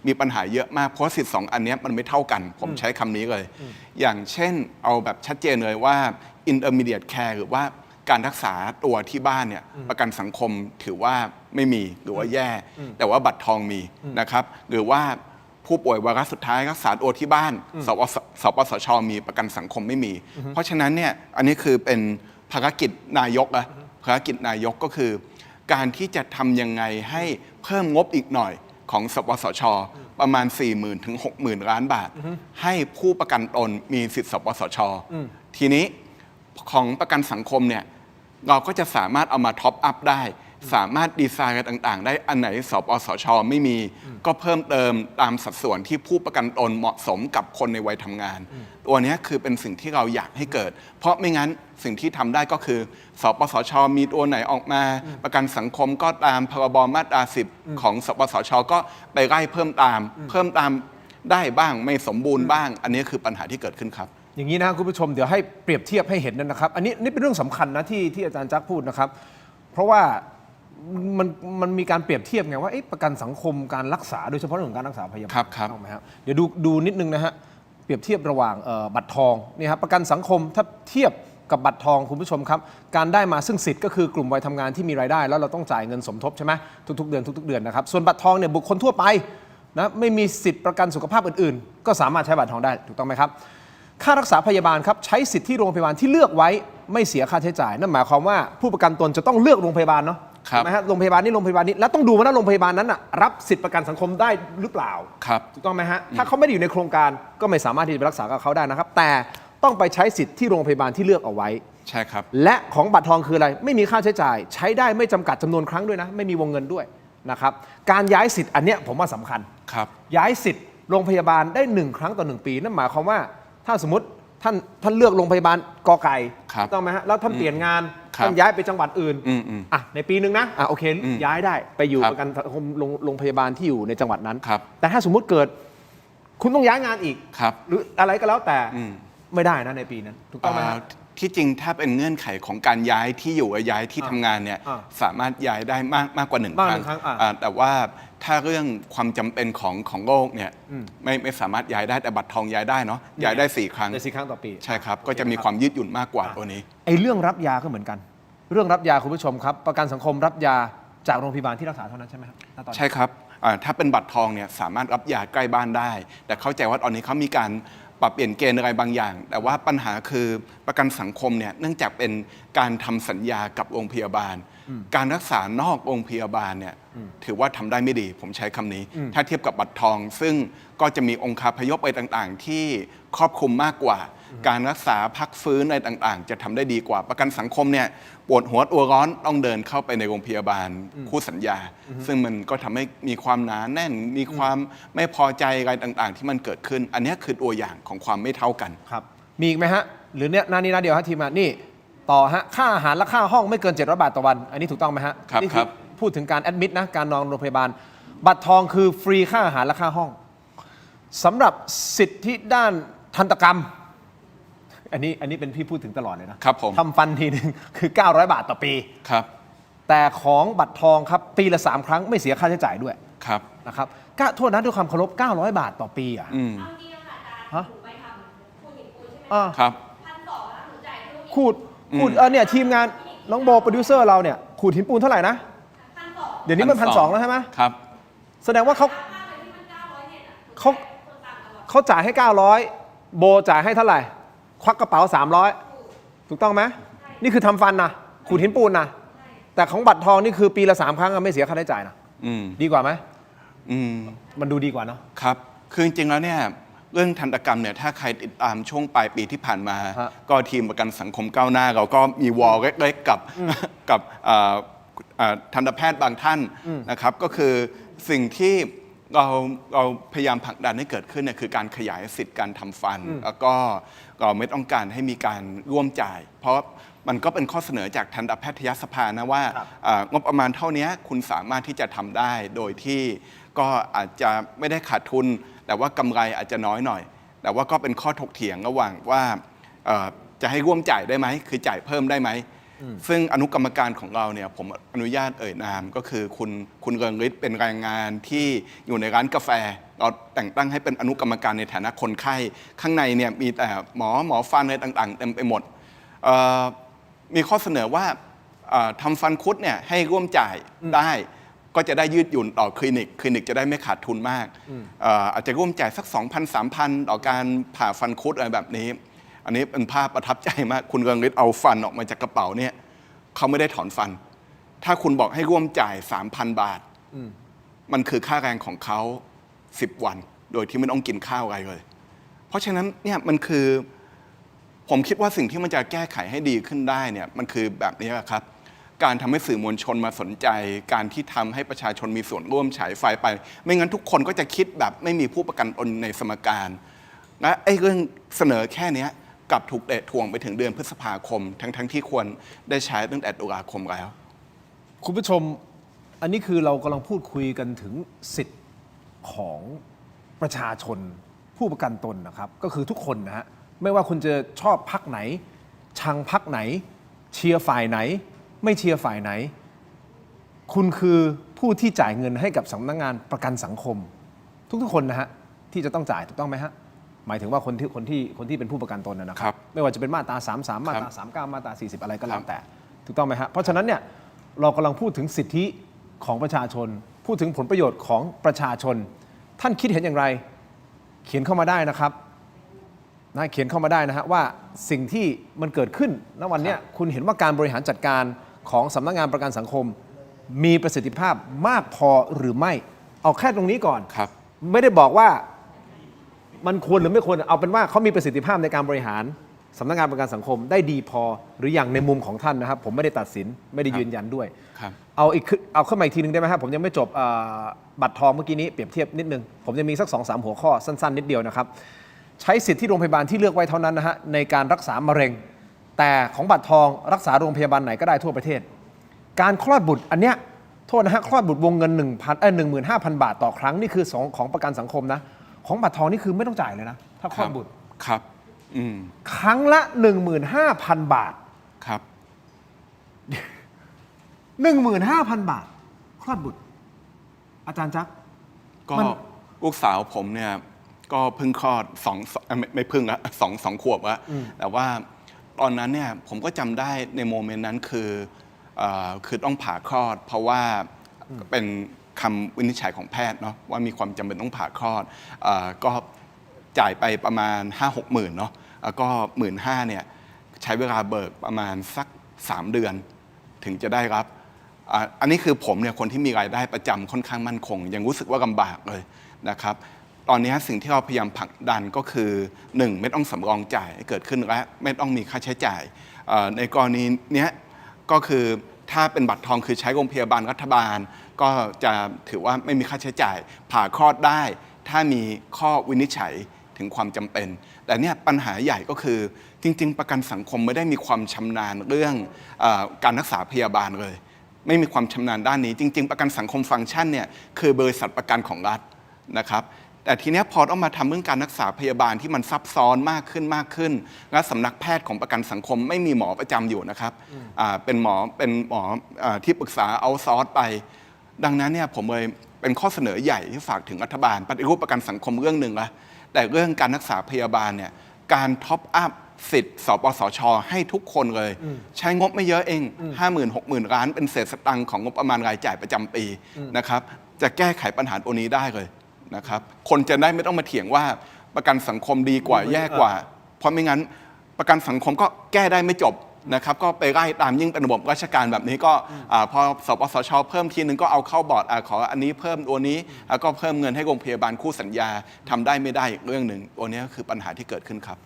มีปัญหาเยอะมากเพราะสิทธิ์2อันนี้มันไม่เท่ากัน ผมใช้คำนี้เลย อย่างเช่นเอาแบบชัดเจนเลยว่า intermediate care หรือว่าการรักษาตัวที่บ้านเนี่ยประกันสังคมถือว่าไม่มีหรือว่าแย่ แต่ว่าบัตรทองมีนะครับหรือว่าผู้ป่วยวาระสุดท้ายรักษาตัวที่บ้านสปสช.มีประกันสังคมไม่มี เพราะฉะนั้นเนี่ยอันนี้คือเป็นภารกิจนายกนะภารกิจนายกก็คือการที่จะทำยังไงให้เพิ่มงบอีกหน่อยของสปสช.ประมาณ 40,000 ถึง 60,000 ล้านบาท ให้ผู้ประกันตนมีสิทธิสปสช.ทีนี้ของประกันสังคมเนี่ยเราก็จะสามารถเอามาท็อปอัพได้สามารถดีไซน์กันต่างๆได้อันไหนสปสช.ไม่มีก็เพิ่มเติมตามสัดส่วนที่ผู้ประกันตนเหมาะสมกับคนในวัยทำงานตัวนี้คือเป็นสิ่งที่เราอยากให้เกิดเพราะไม่งั้นสิ่งที่ทำได้ก็คือสปสช.มีตัวไหนออกมาประกันสังคมก็ตามพรบมาตรา10ของสปสช.ก็ไปไล่เพิ่มตามได้บ้างไม่สมบูรณ์บ้างอันนี้คือปัญหาที่เกิดขึ้นครับอย่างนี้นะครับคุณผู้ชมเดี๋ยวให้เปรียบเทียบให้เห็นนะครับ อันนี้เป็นเรื่องสำคัญนะที่อาจารย์จักรพูดนะครับ เพราะว่ามันมีการเปรียบเทียบไงว่าประกันสังคมการรักษาโดยเฉพาะเรื่องของการรักษาพยาบาล ครับ ถูกไหมครับเดี๋ยวดูนิดนึงนะฮะเปรียบเทียบระหว่างบัตรทองนี่ครับประกันสังคมถ้าเทียบกับบัตรทองคุณผู้ชมครับการได้มาซึ่งสิทธิ์ก็คือกลุ่มวัยทำงานที่มีรายได้แล้วเราต้องจ่ายเงินสมทบใช่ไหมทุกๆเดือนนะครับส่วนบัตรทองเนี่ยบุคคลทั่วไปนะไม่มีสิทธิ์ประกันสุขภาพอื่นๆก็สามารถใช้บัตรทองได้ถูกต้องไหมครับค่ารักษาพยาบาลครับใช้สิทธิ์ที่โรงพยาบาลที่เลือกไว้ไม่เสียค่าใช้จ่ายนั่นหมายความว่าผู้ประกันตนจะต้องเลือกโรงพยาบาลเนาะ ครับ ใช่ไหมฮะโรงพยาบาลนี้โรงพยาบาลนี้แล้วต้องดูว่าโรงพยาบาลนั้นน่ะรับสิทธิประกันสังคมได้หรือเปล่า ครับ ถูกต้องไหมฮะถ้าเขาไม่ได้อยู่ในโครงการก็ไม่สามารถที่จะไปรักษากับเขาได้นะครับ แต่ต้องไปใช้สิทธิ์ที่โรงพยาบาลที่เลือกเอาไว้ ใช่ครับ และของบัตรทองคืออะไรไม่มีค่าใช้จ่าย ใช้ได้ไม่จำกัดจำนวนครั้งด้วยนะไม่มีวงเงินด้วยนะครับการย้ายสิทธิ์อันเนี้ยผมว่าสำคัญ ครับ ย้ายสิทธิ์โรงพยาบาลได้1ครั้งต่อ1ปีนั่นหมายความว่าถ้าสมมติท่านเลือกโรงพยาบาลกอไก่ ครับ ถูกต้องไหมฮะแล้วท่านเปลี่ยนงาน ครับ ท่านย้ายไปจังหวัดอื่น อืม ในปีหนึ่งนะโอเค ย้ายได้ไปอยู่ ครับ ประกันสังคมโรงพยาบาลที่อยู่ในจังหวัดนั้น ครับ แต่ถ้าสมมุติเกิดคุณต้องย้ายงานอีก ครับ หรืออะไรก็แล้วแต่ อืม ไม่ได้นะในปีนั้นถูกต้องไหมฮะ ที่จริงถ้าเป็นเงื่อนไขของการย้ายที่อยู่ย้ายที่ทำงานเนี่ย อ่า สามารถย้ายได้มากกว่าหนึ่ง มาก ค กว่า รั้ง หนึ่งครั้ง แต่ว่าถ้าเรื่องความจำเป็นของโรคเนี่ยไม่สามารถย้ายได้แต่บัตรทองย้ายได้เนาะย้ายได้ 4 ครั้ง ใน4 ครั้งต่อปี ใช่ครับ ก็จะมีความยืดหยุ่นมากกว่าตัวนี้ ไอ้เรื่องรับยาก็เหมือนกัน เรื่องรับยาคุณผู้ชมครับ ประกันสังคมรับยาจากโรงพยาบาลที่รักษาเท่านั้นใช่ไหมครับณตอนนี้ ใช่ครับถ้าเป็นบัตรทองเนี่ยสามารถรับยาใกล้บ้านได้ แต่เข้าใจว่าตอนนี้เขามีการปรับเปลี่ยนเกณฑ์อะไรบางอย่าง แต่ว่าปัญหาคือประกันสังคมเนี่ยเนื่องจากเป็นการทำสัญญากับโรงพยาบาล การรักษานอกโรงพยาบาลเนี่ยถือว่าทำได้ไม่ดีผมใช้คำนี้ ถ้าเทียบกับบัตรทอง ซึ่งก็จะมีองค์คาพยพอะไรต่างๆ ที่ครอบคลุมมากกว่า การรักษาพักฟื้นอะไรต่างๆ จะทำได้ดีกว่าประกันสังคมเนี่ยปวดหัวตัวร้อนต้องเดินเข้าไปในโรงพยาบาลคู่สัญญา ซึ่งมันก็ทำให้มีความหนาแน่น มีความไม่พอใจอะไรต่างๆ ที่มันเกิดขึ้น อันนี้คือตัวอย่างของความไม่เท่ากัน ครับมีอีกไหมฮะ หรือเนี่ยหน้านี้หน้าเดียวฮะทีมงานนี่ต่อฮะค่าอาหารและค่าห้องไม่เกิน700 บาทต่อวัน อันนี้ถูกต้องไหมฮะ ครับ นี่ ครับ พูดถึงการแอดมิดนะการนอนโรงพยาบาล บัตรทองคือฟรีค่าอาหารและค่าห้องสำหรับสิทธิด้านทันตกรรม อันนี้เป็นพี่พูดถึงตลอดเลยนะครับ ผม ทำฟันทีนึงคือ 900 บาทต่อปี ครับ แต่ของบัตรทองครับปีละ 3 ครั้งไม่เสียค่าใช้จ่ายด้วย ครับ นะครับก็โทษนะด้วยความเคารพ900 บาทต่อปีอ่ะ อืม ฮะอ่า ครับ ขูดเนี่ยทีมงานน้องโบโปรดิวเซอร์เราเนี่ยขูดหินปูนเท่าไหร่นะเดี๋ยวนี้มัน1,200แล้วใช่ไหม ครับ แสดงว่าเขาจ่ายให้ 900 โบจ่ายให้เท่าไหร่ ควักกระเป๋า 300 ถูกต้องไหมนี่คือทำฟันนะขูดหินปูนนะแต่ของบัตรทองนี่คือปีละ 3 ครั้งอะไม่เสียค่าใช้จ่ายนะ อืม ดีกว่าไหม อืม มันดูดีกว่าเนาะ ครับ คือจริงๆ แล้วเนี่ยเรื่องทันตกรรมเนี่ยถ้าใครติดตามช่วงปลายปีที่ผ่านมา ฮะ ก็ทีมประกันสังคมก้าวหน้า เราก็มีวอลเล็กๆกับกับทันตแพทย์บางท่านนะครับ ก็คือสิ่งที่เราพยายามผลักดันให้เกิดขึ้นเนี่ยคือการขยายสิทธิ์การทำฟัน แล้วก็เราไม่ต้องการให้มีการร่วมจ่าย เพราะมันก็เป็นข้อเสนอจากทันตแพทยสภานะว่า ครับ งบประมาณเท่านี้คุณสามารถที่จะทำได้โดยที่ก็อาจจะไม่ได้ขาดทุน แต่ว่ากำไรอาจจะน้อยหน่อย แต่ว่าก็เป็นข้อถกเถียงระหว่างว่าจะให้ร่วมจ่ายได้ไหมคือจ่ายเพิ่มได้ไหมซึ่งอนุกรรมการของเราเนี่ยผมอนุญาตเอ่ยนามก็คือคุณเริงฤทธิ์เป็นแรงงานที่อยู่ในร้านกาแฟเราแต่งตั้งให้เป็นอนุกรรมการในฐานะคนไข้ข้างในเนี่ยมีแต่หมอฟันอะไรต่างๆเต็มไปหมดมีข้อเสนอว่าทำฟันคุดเนี่ยให้ร่วมจ่ายได้ก็จะได้ยืดหยุ่นต่อคลินิกจะได้ไม่ขาดทุนมากอาจจะร่วมจ่ายสัก 2,000 3,000 ต่อการผ่าฟันคุดอะไรแบบนี้ อันนี้เป็นภาพประทับใจมากคุณเรืองฤทธิ์เอาฟันออกมาจากกระเป๋าเนี่ยเขาไม่ได้ถอนฟัน ถ้าคุณบอกให้ร่วมจ่าย 3,000 บาทมันคือค่าแรงของเขา10 วัน โดยที่ไม่ต้องกินข้าวอะไรเลย เพราะฉะนั้นเนี่ยมันคือผมคิดว่าสิ่งที่มันจะแก้ไขให้ดีขึ้นได้เนี่ยมันคือแบบนี้แหละครับ การทำให้สื่อมวลชนมาสนใจ การที่ทำให้ประชาชนมีส่วนร่วมฉายไฟไป ไม่งั้นทุกคนก็จะคิดแบบไม่มีผู้ประกันตนในสมการและไอ้เรื่องเสนอแค่เนี้ยกลับถูกเตะถ่วงไปถึงเดือนพฤษภาคม ทั้งที่ควรได้ใช้ตั้งแต่ตุลาคมแล้ว คุณผู้ชมอันนี้คือเรากำลังพูดคุยกันถึงสิทธิ์ของประชาชนผู้ประกันตนนะครับก็คือทุกคนนะฮะไม่ว่าคุณจะชอบพรรคไหน ชังพรรคไหน เชียร์ฝ่ายไหน ไม่เชียร์ฝ่ายไหน คุณคือผู้ที่จ่ายเงินให้กับสำนักงานประกันสังคม ทุกๆคนนะฮะที่จะต้องจ่ายถูกต้องไหมฮะหมายถึงว่าคนที่เป็นผู้ประกันตนนะค ครั รับบ ไม่ว่าจะเป็นมาตรา33มาตรา39มาตรา40อะไรก็แล้วแต่ถูกต้องไหมฮะเพราะฉะนั้นเนี่ยเรากำลังพูดถึงสิทธิของประชาชน พูดถึงผลประโยชน์ของประชาชน ท่านคิดเห็นอย่างไรเขียนเข้ามาได้นะครับเขียนเข้ามาได้นะฮะว่าสิ่งที่มันเกิดขึ้นณวันเนี้ยคุณเห็นว่าการบริหารจัดการของสำนักงานประกันสังคม มีประสิทธิภาพมากพอหรือไม่ เอาแค่ตรงนี้ก่อน ครับ ไม่ได้บอกว่ามันควรหรือไม่ควรเอาเป็นว่าเขามีประสิทธิภาพในการบริหารสำนักงานประกันสังคมได้ดีพอหรืออย่างในมุมของท่านนะครับ ผมไม่ได้ตัดสินไม่ได้ยืนยันด้วย ครับ เอาเข้ามาอีกทีหนึงได้ไหมครับผมยังไม่จบบัตรทองเมื่อกี้นี้เปรียบเทียบนิดนึงผมจะมีสัก 2-3 หัวข้อสั้นๆนิดเดียวนะครับใช้สิทธิ์ที่โรงพยาบาลที่เลือกไว้เท่านั้นนะฮะในการรักษามะเร็ง แต่ของบัตรทองรักษาโรงพยาบาลไหนก็ได้ทั่วประเทศ การคลอดบุตรอันเนี้ยโทษนะฮะคลอดบุตรวงเงิน 15,000 บาทต่อครั้งนี่คือของประกันสังคมนะของบัตรทองนี่คือไม่ต้องจ่ายเลยนะถ้าคลอดบุตร ครับ ครั้งละ 15,000 บาท ครับ 15,000 บาท คลอดบุตร อาจารย์จัก ก็ มัน ลูกสาวผมเนี่ยก็เพิ่งคลอดไม่เพิ่งละสองขวบละแต่ว่าตอนนั้นเนี่ยผมก็จำได้ในโมเมนต์นั้นคือต้องผ่าคลอด เพราะว่าเป็นคำวินิจฉัยของแพทย์เนาะว่ามีความจำเป็นต้องผ่าคลอดก็จ่ายไปประมาณ 5-6 หมื่นเนาะแล้วก็ 15,000เนี่ยใช้เวลาเบิกประมาณสัก 3 เดือนถึงจะได้รับอันนี้คือผมเนี่ยคนที่มีรายได้ประจำค่อนข้างมั่นคงยังรู้สึกว่าลำบากเลยนะครับตอนนี้สิ่งที่เราพยายามผลักดันก็คือ 1. ไม่ต้องสำรองจ่ายเกิดขึ้นและไม่ต้องมีค่าใช้จ่ายในกรณีเนี้ยก็คือถ้าเป็นบัตรทองคือใช้โรงพยาบาลรัฐบาลก็จะถือว่าไม่มีค่าใช้จ่ายผ่าคลอดได้ถ้ามีข้อวินิจฉัยถึงความจำเป็นแต่เนี่ยปัญหาใหญ่ก็คือจริงๆประกันสังคมไม่ได้มีความชำนาญเรื่องการรักษาพยาบาลเลยไม่มีความชำนาญด้านนี้จริงๆประกันสังคมฟังก์ชันเนี่ยคือบริษัทประกันของรัฐนะครับแต่ทีนี้พอต้องมาทำเรื่องการรักษาพยาบาลที่มันซับซ้อนมากขึ้นและสำนักแพทย์ของประกันสังคมไม่มีหมอประจำอยู่นะครับเป็นหมอที่ปรึกษาเอาซอร์สไปดังนั้นเนี่ยผมเลยเป็นข้อเสนอใหญ่ที่ฝากถึงรัฐบาลปฏิรูปประกันสังคมเรื่องหนึ่งละแต่เรื่องการรักษาพยาบาลเนี่ยการท็อปอัพสิทธิ์สปสช.ให้ทุกคนเลยใช้งบไม่เยอะเอง 50,000-60,000 ล้านเป็นเศษสตังค์ของงบประมาณรายจ่ายประจำปีนะครับจะแก้ไขปัญหาตัวนี้ได้เลยนะครับคนจะได้ไม่ต้องมาเถียงว่าประกันสังคมดีกว่าแย่กว่าเพราะไม่งั้นประกันสังคมก็แก้ได้ไม่จบนะครับก็ไปไล่ตามยิ่งเป็นระบบราชการแบบนี้ก็พอสปสช.เพิ่มทีนึงก็เอาเข้าบอร์ดขออันนี้เพิ่มตัวนี้แล้วก็เพิ่มเงินให้โรงพยาบาลคู่สัญญาทำได้ไม่ได้อีกเรื่องหนึ่งตัวนี้คือปัญหาที่เกิดขึ้นครับ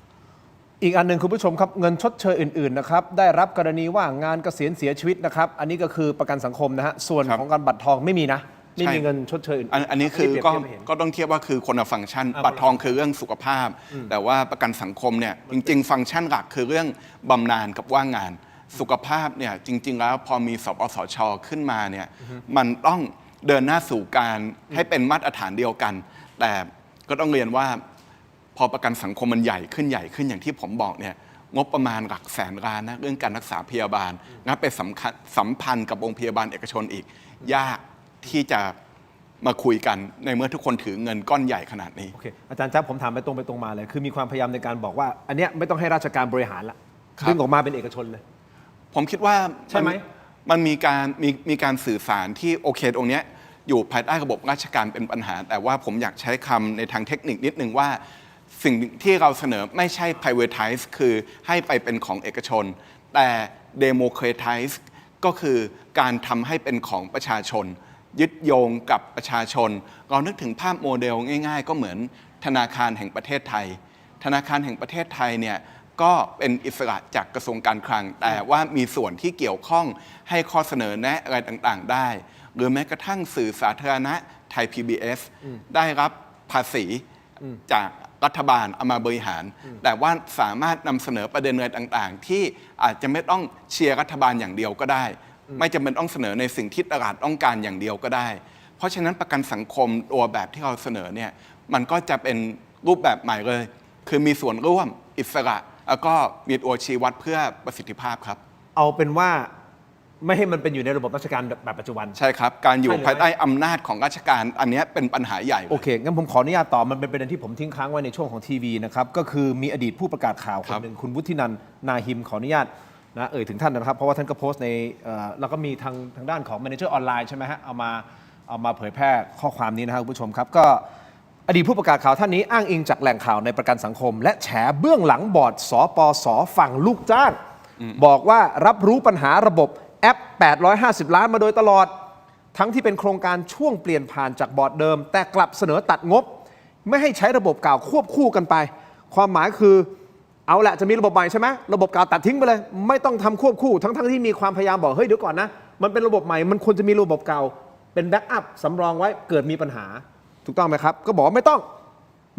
อีกอันหนึ่งคุณผู้ชมครับเงินชดเชยอื่นๆนะครับได้รับกรณีว่างานเกษียณเสียชีวิตนะครับอันนี้ก็คือประกันสังคมนะฮะส่วนของการบัตรทองไม่มีนะไม่มีเงินชดเชยอื่นอันนี้คือก็ต้องเทียบว่าคือคนละฟังก์ชันบัตรทองคือเรื่องสุขภาพแต่ว่าประกันสังคมเนี่ยจริงๆฟังก์ชันหลักคือเรื่องบำนาญกับว่างงานสุขภาพเนี่ยจริงๆแล้วพอมีสปสช.ขึ้นมาเนี่ยมันต้องเดินหน้าสู่การให้เป็นมาตรฐานเดียวกันแต่ก็ต้องเรียนว่าพอประกันสังคมมันใหญ่ขึ้นอย่างที่ผมบอกเนี่ยงบประมาณหลักแสนล้านนะเรื่องการรักษาพยาบาลงั้นไปสัมพันธ์กับโรงพยาบาลเอกชนอีกยากที่จะมาคุยกันในเมื่อทุกคนถือเงินก้อนใหญ่ขนาดนี้โอเคอาจารย์จ๊บผมถามไปตรงมาเลยคือมีความพยายามในการบอกว่าอันเนี้ยไม่ต้องให้ราชการบริหารละดึงออกมาเป็นเอกชนเลยผมคิดว่า ใช่ไหมมันมีการสื่อสารที่โอเคตรงนี้อยู่ภายใต้ระบบราชการเป็นปัญหาแต่ว่าผมอยากใช้คำในทางเทคนิคนิดนึงว่าสิ่งที่เราเสนอไม่ใช่ privatize คือให้ไปเป็นของเอกชนแต่ democratize ก็คือการทำให้เป็นของประชาชนยึดโยงกับประชาชนเรานึกถึงภาพโมเดลง่ายๆก็เหมือนธนาคารแห่งประเทศไทยธนาคารแห่งประเทศไทยเนี่ยก็เป็นอิสระจากกระทรวงการคลังแต่ว่ามีส่วนที่เกี่ยวข้องให้ข้อเสนอแนะอะไรต่างๆได้หรือแม้กระทั่งสื่อสาธารณะไทย PBS ได้รับภาษีจากรัฐบาลเอามาบริหารแต่ว่าสามารถนำเสนอประเด็นอะไรต่างๆที่อาจจะไม่ต้องเชียร์รัฐบาลอย่างเดียวก็ได้ไม่จำเป็นต้องเสนอในสิ่งที่ตลาดต้องการอย่างเดียวก็ได้เพราะฉะนั้นประกันสังคมตัวแบบที่เราเสนอเนี่ยมันก็จะเป็นรูปแบบใหม่เลยคือมีส่วนร่วมอิสระแล้วก็มีตัวชี้วัดเพื่อประสิทธิภาพครับเอาเป็นว่าไม่ให้มันเป็นอยู่ในระบบราชการแบบปัจจุบันใช่ครับการอยู่ภายใต้อำนาจของราชการอันนี้เป็นปัญหาใหญ่โอเคงั้นผมขออนุญาตต่อมันเป็นประเด็นที่ผมทิ้งค้างไว้ในช่วงของทีวีนะครับก็คือมีอดีตผู้ประกาศข่าวคนหนึ่งคุณวุฒินันท์นาหิมขออนุญาตนะถึงท่านนะครับเพราะว่าท่านก็โพสต์ในแล้วก็มีทางด้านของ Manager ออนไลน์ใช่ไหมฮะเอามาเผยแพร่ข้อความนี้นะครับคุณผู้ชมครับก็อดีตผู้ประกาศข่าวท่านนี้อ้างอิงจากแหล่งข่าวในประกันสังคมและแฉเบื้องหลังบอร์ดสปส.ฝั่งลูกจ้างบอกว่ารับรู้ปัญหาระบบแอป850 ล้านมาโดยตลอด ทั้งที่เป็นโครงการช่วงเปลี่ยนผ่านจากบอร์ดเดิม แต่กลับเสนอตัดงบ ไม่ให้ใช้ระบบเก่าควบคู่กันไป ความหมายคือเอาแหละจะมีระบบใหม่ใช่ไหมระบบเก่าตัดทิ้งไปเลยไม่ต้องทำควบคู่ทั้งที่มีความพยายามบอกเฮ้ยเดี๋ยวก่อนนะมันเป็นระบบใหม่มันควรจะมีระบบเก่าเป็นแบ็กอัพสำรองไว้เกิดมีปัญหาถูกต้องไหมครับก็บอกว่าไม่ต้อง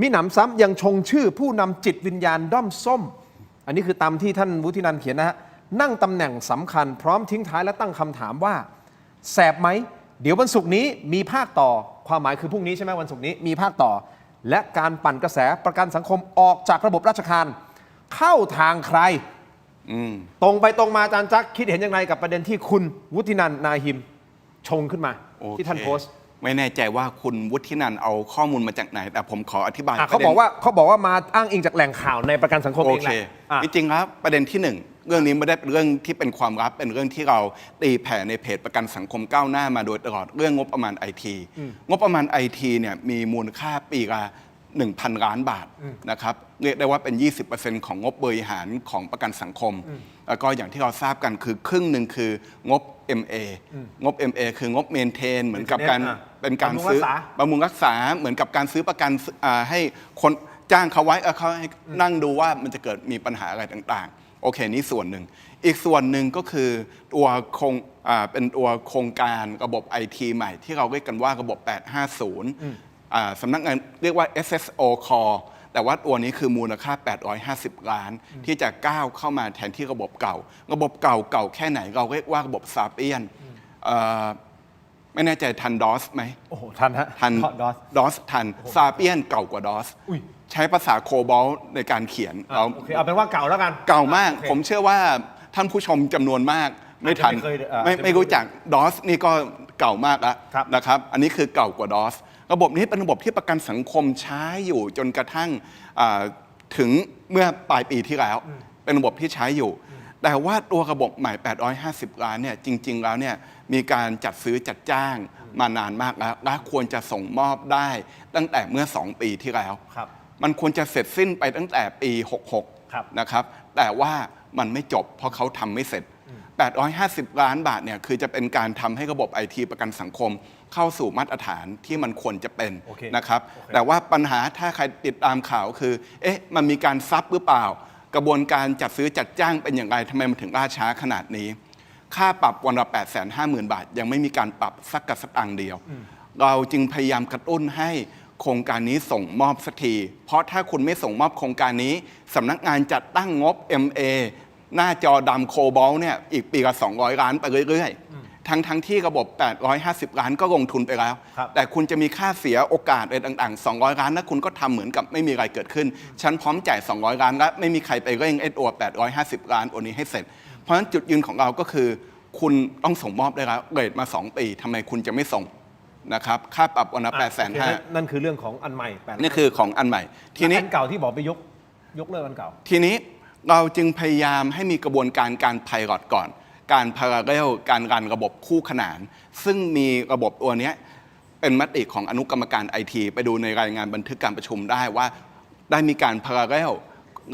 มิหนำซ้ำยังชงชื่อผู้นำจิตวิญญาณด้อมส้มอันนี้คือตามที่ท่านวุฒินันท์เขียนนะฮะนั่งตำแหน่งสำคัญพร้อมทิ้งท้ายและตั้งคำถามว่าแสบไหมเดี๋ยววันศุกร์นี้มีภาคต่อความหมายคือพรุ่งนี้ใช่ไหมวันศุกร์นี้มีภาคต่อและการปั่นกระแสประกันสังคมออกจากระบบราชการเข้าทางใครตรงไปตรงมาอาจารย์จักรคิดเห็นยังไงกับประเด็นที่คุณวุฒินันท์นาหิมชงขึ้นมาที่ท่านโพสต์ไม่แน่ใจว่าคุณวุฒินันท์เอาข้อมูลมาจากไหนแต่ผมขออธิบาย เขาบอกว่ามาอ้างอิงจากแหล่งข่าวในประกันสังคมเองแหละจริงๆครับประเด็นที่หนึ่งเรื่องนี้ไม่ได้เป็นเรื่องที่เป็นความลับเป็นเรื่องที่เราตีแผ่ในเพจประกันสังคมก้าวหน้ามาโดยตลอดเรื่องงบประมาณไอทีงบประมาณไอทีเนี่ยมีมูลค่าปีละ 1,000 ล้านบาทนะครับเรียกได้ว่าเป็น 20% ของงบบริหารของประกันสังคมแล้วก็อย่างที่เราทราบกันคือครึ่งหนึ่งคืองบ MA งบ MA คืองบเมนเทนเหมือนกับการเป็นการซื้อบำรุงรักษาเหมือนกับการซื้อประกันให้คนจ้างเขาไว้เขาให้นั่งดูว่ามันจะเกิดมีปัญหาอะไรต่างๆโอเคนี่ส่วนหนึ่งอีกส่วนหนึ่งก็คือตัวเป็นตัวโครงการระบบ IT ใหม่ที่เราเรียกกันว่าระบบ 850สำนักงานเรียกว่า SSO Core แต่ว่าตัวนี้คือมูลค่า 850 ล้านที่จะก้าวเข้ามาแทนที่ระบบเก่าระบบเก่าแค่ไหนเราเรียกว่าระบบซาเปียนไม่แน่ใจทันดอสไหมโอ้โหทันฮะทันดอสทันซาเปียนเก่ากว่าดอสใช้ภาษาโคบอลในการเขียนโอเคเอาเป็นว่าเก่าแล้วกันเก่ามากผมเชื่อว่าท่านผู้ชมจำนวนมากไม่ทันไม่รู้จักดอสนี่ก็เก่ามากแล้วนะครับอันนี้คือเก่ากว่าดอสระบบนี้เป็นระบบที่ประกันสังคมใช้อยู่จนกระทั่งถึงเมื่อปลายปีที่แล้วเป็นระบบที่ใช้อยู่แต่ว่าตัวระบบใหม่850ล้านเนี่ยจริงๆแล้วเนี่ยมีการจัดซื้อจัดจ้างมานานมากแล้วและควรจะส่งมอบได้ตั้งแต่เมื่อ2ปีที่แล้วมันควรจะเสร็จสิ้นไปตั้งแต่ปี66นะครับแต่ว่ามันไม่จบเพราะเขาทำไม่เสร็จ850ล้านบาทเนี่ยคือจะเป็นการทำให้ระบบไอทีประกันสังคมเข้าสู่มาตรฐานที่มันควรจะเป็นนะครับแต่ว่าปัญหาถ้าใครติดตามข่าวคือมันมีการซับหรือเปล่ากระบวนการจัดซื้อจัดจ้างเป็นอย่างไรทำไมมันถึงล่าช้าขนาดนี้ค่าปรับวันละ 850,000 บาทยังไม่มีการปรับสักกระสตางค์เดียวเราจึงพยายามกระตุ้นให้โครงการนี้ส่งมอบสักทีเพราะถ้าคุณไม่ส่งมอบโครงการนี้สำนักงานจัดตั้งงบ MA หน้าจอดำโคบอลเนี่ยอีกปีละ200ล้านไปเรื่อยๆทั้งที่ระบบ850ล้านก็ลงทุนไปแล้วแต่คุณจะมีค่าเสียโอกาสอะไรต่างๆ200ล้านแล้วคุณก็ทำเหมือนกับไม่มีอะไรเกิดขึ้นฉันพร้อมจ่าย200ล้านแล้วไม่มีใครไปเร่งตัว850ล้านตัวนี้ให้เสร็จเพราะฉะนั้นจุดยืนของเราก็คือคุณต้องส่งมอบได้แล้วเรทมา2ปีทำไมคุณจะไม่ส่งนะครับค่าปรับวันละ850,000นั่นคือเรื่องของอันใหม่นี่คือของอันใหม่ทีนี้อันเก่าที่บอกไปยกเลิกอันเก่าทีนี้เราจึงพยายามให้มีกระบวนการไพลอตก่อนการพาราเรลการรันระบบคู่ขนานซึ่งมีระบบตัวนี้เป็นมติของอนุกรรมการไอทีไปดูในรายงานบันทึกการประชุมได้ว่าได้มีการพาราเรล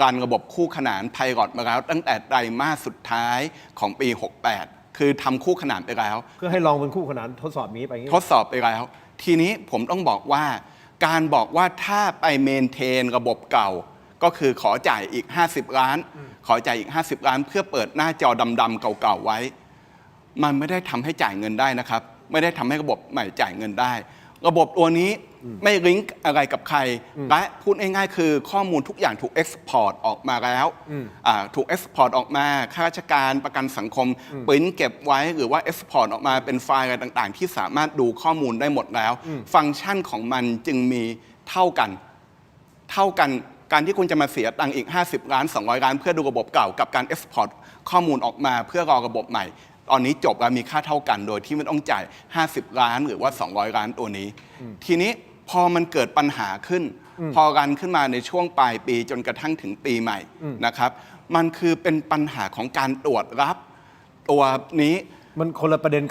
รันระบบคู่ขนานไพลอตมาแล้วตั้งแต่ไตรมาสสุดท้ายของปี68คือทำคู่ขนานไปแล้วเพื่อให้ลองเป็นคู่ขนานทดสอบนี้ไปทดสอบไปแล้วทีนี้ผมต้องบอกว่าการบอกว่าถ้าไปเมนเทนระบบเก่าก็คือขอจ่ายอีก50ล้านขอจ่ายอีก50ล้านเพื่อเปิดหน้าจอดำๆเก่าๆไว้มันไม่ได้ทำให้จ่ายเงินได้นะครับไม่ได้ทำให้ระบบใหม่จ่ายเงินได้ระบบตัวนี้ไม่ลิงก์อะไรกับใครและพูดง่ายๆคือข้อมูลทุกอย่างถูกเอ็กซ์พอร์ตออกมาแล้วถูกเอ็กซ์พอร์ตออกมาข้าราชการประกันสังคมปริ้นเก็บไว้หรือว่าเอ็กซ์พอร์ตออกมาเป็นไฟล์อะไรต่างๆที่สามารถดูข้อมูลได้หมดแล้วฟังก์ชันของมันจึงมีเท่ากันการที่คุณจะมาเสียตังค์อีก50ล้าน200ล้านเพื่อดูระบบเก่ากับการเอ็กซ์พอร์ตข้อมูลออกมาเพื่อรอระบบใหม่ตอนนี้จบแล้วมีค่าเท่ากันโดยที่ไม่ต้องจ่าย50ล้านหรือว่า200ล้านตัวนี้ทีนี้พอมันเกิดปัญหาขึ้นพอรันขึ้นมาในช่วงปลายปีจนกระทั่งถึงปีใหม่นะครับมันคือเป็นปัญหาของการตรวจรับตัวนี้มันคนละประเด็น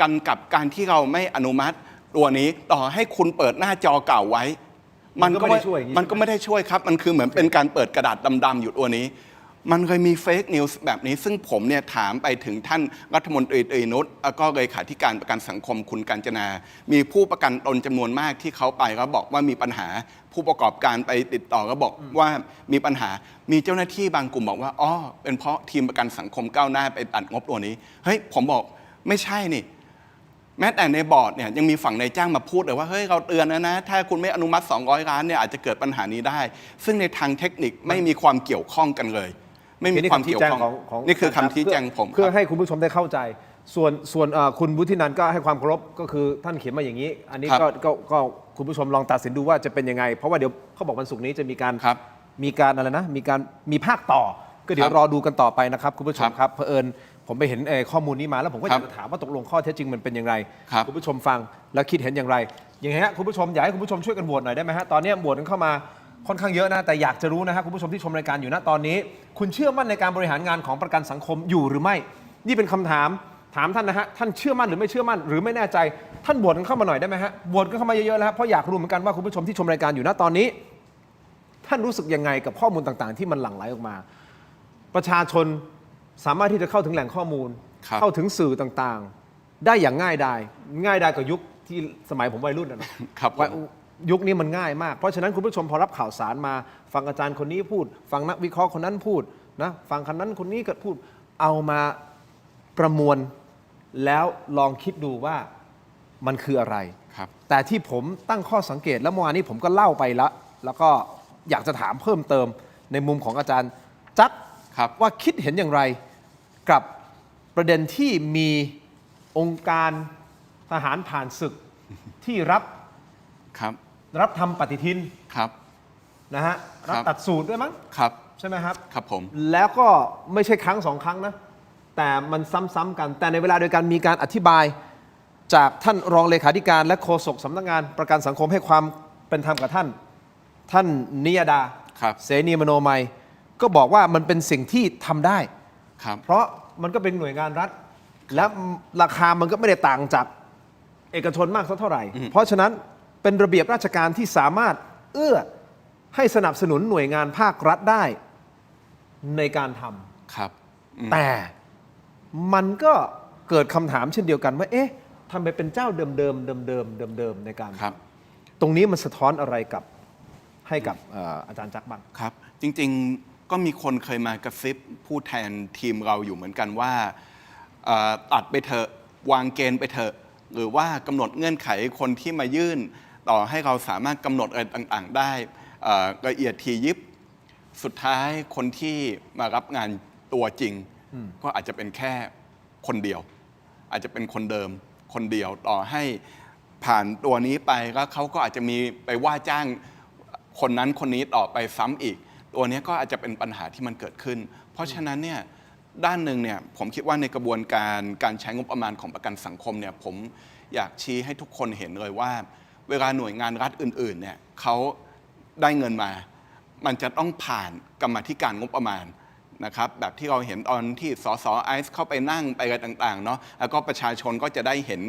กันกับการที่เราไม่อนุมัติตัวนี้ต่อให้คุณเปิดหน้าจอเก่าไว้มันก็ไม่ได้ช่วยครับมันคือเหมือนเป็นการเปิดกระดาษดำๆอยู่ตัวนี้ มันเคยมีเฟกนิวส์แบบนี้ซึ่งผมเนี่ยถามไปถึงท่านรัฐมนตรีตรีนุชแล้วก็เลขาธิการประกันสังคมคุณกาญจนา มีผู้ประกันตนจำนวนมากที่เขาไปแล้วบอกว่ามีปัญหาผู้ประกอบการไปติดต่อก็บอกว่ามีปัญหามีเจ้าหน้าที่บางกลุ่มบอกว่าอ๋อเป็นเพราะทีมประกันสังคมก้าวหน้าไปตัดงบตัวนี้เฮ้ยผมบอกไม่ใช่นี่แม้แต่ในบอร์ดเนี่ยยังมีฝั่งนายจ้างมาพูดเลยว่าเฮ้ยเราเตือนนะถ้าคุณไม่อนุมัติ200 ล้านเนี่ยอาจจะเกิดปัญหานี้ได้ ซึ่งในทางเทคนิคไม่มีความเกี่ยวข้องกันเลย ไม่มีความเกี่ยวข้องนี่คือคำชี้แจงผม เพื่อให้คุณผู้ชมได้เข้าใจ ส่วนคุณวุฒินันท์ก็ให้ความเคารพก็คือท่านเขียนมาอย่างนี้ อันนี้ก็คุณผู้ชมลองตัดสินดูว่าจะเป็นยังไง เพราะว่าเดี๋ยวเขาบอกวันศุกร์นี้จะมีการอะไรนะมีภาคต่อก็เดี๋ยวรอดูกันต่อไปนะครับคุณผู้ชมครับเผอิญผมไปเห็นข้อมูลนี้มาแล้วผมก็อยากจะถามว่าตกลงข้อเท็จจริงมันเป็นอย่างไรคุณผู้ชมฟังแล้วคิดเห็นอย่างไรอย่างไรฮะคุณผู้ชมอยากให้คุณผู้ชมช่วยกันโหวตหน่อยได้ไหมฮะตอนนี้โหวตกันเข้ามาค่อนข้างเยอะนะแต่อยากจะรู้นะฮะคุณผู้ชมที่ชมรายการอยู่ณตอนนี้คุณเชื่อมั่นในการบริหารงานของประกันสังคมอยู่หรือไม่นี่เป็นคำถามท่านนะฮะท่านเชื่อมั่นหรือไม่เชื่อมั่นหรือไม่แน่ใจท่านโหวตกันเข้ามาหน่อยได้ไหมฮะโหวตกันเข้ามาเยอะๆแล้วเพราะอยากรู้เหมือนกันว่าคุณผู้ชมที่ชมรายการอยู่ณตอนนี้ท่านรู้สึกยังไงกับข้อมูลต่างๆที่มันหลั่งไหลออกมาประชาชนสามารถที่จะเข้าถึงแหล่งข้อมูลเข้าถึงสื่อต่างๆได้อย่างง่ายดายกว่ายุคที่สมัยผมวัยรุ่นนะยุคนี้มันง่ายมากเพราะฉะนั้นคุณผู้ชมพอรับข่าวสารมาฟังอาจารย์คนนี้พูดฟังนักวิเคราะห์คนนั้นพูดนะฟังคนนั้นคนนี้ก็พูดเอามาประมวลแล้วลองคิดดูว่ามันคืออะไรแต่ที่ผมตั้งข้อสังเกตแล้วเมื่อวานนี้ผมก็เล่าไปแล้วก็อยากจะถามเพิ่มเติมในมุมของอาจารย์จักว่าคิดเห็นอย่างไรกับประเด็นที่มีองค์การทหารผ่านศึกที่รับทำปฏิทินนะฮะรับตัดสูตรด้วยมั้งใช่ไหมครับครับผมแล้วก็ไม่ใช่ครั้ง2 ครั้งนะแต่มันซ้ำๆกันแต่ในเวลาเดียวกันมีการอธิบายจากท่านรองเลขาธิการและโฆษกสำนักงานประกันสังคมให้ความเป็นธรรมกับท่านนิยดาเสนีมโนมัยก็บอกว่ามันเป็นสิ่งที่ทำได้เพราะมันก็เป็นหน่วยงานรัฐและราคามันก็ไม่ได้ต่างจากเอกชนมากสักเท่าไหร่เพราะฉะนั้นเป็นระเบียบราชการที่สามารถเอื้อให้สนับสนุนหน่วยงานภาครัฐได้ในการทำแต่มันก็เกิดคำถามเช่นเดียวกันว่าเอ๊ะทำไมเป็นเจ้าเดิมในการตรงนี้มันสะท้อนอะไรให้กับอาจารย์จักรบ้างครับจริงๆก็มีคนเคยมากระซิบผู้แทนทีมเราอยู่เหมือนกันว่าตัดไปเถอะวางเกณฑ์ไปเถอะหรือว่ากำหนดเงื่อนไขคนที่มายื่นต่อให้เราสามารถกำหนดอะไรต่างๆได้ละเอียดถี่ยิบสุดท้ายคนที่มารับงานตัวจริงก็อาจจะเป็นแค่คนเดียวอาจจะเป็นคนเดิมคนเดียวต่อให้ผ่านตัวนี้ไปแล้วเขาก็อาจจะมีไปว่าจ้างคนนั้นคนนี้ต่อไปซ้ำอีกตัวนี้ก็อาจจะเป็นปัญหาที่มันเกิดขึ้นเพราะฉะนั้นเนี่ยด้านหนึ่งเนี่ยผมคิดว่าในกระบวนการใช้งบประมาณของประกันสังคมเนี่ยผมอยากชี้ให้ทุกคนเห็นเลยว่าเวลาหน่วยงานรัฐอื่นๆเนี่ยเขาได้เงินมามันจะต้องผ่านกรรมาธิการงบประมาณนะครับแบบที่เราเห็นตอนที่สสไอซ์เข้าไปนั่งไปอะไรต่างๆเนาะแล้วก็ประชาชนก็จะได้เห็น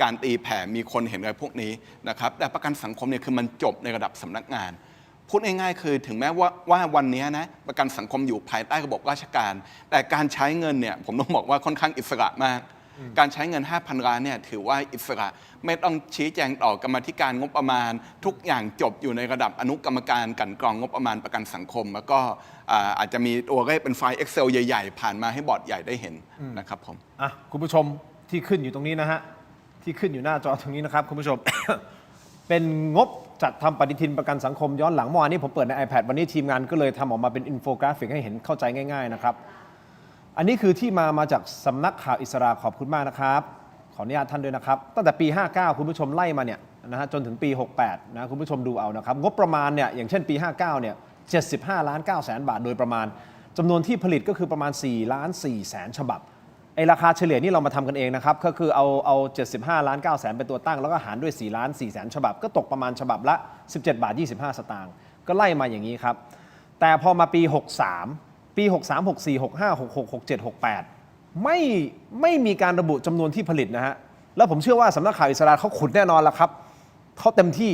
การตีแผ่มีคนเห็นอะไรพวกนี้นะครับแต่ประกันสังคมเนี่ยคือมันจบในระดับสำนักงานพูดง่ายๆคือถึงแม้ว่าวันนี้นะประกันสังคมอยู่ภายใต้ระบบราชการแต่การใช้เงินเนี่ยผมต้องบอกว่าค่อนข้างอิสระมากการใช้เงิน 5,000 ล้านเนี่ยถือว่าอิสระไม่ต้องชี้แจงต่อกรรมาธิการงบประมาณทุกอย่างจบอยู่ในระดับอนุกรรมการกลั่นกรองงบประมาณประกันสังคมแล้วก็อาจจะมีตัวเลขเป็นไฟล์ Excel ใหญ่ๆผ่านมาให้บอร์ดใหญ่ได้เห็นนะครับผมคุณผู้ชมที่ขึ้นอยู่ตรงนี้นะฮะที่ขึ้นอยู่หน้าจอตรงนี้นะครับคุณผู้ชม เป็นงบจัดทำปฏิทินประกันสังคมย้อนหลังเมื่อวานนี้ผมเปิดใน iPad วันนี้ทีมงานก็เลยทำออกมาเป็นอินโฟกราฟิกให้เห็นเข้าใจง่ายๆนะครับอันนี้คือที่มาจากสำนักข่าวอิสราขอบคุณมากนะครับขออนุญาตท่านด้วยนะครับตั้งแต่ปี59คุณผู้ชมไล่มาเนี่ยนะฮะจนถึงปี68นะคุณผู้ชมดูเอานะครับงบประมาณเนี่ยอย่างเช่นปี59เนี่ย75.9 ล้านบาทโดยประมาณจำนวนที่ผลิตก็คือประมาณ4.4 ฉบับไอราคาเฉลี่ยนี่เรามาทำกันเองนะครับก็คือเอา75.9 เป็นตัวตั้งแล้วก็หารด้วย4.4 ฉบับก็ตกประมาณฉบับละ17.25 สตางค์ก็ไล่มาอย่างนี้ครับแต่พอมาปี63ปี63 64 65 66 67 68ไม่มีการระบุจำนวนที่ผลิตนะฮะแล้วผมเชื่อว่าสำนักข่าวอิสราเขาขุดแน่นอนละครับเขาเต็มที่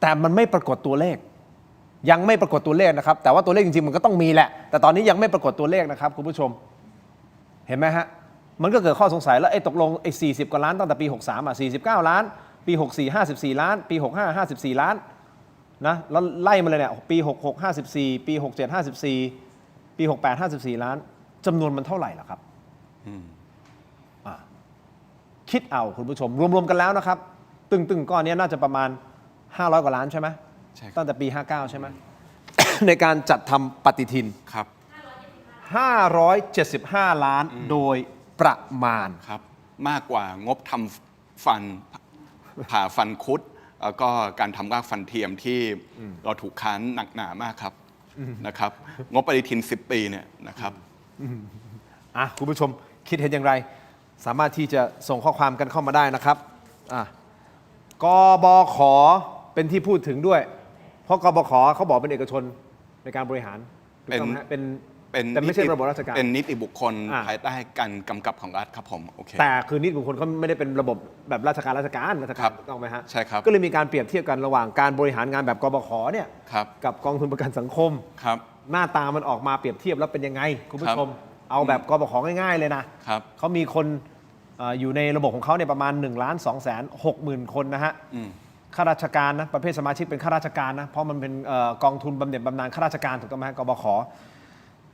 แต่มันไม่ปรากฏตัวเลข ยังไม่ปรากฏตัวเลขนะครับแต่ว่าตัวเลขจริงๆมันก็ต้องมีแหละแต่ตอนนี้ยังไม่ปรากฏตัวเลขนะครับคุณผู้ชมเห็นไหมฮะมันก็เกิดข้อสงสัยแล้วตกลง40 กว่าล้านตั้งแต่ปี 63 49 ล้านปี 64 54 ล้านปี 65 54 ล้านนะแล้วไล่มาเลยเนี่ยปี 66 54 ปี 67 54 ปี 68 54 ล้านจำนวนมันเท่าไหร่ล่ะครับคิดเอาคุณผู้ชมรวมๆกันแล้วนะครับตึงก้อนนี้น่าจะประมาณ500 กว่าล้านใช่ไหม ใช่ครับ ตั้งแต่ปี 59 ใช่ไหม ในการจัดทำปฏิทิน ครับ 575 ล้านโดยประมาณ ครับมากกว่างบทำฟันผ่าฟันคุดแล้วก็การทำรากฟันเทียมที่เราถูกค้านหนักหนามากครับนะครับงบปฏิทิน 10 ปีเนี่ยนะครับ คุณผู้ชมคิดเห็นอย่างไร สามารถที่จะส่งข้อความกันเข้ามาได้นะครับกบขเป็นที่พูดถึงด้วย เพราะกบขเขาบอกเป็นเอกชนในการบริหารถูกต้องไหมเป็นแต่ไม่ใช่ระบบราชการเป็นนิติบุคคลภายใต้การกำกับของรัฐครับผมโอเคแต่คือนิติบุคคลเขาไม่ได้เป็นระบบแบบราชการถูกต้องไหมฮะ ใช่ครับก็เลยมีการเปรียบเทียบกันระหว่างการบริหารงานแบบกบขเนี่ยกับกองทุนประกันสังคมหน้าตามันออกมาเปรียบเทียบแล้วเป็นยังไงคุณผู้ชมเอาแบบกบขง่ายๆเลยนะเขามีคนอยู่ในระบบของเขาเนี่ยประมาณ1,260,000 คนนะฮะข้าราชการนะประเภทสมาชิกเป็นข้าราชการนะเพราะมันเป็นกองทุนบำเหน็จบำนาญข้าราชการถูกต้องไหมกบข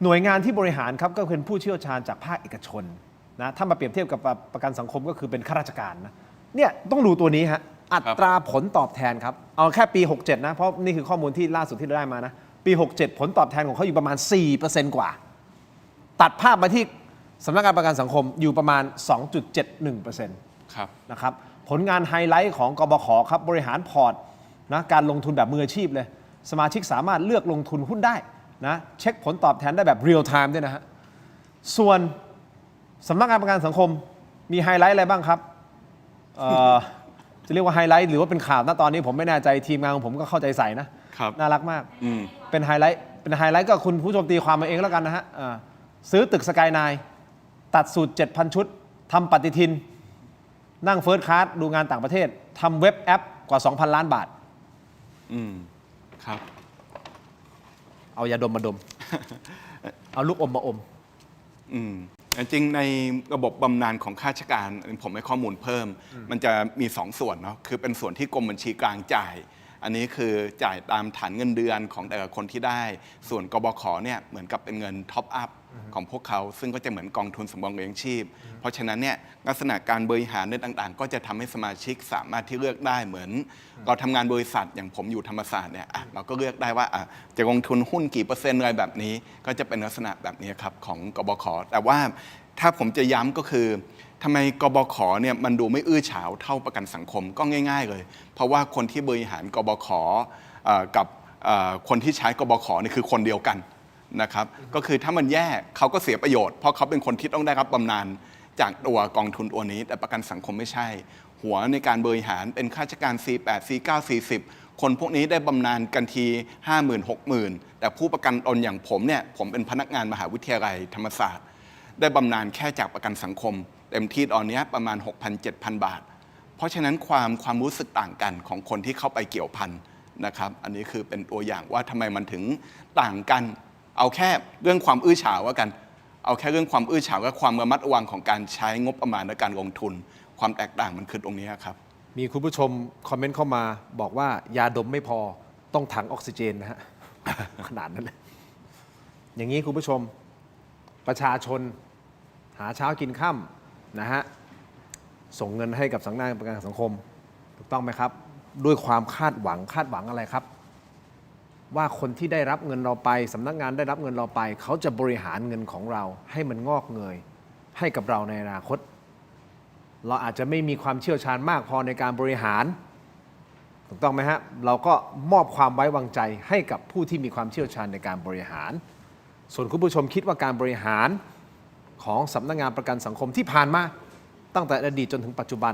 หน่วยงานที่บริหารครับก็เป็นผู้เชี่ยวชาญจากภาคเอกชนนะถ้ามาเปรียบเทียบกับประกันสังคมก็คือเป็นข้าราชการนะเนี่ยต้องดูตัวนี้ฮะอัตราผลตอบแทนครับเอาแค่ปี 67 นะเพราะนี่คือข้อมูลที่ล่าสุดที่เราได้มานะปี 67 ผลตอบแทนของเขาอยู่ประมาณ 4% กว่าตัดภาพมาที่สำนักงานประกันสังคมอยู่ประมาณ 2.71% ครับนะครับผลงานไฮไลท์ของกบขครับบริหารพอร์ตนะการลงทุนแบบมืออาชีพเลยสมาชิกสามารถเลือกลงทุนหุ้นได้นะเช็คผลตอบแทนได้แบบเรียลไทม์ด้วยนะฮะส่วนสำนักงานประกันสังคมมีไฮไลท์อะไรบ้างครับจะเรียกว่าไฮไลท์หรือว่าเป็นข่าวณตอนนี้ผมไม่แน่ใจทีมงานของผมก็เข้าใจใส่นะน่ารักมากเป็นไฮไลท์ก็คุณผู้ชมตีความมาเองแล้วกันนะฮะซื้อตึกสกายไนน์ตัดสูตร 7,000 ชุดทำปฏิทินนั่งเฟิร์สคลาสดูงานต่างประเทศทำเว็บแอปกว่า 2,000 ล้านบาทครับเอายาดมมาดม เอาลูกอมมาอมจริงในระบบบำนาญของข้าราชการผมให้ข้อมูลเพิ่มมันจะมี2 ส่วนเนาะคือเป็นส่วนที่กรมบัญชีกลางจ่ายอันนี้คือจ่ายตามฐานเงินเดือนของแต่ละคนที่ได้ส่วนกบขเนี่ยเหมือนกับเป็นเงินท็อปอัพของพวกเขาซึ่งก็จะเหมือนกองทุนสำรองเลี้ยงชีพเพราะฉะนั้นเนี่ยลักษณะการบริหารในต่างๆก็จะทำให้สมาชิกสามารถที่เลือกได้เหมือนเราทำงานบริษัทอย่างผมอยู่ธรรมศาสตร์เนี่ยเราก็เลือกได้ว่าจะลงทุนหุ้นกี่เปอร์เซ็นต์อะไรแบบนี้ก็จะเป็นลักษณะแบบนี้ครับของกบขแต่ว่าถ้าผมจะย้ำก็คือทำไมกบขเนี่ยมันดูไม่อื้อฉาวเท่าประกันสังคมก็ง่ายๆเลยเพราะว่าคนที่บริหารกบขกับคนที่ใช้กบขนี่คือคนเดียวกันนะครับก็คือถ้ามันแย่เขาก็เสียประโยชน์เพราะเขาเป็นคนที่ต้องได้รับบำนาญจากตัวกองทุนตัวนี้แต่ประกันสังคมไม่ใช่หัวในการบริหารเป็นข้าราชการ 48 49 40คนพวกนี้ได้บำนาญกันที 50,000 60,000แต่ผู้ประกันตนอย่างผมเนี่ยผมเป็นพนักงานมหาวิทยาลัยธรรมศาสตร์ได้บำนาญแค่จากประกันสังคมเต็มที่ตอนนี้ประมาณ 6,000-7,000 บาทเพราะฉะนั้นความรู้สึกต่างกันของคนที่เข้าไปเกี่ยวพันนะครับอันนี้คือเป็นตัวอย่างว่าทำไมมันถึงต่างกันเอาแค่เรื่องความอื้อฉาวว่ากันเอาแค่เรื่องความอื้อฉาวกับความระมัดระวังของการใช้งบประมาณในการลงทุนความแตกต่างมันคือตรงนี้ครับมีคุณผู้ชมคอมเมนต์เข้ามาบอกว่ายาดมไม่พอต้องถังออกซิเจนนะฮะ ขนาดนั้นเลยอย่างนี้คุณผู้ชมประชาชนหาเช้ากินค่ำนะฮะส่งเงินให้กับสำนักงานประกันสังคมถูกต้องไหมครับด้วยความคาดหวังอะไรครับว่าคนที่ได้รับเงินเราไปสำนักงานได้รับเงินเราไปเขาจะบริหารเงินของเราให้มันงอกเงยให้กับเราในอนาคตเราอาจจะไม่มีความเชี่ยวชาญมากพอในการบริหารถูกต้องไหมฮะเราก็มอบความไว้วางใจให้กับผู้ที่มีความเชี่ยวชาญในการบริหารส่วนคุณผู้ชมคิดว่าการบริหารของสำนักงานประกันสังคมที่ผ่านมาตั้งแต่อดีตจนถึงปัจจุบัน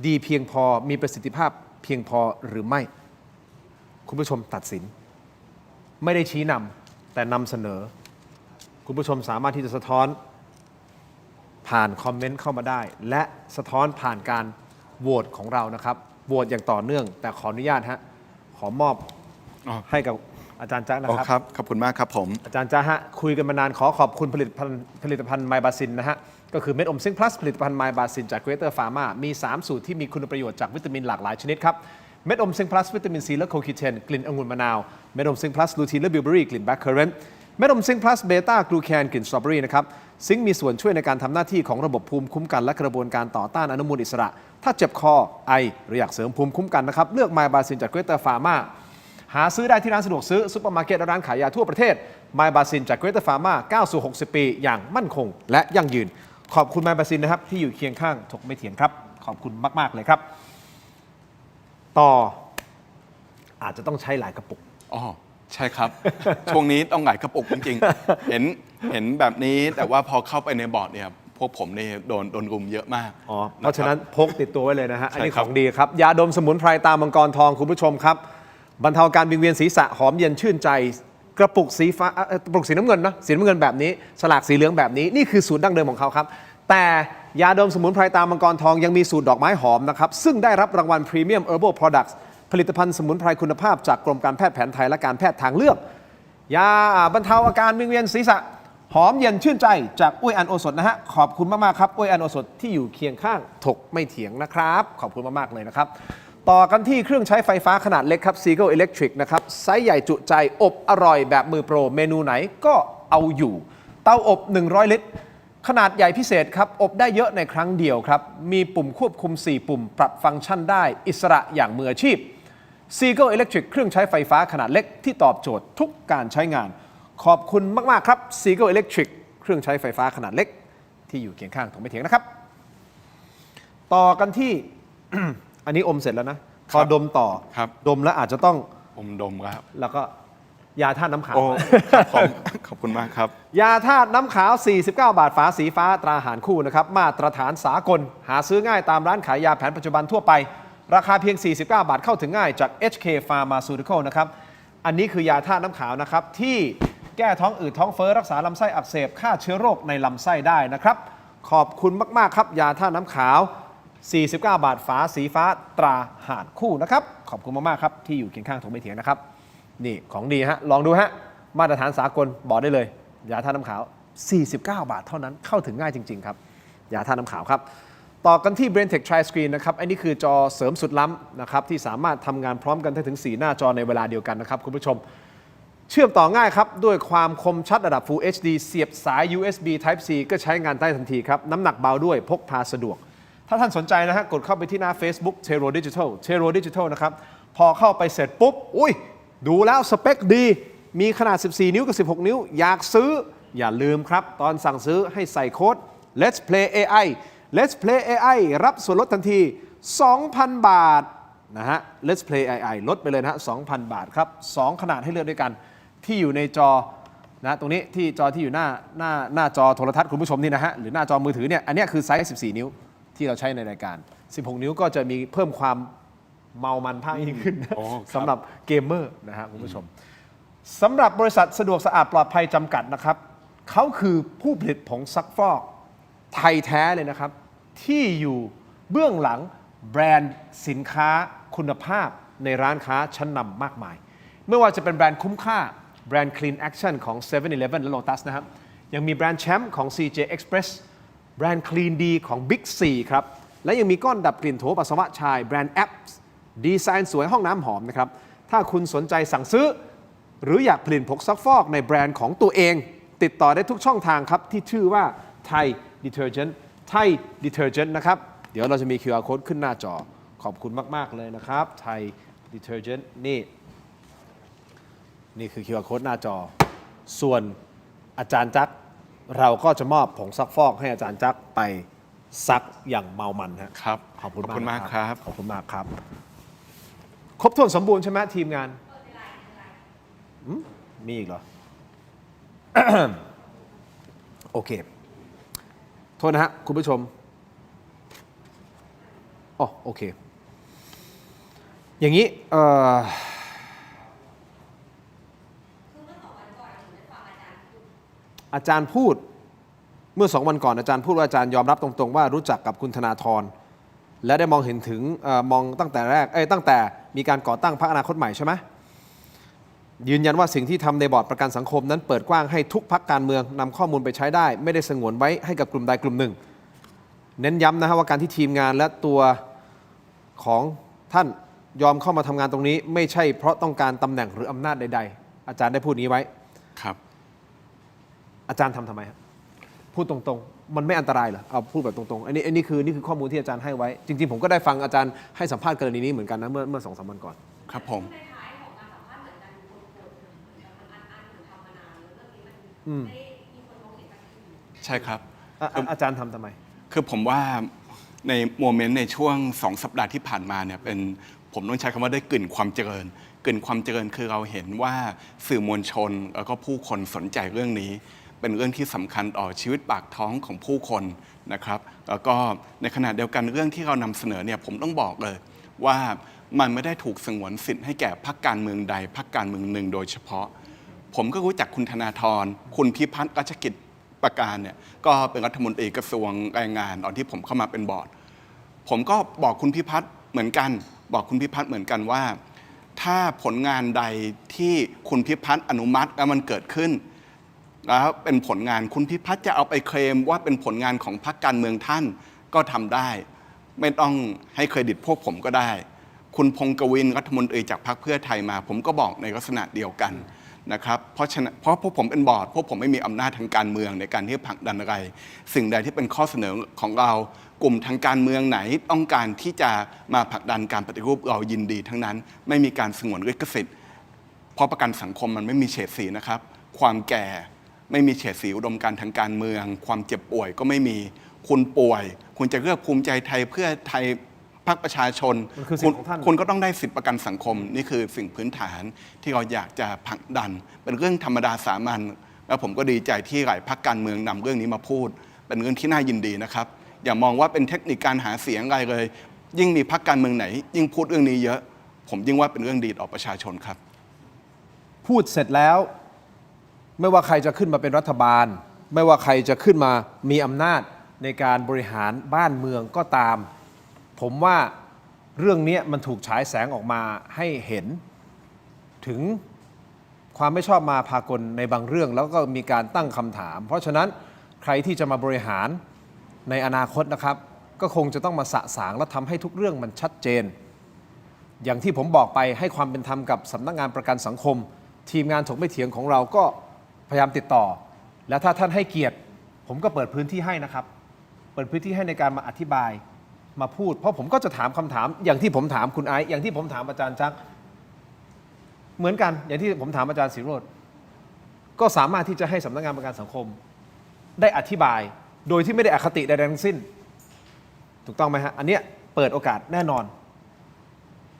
ดีเพียงพอมีประสิทธิภาพเพียงพอหรือไม่คุณผู้ชมตัดสินไม่ได้ชี้นำแต่นำเสนอคุณผู้ชมสามารถที่จะสะท้อนผ่านคอมเมนต์เข้ามาได้และสะท้อนผ่านการโหวตของเรานะครับโหวตอย่างต่อเนื่องแต่ขออนุญาตฮะขอมอบ อ๋อ ให้กับอาจารย์จ๊ะนะ อ๋อ ครับ ครับขอบคุณมากครับผม อาจารย์จ๊ะฮะคุยกันมานานขอขอบคุณผลิตภัณฑ์ไมบาซินนะฮะก็คือเม็ดอมซิงค์พลัสผลิตภัณฑ์ไมบาซินจาก Greater Pharma มี 3 สูตรที่มีคุณประโยชน์จากวิตามินหลากหลายชนิดครับเม็ดอมซิงค์พลัสวิตามินซีและโคคิเทนกลิ่นองุ่นมะนาวเม็ดอมซิงค์พลัสลูทีนและบิวเบอรี่กลิ่นแบล็คเคอร์เรนต์เม็ดอมซิงค์พลัสเบต้ากลูแคนกลิ่นสตรอเบอรี่นะครับซิงค์มีส่วนช่วยในการทำหน้าที่ของระบบภูมิคุ้มกันและกระบวนการต่อต้านอนุมูลอิสระถ้าเจ็บคอไอหรืออยากเสริมภูมิคุ้มกันนะครับเลือกไมบาซินจาก Greater Pharmaหาซื้อได้ที่ร้านสะดวกซื้อซุปเปอร์มาร์เก็ตและร้านขายยาทั่วประเทศไมบาซินจาก Greater Pharma ก้าวสู่ 60 ปีอย่างมั่นคงและยั่งยืนขอบคุณไมบาซินนะครับที่อยู่เคียงข้างถกไม่เถียงครับขอบคุณมากๆเลยครับต่ออาจจะต้องใช้หลายกระปุก อ๋อ ใช่ครับ ช่วงนี้ต้องหลายกระปุกจริงๆ เห็นแบบนี้แต่ว่าพอเข้าไปในบอร์ดเนี่ยพวกผมเนี่ยโดนรุมเยอะมาก อ๋อ เพราะฉะนั้นพกติดตัวไว้เลยนะฮะ อันนี้ ใช่ ข ครับ องดีครับ ยาดมสมุนไพรตามังกรทองคุณผู้ชมครับ บรรเทาการวิงเวียนศีรษะหอมเย็นชื่นใจ กระปุกสีฟ้ากระปุกสีน้ำเงินนะสีน้ำเงินแบบนี้ฉลากสีเหลืองแบบนี้นี่คือสูตรดั้งเดิมของเขาครับ แต่ยาดมสมุนไพรตามังกรทองยังมีสูตรดอกไม้หอมนะครับซึ่งได้รับรางวัล Premium Herbal Products ผลิตภัณฑ์สมุนไพรคุณภาพจากกรมการแพทย์แผนไทยและการแพทย์ทางเลือกยาบรรเทาอาการวิงเวียนศีรษะหอมเย็นชื่นใจจากอุ้ยอันโอสถนะฮะขอบคุณมากๆครับอุ้ยอันโอสถที่อยู่เคียงข้างถกไม่เถียงนะครับขอบคุณมากๆเลยนะครับต่อกันที่เครื่องใช้ไฟฟ้าขนาดเล็กครับ Seagull Electric นะครับไซส์ใหญ่จุใจอบอร่อยแบบมือโปรเมนูไหนก็เอาอยู่เตาอบ100 ลิตรขนาดใหญ่พิเศษครับอบได้เยอะในครั้งเดียวครับมีปุ่มควบคุม4ปุ่มปรับฟังก์ชันได้อิสระอย่างมืออาชีพ Seagull Electric เครื่องใช้ไฟฟ้าขนาดเล็กที่ตอบโจทย์ทุกการใช้งานขอบคุณมากๆครับ Seagull Electric เครื่องใช้ไฟฟ้าขนาดเล็กที่อยู่เคียงข้างถกไม่เถียงนะครับต่อกันที่ อันนี้อมเสร็จแล้วนะพอดมต่อ ครับ ดมแล้วอาจจะต้อง ผมดมครับ แล้วก็ยาธาตุน้ำขาว โอ้ครับผมขอบคุณมากครับ ยาธาตุน้ำขาว 49 บาทฝาสีฟ้าตราหารคู่นะครับมาตรฐานสากลหาซื้อง่ายตามร้านขายยาแผนปัจจุบันทั่วไป ราคาเพียง 49 บาทเข้าถึงง่ายจาก HK Pharmaceutical นะครับอันนี้คือยาธาตุน้ำขาวนะครับที่แก้ท้องอืดท้องเฟ้อรักษาลำไส้อักเสบฆ่าเชื้อโรคในลำไส้ได้นะครับขอบคุณมากๆครับยาธาตุน้ำขาว 49 บาทฝาสีฟ้าตราหารคู่นะครับขอบคุณมากๆครับที่อยู่เคียงข้างถกไม่เถียงนะครับนี่ของดีฮะลองดูฮะมาตรฐานสากลบอกได้เลยยาธาตุน้ำขาว 49 บาทเท่านั้นเข้าถึงง่ายจริงๆครับยาธาตุน้ำขาวครับต่อกันที่ BrainTech Tri-Screen นะครับอันนี้คือจอเสริมสุดล้ำนะครับที่สามารถทำงานพร้อมกันได้ถึง 4 หน้าจอในเวลาเดียวกันนะครับคุณผู้ชมเชื่อมต่อง่ายครับด้วยความคมชัดระดับ Full HD เสียบสาย USB Type C ก็ใช้งานได้ทันทีครับน้ำหนักเบาด้วยพกพาสะดวกถ้าท่านสนใจนะฮะกดเข้าไปที่หน้า Facebook Tero Digital นะครับพอเข้าไปเสร็จปุ๊บอุ้ยดูแล้วสเปคดีมีขนาด 14 นิ้วกับ 16 นิ้วอยากซื้ออย่าลืมครับตอนสั่งซื้อให้ใส่โค้ด Let's Play AI Let's Play AI รับส่วนลดทันที 2,000 บาทนะฮะ Let's Play AI ลดไปเลยนะฮะ 2,000 บาทครับ2ขนาดให้เลือกด้วยกันที่อยู่ในจอนะตรงนี้ที่จอที่อยู่หน้าจอโทรทัศน์คุณผู้ชมนี่นะฮะหรือหน้าจอมือถือเนี่ยอันนี้คือไซส์ 14 นิ้วที่เราใช้ในรายการ 16 นิ้วก็จะมีเพิ่มความเมามันภาคยิ่งขึ้น โอ้ครับ สำหรับเกมเมอร์นะฮะคุณผู้ชมสำหรับบริษัทสะดวกสะอาดปลอดภัยจำกัดนะครับเขาคือผู้ผลิตผงซักฟอกไทยแท้เลยนะครับที่อยู่เบื้องหลังแบรนด์สินค้าคุณภาพในร้านค้าชั้นนำมากมายไม่ว่าจะเป็นแบรนด์คุ้มค่าแบรนด์ Clean Action ของ 7-Eleven และ Lotus นะครับยังมีแบรนด์แชมป์ของ CJ Express แบรนด์ Clean D ของ Big C ครับและยังมีก้อนดับกลิ่นโถปัสสาวะชายแบรนด์ Apps ดีไซน์สวยห้องน้ำหอมนะครับถ้าคุณสนใจสั่งซื้อหรืออยากผลิตผงซักฟอกในแบรนด์ของตัวเองติดต่อได้ทุกช่องทางครับที่ชื่อว่า Thai Detergent นะครับเดี๋ยวเราจะมี QR Code ขึ้นหน้าจอขอบคุณมากๆเลยนะครับ Thai Detergent นี่คือ QR Code หน้าจอส่วนอาจารย์จักรเราก็จะมอบผงซักฟอกให้อาจารย์จักรไปซักอย่างเมามันฮะ ครับ ขอบคุณ ขอบคุณ มาก มากครับ ขอบคุณมากครับ ครบถ้วนสมบูรณ์ใช่ไหมทีมงานมีอีกเหรอ โอเค โทษนะฮะ คุณผู้ชมอ๋อโอเค อย่างนี้อาจารย์พูดเมื่อ2 วันก่อนอาจารย์พูดว่าอาจารย์ยอมรับตรงๆว่ารู้จักกับคุณธนาธรและได้มองเห็นถึงมองตั้งแต่แรกตั้งแต่มีการก่อตั้งพรรคอนาคตใหม่ใช่ไหม ยืนยันว่าสิ่งที่ทำในบอร์ดประกันสังคมนั้นเปิดกว้างให้ทุกพรรคการเมืองนำข้อมูลไปใช้ได้ ไม่ได้สงวนไว้ให้กับกลุ่มใดกลุ่มหนึ่ง เน้นย้ำนะฮะว่าการที่ทีมงานและตัวของท่านยอมเข้ามาทำงานตรงนี้ ไม่ใช่เพราะต้องการตำแหน่งหรืออำนาจใดๆ อาจารย์ได้พูดนี้ไว้ ครับ อาจารย์ทำไมครับพูดตรงๆ มันไม่อันตรายเหรอเอาพูดแบบตรงๆอันนี้คือข้อมูลที่อาจารย์ให้ไว้ จริงๆผมก็ได้ฟังอาจารย์ให้สัมภาษณ์กรณีนี้เหมือนกันนะเมื่อ 2-3 วันก่อน ครับผม ใช่ครับ อาจารย์ทำไม คือผมว่าในโมเมนต์ในช่วง 2 สัปดาห์ที่ผ่านมาเนี่ยเป็นผมต้องใช้คำว่าได้กลิ่นความเจริญกลิ่นความเจริญคือเราเห็นว่าสื่อมวลชนแล้วก็ผู้คนสนใจเรื่องนี้ เป็นเรื่องที่สำคัญต่อชีวิตปากท้องของผู้คนนะครับแล้วก็ในขณะเดียวกันเรื่องที่เรานำเสนอเนี่ยผมต้องบอกเลยว่ามันไม่ได้ถูกสงวนสิทธิ์ให้แก่พรรคการเมืองใดพรรคการเมืองหนึ่งโดยเฉพาะ ผมก็รู้จักคุณธนาธรคุณพิพัฒน์รัชกิจประการเนี่ยก็เป็นรัฐมนตรีกระทรวงแรงงานตอนที่ผมเข้ามาเป็นบอร์ดผมก็บอกคุณพิพัฒน์เหมือนกันว่า ถ้าผลงานใดที่คุณพิพัฒน์อนุมัติแล้วมันเกิดขึ้นแล้วเป็นผลงานคุณพิพัฒน์จะเอาไปเคลมว่าเป็นผลงานของพรรคการเมืองท่านก็ทำได้ ไม่ต้องให้เครดิตพวกผมก็ได้ คุณพงษ์กวินรัฐมนตรีจากพรรคเพื่อไทยมา ผมก็บอกในลักษณะเดียวกันนะครับเพราะพวกผมเป็นบอร์ดพวกผมไม่มีอำนาจทางการเมืองในการที่จะผลักดันอะไร สิ่งใดที่เป็นข้อเสนอของเรากลุ่มทางการเมืองไหนต้องการที่จะมาผลักดันการปฏิรูปเรายินดีทั้งนั้นไม่มีการสงวนลิขสิทธิ์เพราะประกันสังคมมันไม่มีเฉดสีนะครับความแก่ไม่มีเฉดสีอุดมการณ์ทางการเมือง ความเจ็บป่วยก็ไม่มีคุณป่วยคุณจะเลือกภูมิใจไทยเพื่อไทยพรรคประชาชน มันคือสิทธิ์ของท่าน คุณก็ต้องได้สิทธิประกันสังคมนี่คือสิ่งพื้นฐานที่เราอยากจะผลักดัน เป็นเรื่องธรรมดาสามัญแล้วผมก็ดีใจที่หลายพรรคการเมืองนำเรื่องนี้มาพูด เป็นเรื่องที่น่ายินดีนะครับอย่ามองว่าเป็นเทคนิคการหาเสียงอะไรเลย ยิ่งมีพรรคการเมืองไหน ยิ่งพูดเรื่องนี้เยอะ ผมยิ่งว่าเป็นเรื่องดีต่อประชาชนครับ พูดเสร็จแล้วไม่ว่าใครจะขึ้นมาเป็นรัฐบาล ไม่ว่าใครจะขึ้นมามีอำนาจในการบริหารบ้านเมืองก็ตาม ผมว่าเรื่องนี้มันถูกฉายแสงออกมาให้เห็นถึงความไม่ชอบมาพากลในบางเรื่อง แล้วก็มีการตั้งคำถาม เพราะฉะนั้นใครที่จะมาบริหารในอนาคตนะครับ ก็คงจะต้องมาสะสางและทำให้ทุกเรื่องมันชัดเจน อย่างที่ผมบอกไปให้ความเป็นธรรมกับสำนักงานประกันสังคม ทีมงานถกไม่เถียงของเราก็พยายามติดต่อ และถ้าท่านให้เกียรติ ผมก็เปิดพื้นที่ให้นะครับ เปิดพื้นที่ให้ในการมาอธิบายมาพูด เพราะผมก็จะถามคำถามอย่างที่ผมถามคุณไอซ์อย่างที่ผมถามอาจารย์จักรเหมือนกันอย่างที่ผมถามอาจารย์ศิโรจน์ก็สามารถที่จะให้สำนักงานประกันสังคม ได้อธิบายโดยที่ไม่ได้อคติใดๆทั้งสิ้น ถูกต้องไหมฮะอันเนี้ยเปิดโอกาสแน่นอน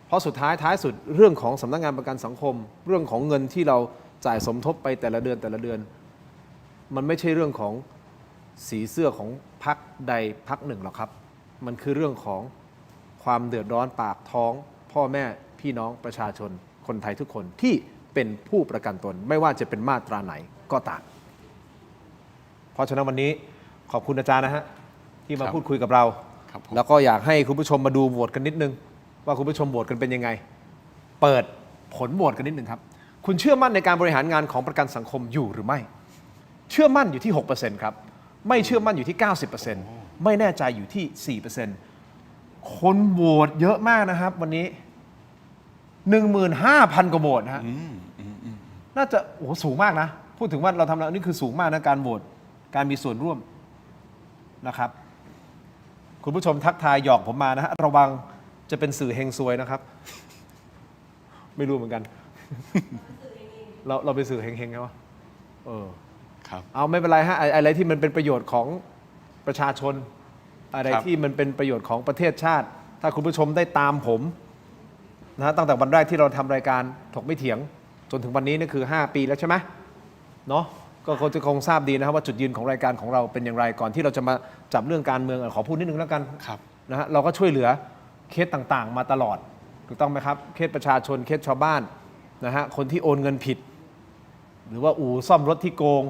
เพราะสุดท้ายสุดเรื่องของสำนักงานประกันสังคม เรื่องของเงินที่เราจ่ายสมทบไปแต่ละเดือนมันไม่ใช่เรื่องของสีเสื้อของพรรคใดพรรคหนึ่งหรอกครับ มันคือเรื่องของความเดือดร้อนปากท้อง พ่อแม่พี่น้องประชาชนคนไทยทุกคนที่เป็นผู้ประกันตน ไม่ว่าจะเป็นมาตราไหนก็ตามเพราะฉะนั้นวันนี้ขอบคุณอาจารย์นะฮะที่มาพูดคุยกับเรา ครับผม แล้วก็อยากให้คุณผู้ชมมาดูโหวตกันนิดนึง ว่าคุณผู้ชมโหวตกันเป็นยังไง เปิดผลโหวตกันนิดนึงครับ คุณเชื่อมั่นในการบริหารงานของประกันสังคมอยู่หรือไม่ เชื่อมั่นอยู่ที่ 6% ครับ ไม่เชื่อมั่นอยู่ที่ 90% ไม่แน่ใจอยู่ที่ 4%คนโหวตเยอะมากนะครับ วันนี้ 15,000 กว่าโหวตนะฮะน่าจะโอ้โหสูงมากนะ พูดถึงว่าเราทำแล้วนี่คือสูงมากนะการโหวตการมีส่วนร่วมนะครับ คุณผู้ชมทักทายหยอกผมมานะฮะระวังจะเป็นสื่อเฮงซวยนะครับ ไม่รู้เหมือนกัน เราเป็นสื่อเฮงๆไงวะครับ เอาไม่เป็นไรฮะอะไรที่มันเป็นประโยชน์ของประชาชน อะไร ครับ ที่มันเป็นประโยชน์ของประเทศชาติ ถ้าคุณผู้ชมได้ตามผมนะฮะตั้งแต่วันแรกที่เราทำรายการถกไม่เถียง จนถึงวันนี้นี่คือ5 ปีแล้วใช่ไหมเนาะก็คงทราบดีนะครับว่าจุดยืนของรายการของเราเป็นอย่างไรก่อนที่เราจะมาจับเรื่องการเมืองขอพูดนิดนึงแล้วกัน ครับ นะฮะเราก็ช่วยเหลือเคสต่างๆ มาตลอดถูกต้องไหมครับเคสประชาชนเคสชาวบ้านนะฮะคนที่โอนเงินผิด หรือว่าอู่ซ่อมรถที่โกง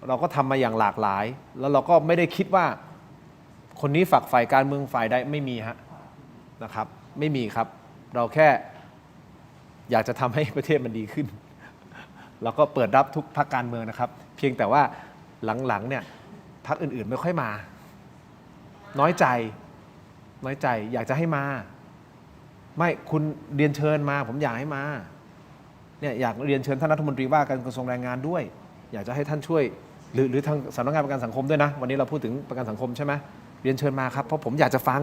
เราก็ทำมาอย่างหลากหลาย แล้วเราก็ไม่ได้คิดว่าคนนี้ฝักฝ่ายการเมืองฝ่ายใดไม่มีฮะนะครับไม่มีครับ เราแค่อยากจะทำให้ประเทศมันดีขึ้น เราก็เปิดรับทุกพรรคการเมืองนะครับ เพียงแต่ว่าหลังๆเนี่ยพรรคอื่นๆไม่ค่อยมา น้อยใจอยากจะให้มา ไม่คุณเรียนเชิญมา ผมอยากให้มาเนี่ยอยากเรียนเชิญท่านรัฐมนตรีว่าการกระทรวงแรงงานด้วย อยากจะให้ท่านช่วยหรือทางสำนักงานประกันสังคมด้วยนะ วันนี้เราพูดถึงประกันสังคมใช่ไหมเรียนเชิญมาครับเพราะผมอยากจะฟัง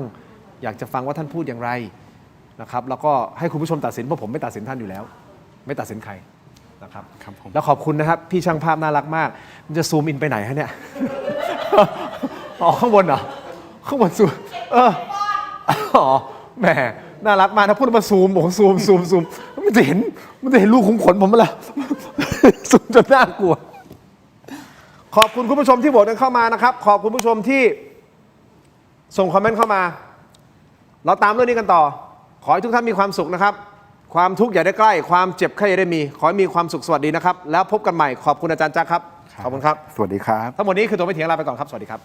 ว่าท่านพูดอย่างไรนะครับแล้วก็ให้คุณผู้ชมตัดสินเพราะผมไม่ตัดสินท่านอยู่แล้ว ไม่ตัดสินใครนะครับ ครับผม แล้วขอบคุณนะครับพี่ช่างภาพน่ารักมากมันจะซูมอินไปไหนฮะเนี่ย อ๋อข้างบนเหรอข้างบนซูมอ๋อแหมน่ารักมากถ้าพูดมาซูมโอ้ซูมมันจะเห็นลูกขุมขนผมมั้ยล่ะ ซูมจนน่ากลัว ขอบคุณคุณผู้ชมที่โหวตกันเข้ามานะครับ ขอบคุณผู้ชมที่ส่งคอมเมนต์เข้ามา เราตามเรื่องนี้กันต่อ ขอให้ทุกท่านมีความสุขนะครับ ความทุกข์อย่าได้ใกล้ ความเจ็บไข้อย่าได้มี ขอให้มีความสุขสวัสดีนะครับ แล้วพบกันใหม่ ขอบคุณอาจารย์จักรครับ ขอบคุณครับ สวัสดีครับ ทั้งหมดนี้คือตัวไม่เถียงลาไปก่อนครับ สวัสดีครับ